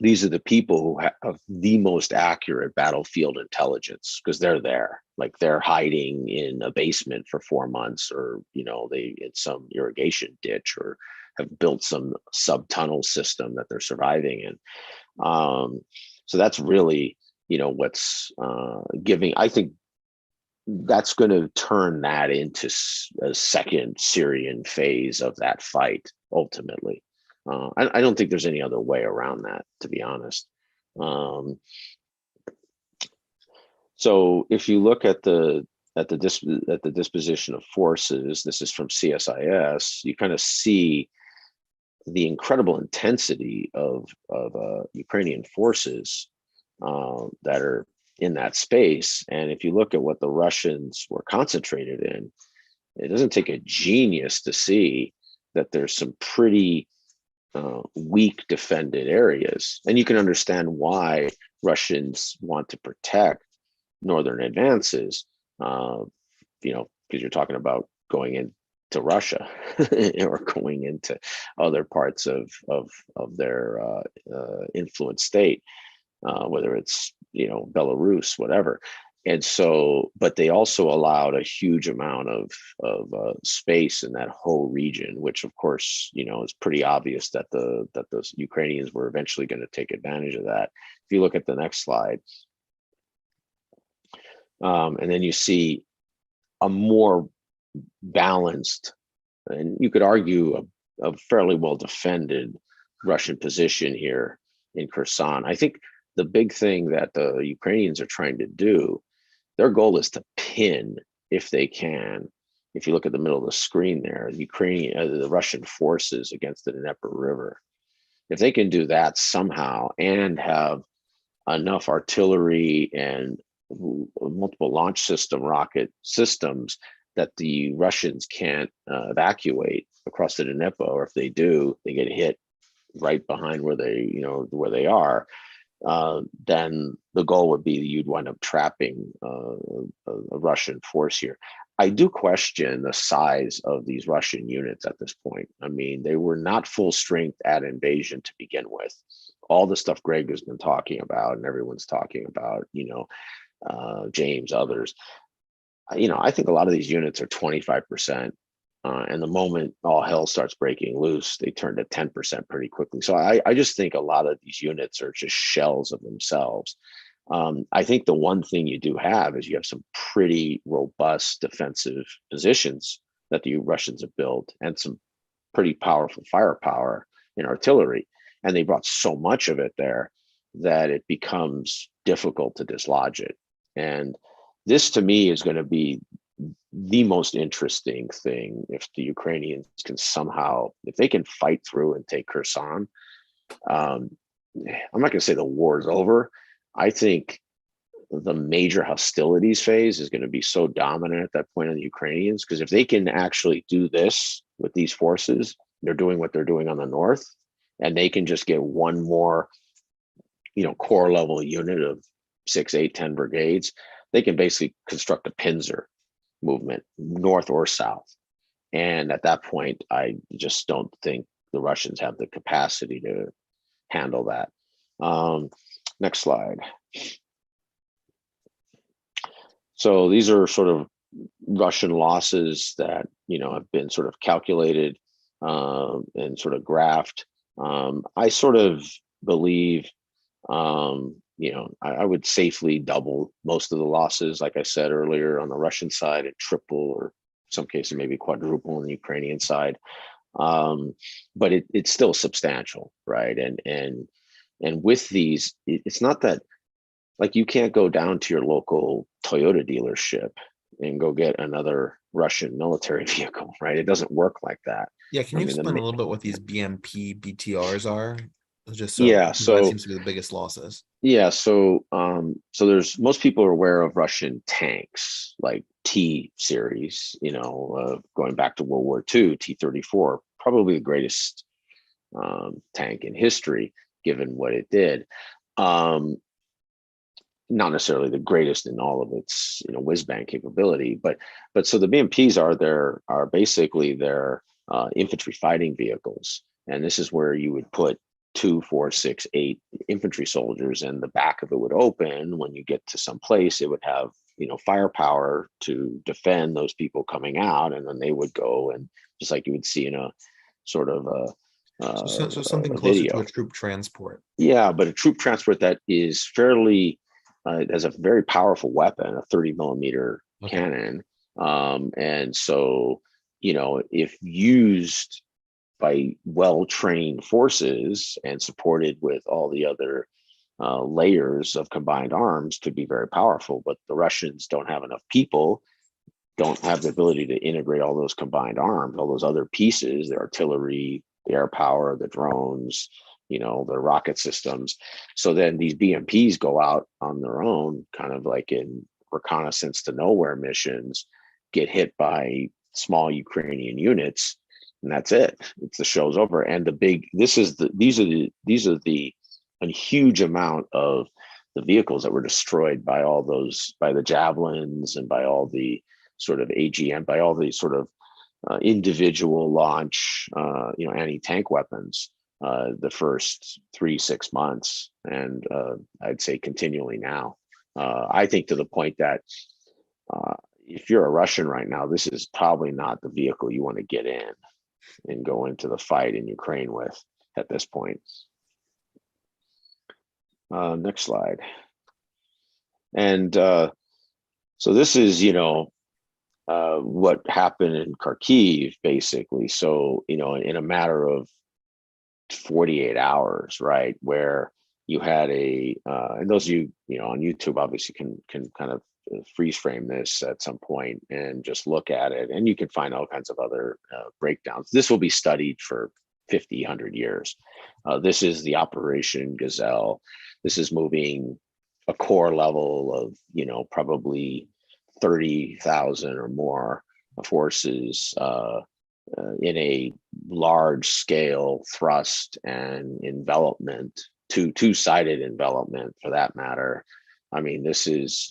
these are the people who have the most accurate battlefield intelligence, because they're there, like they're hiding in a basement for 4 months, or, they in some irrigation ditch, or have built some sub-tunnel system that they're surviving in. So that's really, what's giving, I think that's going to turn that into a second Syrian phase of that fight, ultimately. I don't think there's any other way around that, to be honest. So if you look at the disposition of forces, this is from CSIS, you kind of see the incredible intensity of Ukrainian forces that are in that space. And if you look at what the Russians were concentrated in, it doesn't take a genius to see that there's some pretty weak defended areas. And you can understand why Russians want to protect northern advances, because you're talking about going into Russia or going into other parts of their influence state, whether it's, Belarus, whatever. And so, but they also allowed a huge amount of space in that whole region, which of course, is pretty obvious that the Ukrainians were eventually going to take advantage of that. If you look at the next slide, and then you see a more balanced, and you could argue a fairly well defended Russian position here in Kherson. I think the big thing that the Ukrainians are trying to do, their goal is to pin, if they can, if you look at the middle of the screen there, the Russian forces against the Dnieper River. If they can do that somehow and have enough artillery and multiple launch system rocket systems that the Russians can't evacuate across the Dnieper, or if they do, they get hit right behind where they are. Then the goal would be you'd wind up trapping a Russian force here. I do question the size of these Russian units at this point. I mean, they were not full strength at invasion to begin with. All the stuff Greg has been talking about and everyone's talking about, James, others, I think a lot of these units are 25%. And the moment all hell starts breaking loose, they turn to 10% pretty quickly. So I just think a lot of these units are just shells of themselves. I think the one thing you do have is you have some pretty robust defensive positions that the Russians have built and some pretty powerful firepower in artillery. And they brought so much of it there that it becomes difficult to dislodge it. And this to me is going to be the most interesting thing if the Ukrainians can somehow, if they can fight through and take Kherson. I'm not going to say the war is over. I think the major hostilities phase is going to be so dominant at that point on the Ukrainians, because if they can actually do this with these forces, they're doing what they're doing on the north, and they can just get one more, core level unit of 6, 8, 10 brigades, they can basically construct a pincer movement, north or south. And at that point, I just don't think the Russians have the capacity to handle that. Next slide. So these are sort of Russian losses that, have been sort of calculated and sort of graphed. I sort of believe, I would safely double most of the losses, like I said earlier, on the Russian side, and triple, or in some cases maybe quadruple on the Ukrainian side. But it's still substantial, right? And with these, it's not that, like, you can't go down to your local Toyota dealership and go get another Russian military vehicle, right? It doesn't work like that. Yeah, can you explain a little bit what these BMP BTRs are? Just Yeah, because so that seems to be the biggest losses. Yeah, so there's, most people are aware of Russian tanks like T series, going back to World War II, T-34, probably the greatest tank in history, given what it did. Not necessarily the greatest in all of its whiz bang capability, but so the BMPs are basically their infantry fighting vehicles, and this is where you would put 2, 4, 6, 8 infantry soldiers, and the back of it would open. When you get to some place, it would have firepower to defend those people coming out, and then they would go, and just like you would see in a sort of So something a closer video. to a troop transport. Yeah, but a troop transport that is fairly has a very powerful weapon, a 30 millimeter cannon. And so, if used by well-trained forces and supported with all the other layers of combined arms, could be very powerful. But the Russians don't have enough people, don't have the ability to integrate all those combined arms, all those other pieces, the artillery, the air power, the drones, the rocket systems. So then these BMPs go out on their own, kind of like in reconnaissance to nowhere missions, get hit by small Ukrainian units, and that's it. It's the show's over. And these are a huge amount of the vehicles that were destroyed by by the javelins and by all the sort of AGM, by all the sort of individual launch, anti-tank weapons. The first 3-6 months, and I'd say continually now. I think to the point that if you're a Russian right now, this is probably not the vehicle you want to get in and go into the fight in Ukraine with at this point. Next slide. And so this is, what happened in Kharkiv, basically. So, in a matter of 48 hours, right, where you had and those of you on YouTube obviously can kind of freeze frame this at some point and just look at it, and you can find all kinds of other breakdowns. This will be studied for 50, 100 years. This is the Operation Gazelle. This is moving a core level of probably 30,000 or more forces in a large scale thrust and envelopment, two-sided envelopment for that matter. I mean, this is,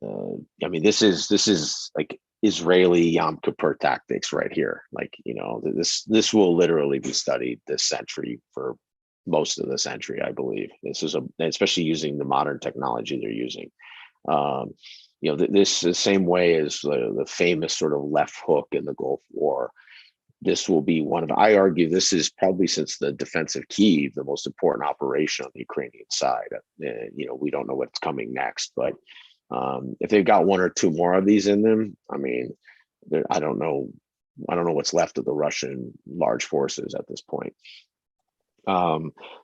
I mean, this is like Israeli Yom Kippur tactics right here. Like, this will literally be studied this century for most of the century, I believe. This is especially using the modern technology they're using. This is the same way as the famous sort of left hook in the Gulf War. This will be I argue this is probably, since the defense of Kyiv, the most important operation on the Ukrainian side. We don't know what's coming next, but if they've got one or two more of these in them, I mean, I don't know what's left of the Russian large forces at this point.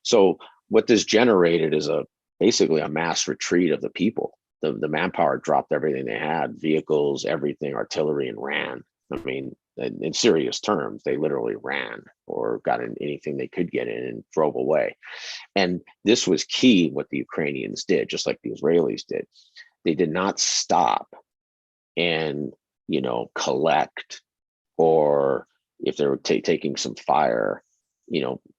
So what this generated is basically a mass retreat of the people. The manpower dropped everything they had, vehicles, everything, artillery, and ran. I mean, in serious terms, they literally ran or got in anything they could get in and drove away. And this was key, what the Ukrainians did, just like the Israelis did. They did not stop and, collect, or if they were taking some fire,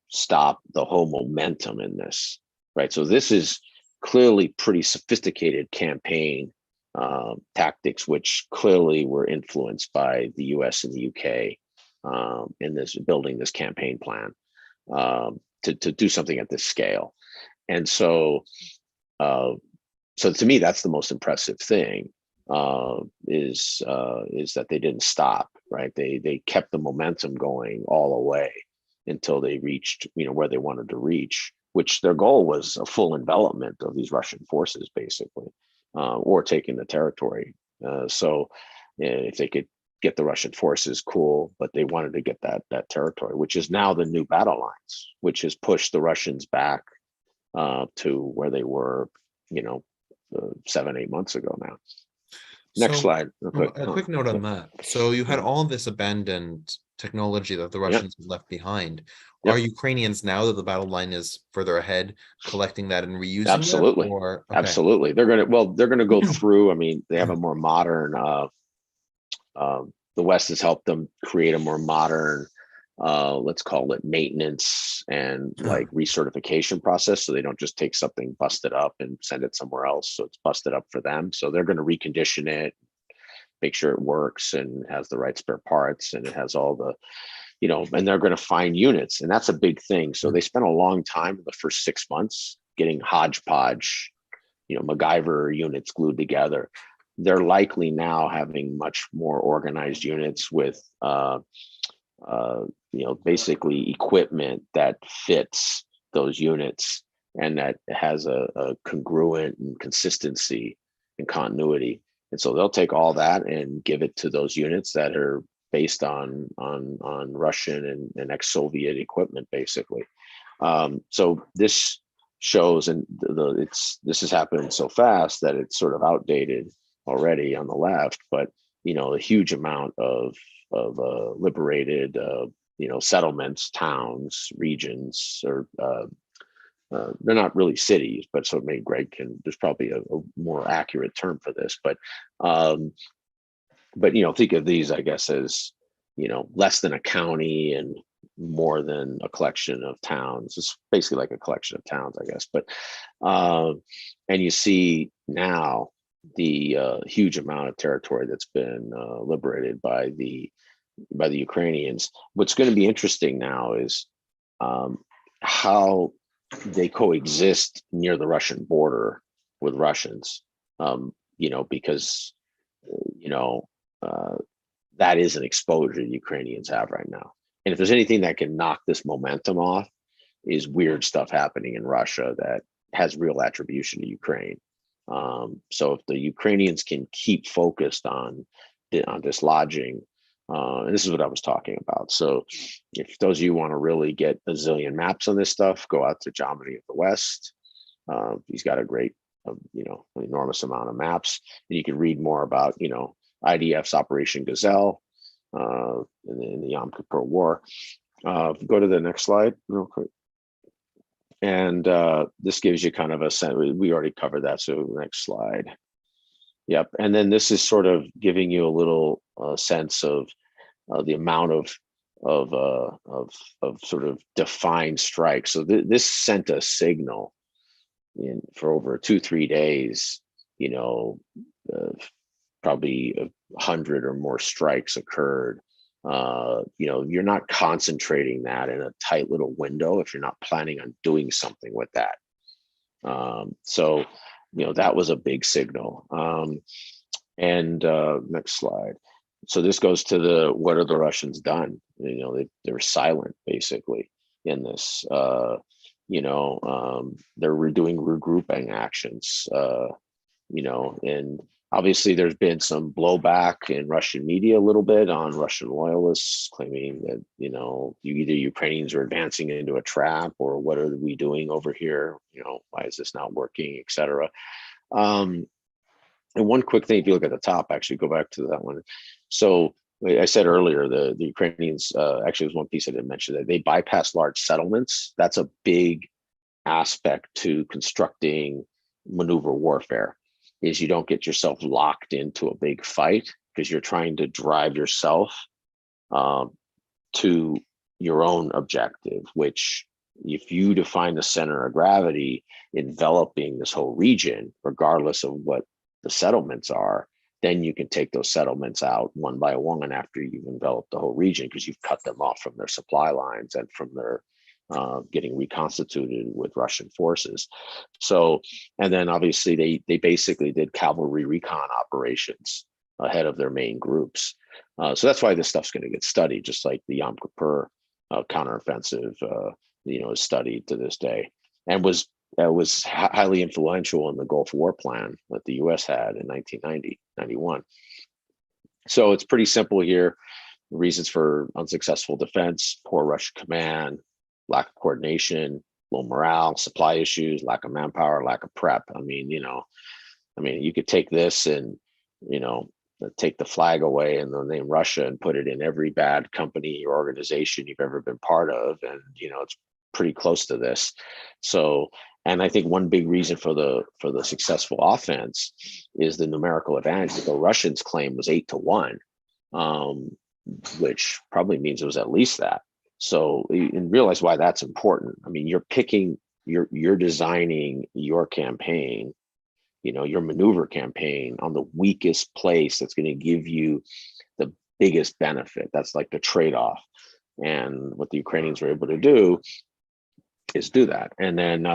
stop the whole momentum in this, right? So this is clearly pretty sophisticated campaign tactics, which clearly were influenced by the US and the UK in this building this campaign plan to do something at this scale. And so to me, that's the most impressive thing, is that they didn't stop, right? They kept the momentum going all the way until they reached, where they wanted to reach, which their goal was a full envelopment of these Russian forces, basically, or taking the territory. So if they could get the Russian forces, cool, but they wanted to get that territory, which is now the new battle lines, which has pushed the Russians back to where they were, 7-8 months ago now. Next slide. A quick note on that. So you had all this abandoned technology that the Russians had left behind. Are Ukrainians, now that the battle line is further ahead, collecting that and reusing Absolutely. it? Or, Absolutely. They're gonna go through. I mean, they have a more modern. The West has helped them create a more modern, let's call it maintenance and like recertification process. So they don't just take something busted up and send it somewhere else. So it's busted up for them. So they're going to recondition it, make sure it works and has the right spare parts, and it has all the, and they're going to find units. And that's a big thing. So they spent a long time in the first 6 months getting hodgepodge, MacGyver units glued together. They're likely now having much more organized units with, basically equipment that fits those units and that has a congruent and consistency and continuity. And so they'll take all that and give it to those units that are based on Russian and ex-Soviet equipment, basically. So this shows, and this has happened so fast that it's sort of outdated already on the left, but a huge amount of liberated settlements, towns, regions, or they're not really cities, but so maybe Greg there's probably a more accurate term for this, but think of these, I guess, as less than a county and more than a collection of towns. It's basically like a collection of towns, I guess. But and you see now the huge amount of territory that's been liberated by the Ukrainians. What's going to be interesting now is how they coexist near the Russian border with Russians, because that is an exposure the Ukrainians have right now. And if there's anything that can knock this momentum off, is weird stuff happening in Russia that has real attribution to Ukraine. So if the Ukrainians can keep focused on dislodging, and this is what I was talking about. So if those of you want to really get a zillion maps on this stuff, go out to Jomini of the West. He's got a great, an enormous amount of maps, and you can read more about, IDF's Operation Gazelle in the Yom Kippur War. Go to the next slide real quick. And this gives you kind of a sense. We already covered that, so next slide. Yep. And then this is sort of giving you a little sense of the amount of sort of defined strikes. So this sent a signal for over 2-3 days, you know, probably 100 or more strikes occurred. You know, you're not concentrating that in a tight little window if you're not planning on doing something with that. So, you know, that was a big signal. Next slide. So this goes to the, what are the Russians done? You know, they were silent basically in this. You know, they're doing regrouping actions. You know, and obviously there's been some blowback in Russian media a little bit on Russian loyalists claiming that, you know, either Ukrainians are advancing into a trap, or what are we doing over here? You know, why is this not working, et cetera. And one quick thing, if you look at the top, actually go back to that one. So I said earlier, the Ukrainians, actually there's one piece I didn't mention, that they bypass large settlements. That's a big aspect to constructing maneuver warfare, is you don't get yourself locked into a big fight because you're trying to drive yourself to your own objective, which if you define the center of gravity enveloping this whole region, regardless of what the settlements are, then you can take those settlements out one by one after you've enveloped the whole region, because you've cut them off from their supply lines and from their getting reconstituted with Russian forces. So, and then obviously they basically did cavalry recon operations ahead of their main groups. So that's why this stuff's going to get studied, just like the Yom Kippur counteroffensive, you know, is studied to this day, and was highly influential in the Gulf War plan that the U.S. had in 1990, 91. So it's pretty simple here. Reasons for unsuccessful defense: poor Russian command, lack of coordination, low morale, supply issues, lack of manpower, lack of prep. I mean, you know, you could take this and, you know, take the flag away and the name Russia and put it in every bad company or organization you've ever been part of. And, you know, it's pretty close to this. So, and I think one big reason for the successful offense is the numerical advantage that the Russians claim was 8-1, which probably means it was at least that. So, and realize why that's important. I mean, you're designing your campaign, you know, your maneuver campaign on the weakest place that's going to give you the biggest benefit. That's like the trade-off. And what the Ukrainians were able to do is do that. And then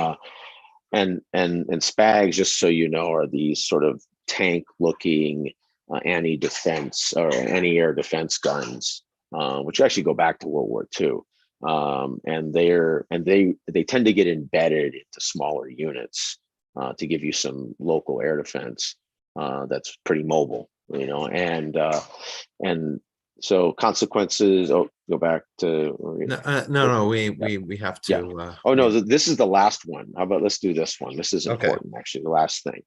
and SPAGs, just so you know, are these sort of tank-looking anti-defense or anti-air defense guns, which actually go back to World War II. And they tend to get embedded into smaller units to give you some local air defense that's pretty mobile, you know. And so consequences. Oh, go back to no. We have to. Yeah. Oh no, this is the last one. How about let's do this one? This is important, actually. The last thing.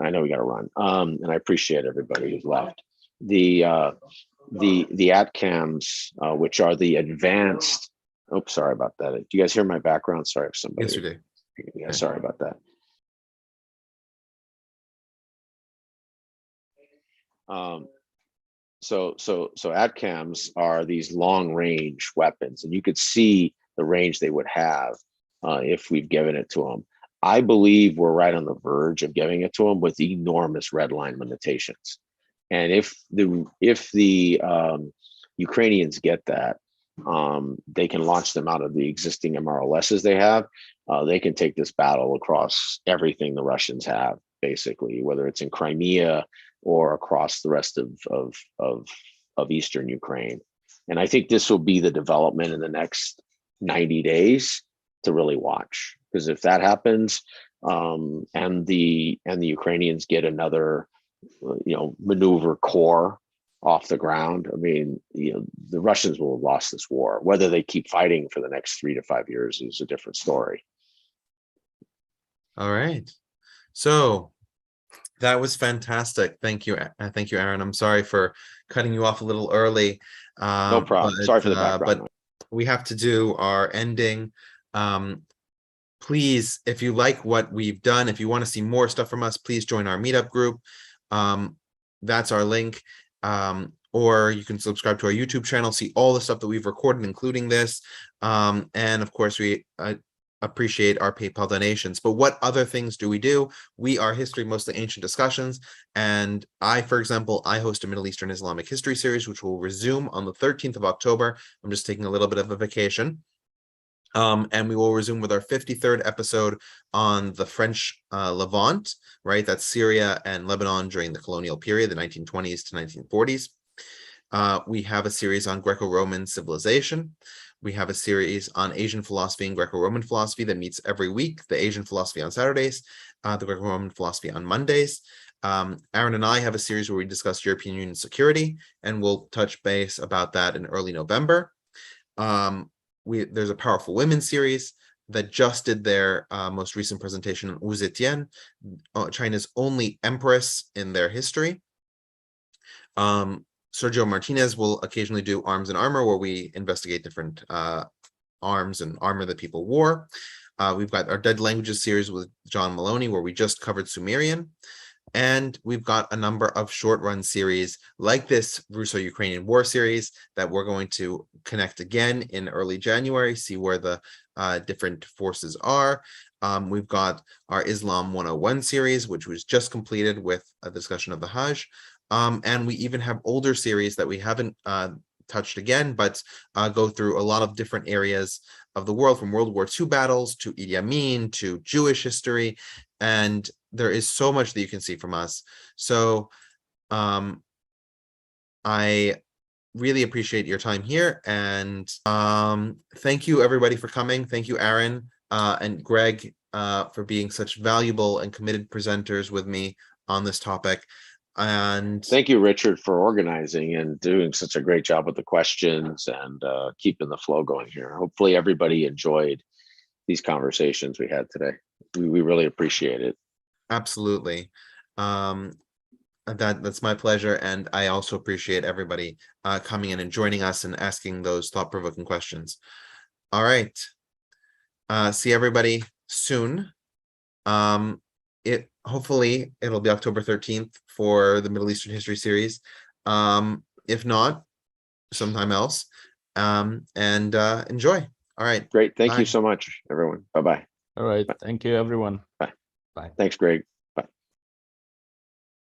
I know we got to run. And I appreciate everybody who's left. The ATCAMs, which are the advanced. Oops, sorry about that. Do you guys hear my background? Sorry if somebody. Yes, we do. Yeah, sorry about that. So ATCAMs are these long range weapons, and you could see the range they would have if we've given it to them. I believe we're right on the verge of giving it to them with enormous red line limitations. And if the Ukrainians get that, they can launch them out of the existing MRLSs they have. They can take this battle across everything the Russians have, basically, whether it's in Crimea or across the rest of Eastern Ukraine. And I think this will be the development in the next 90 days to really watch, because if that happens, and the Ukrainians get another, you know, maneuver core off the ground, I mean, you know, the Russians will have lost this war. Whether they keep fighting for the next 3 to 5 years is a different story. All right. So that was fantastic. Thank you. Thank you, Aaron. I'm sorry for cutting you off a little early. No problem. Sorry for the background. But we have to do our ending. Please, if you like what we've done, if you want to see more stuff from us, please join our meetup group. That's our link. Or you can subscribe to our YouTube channel, see all the stuff that we've recorded, including this. And of course, we appreciate our PayPal donations. But what other things do? We are History Mostly Ancient Discussions. And I, for example, I host a Middle Eastern Islamic history series, which will resume on the 13th of October. I'm just taking a little bit of a vacation. And we will resume with our 53rd episode on the French Levant, right? That's Syria and Lebanon during the colonial period, the 1920s to 1940s. We have a series on Greco-Roman civilization. We have a series on Asian philosophy and Greco-Roman philosophy that meets every week. The Asian philosophy on Saturdays, the Greco-Roman philosophy on Mondays. Aaron and I have a series where we discuss European Union security, and we'll touch base about that in early November. There's a Powerful Women series that just did their most recent presentation on Wu Zetian, China's only empress in their history. Sergio Martinez will occasionally do Arms and Armor, where we investigate different arms and armor that people wore. We've got our Dead Languages series with John Maloney, where we just covered Sumerian. And we've got a number of short run series like this Russo-Ukrainian War series that we're going to connect again in early January, see where the different forces are. We've got our Islam 101 series, which was just completed with a discussion of the Hajj. And we even have older series that we haven't touched again, but go through a lot of different areas of the world, from World War II battles to Idi Amin to Jewish history. And there is so much that you can see from us. So I really appreciate your time here. And thank you, everybody, for coming. Thank you, Aaron and Greg, for being such valuable and committed presenters with me on this topic. And thank you, Richard, for organizing and doing such a great job with the questions and keeping the flow going here. Hopefully everybody enjoyed these conversations we had today. We really appreciate it. Absolutely. That's my pleasure. And I also appreciate everybody coming in and joining us and asking those thought-provoking questions. All right. See everybody soon. Hopefully it'll be October 13th for the Middle Eastern History series. If not, sometime else. And enjoy. All right. Great. Thank Bye. you so much, everyone. Bye-bye. All right. Thank you, everyone. Bye. Bye. Thanks, Greg.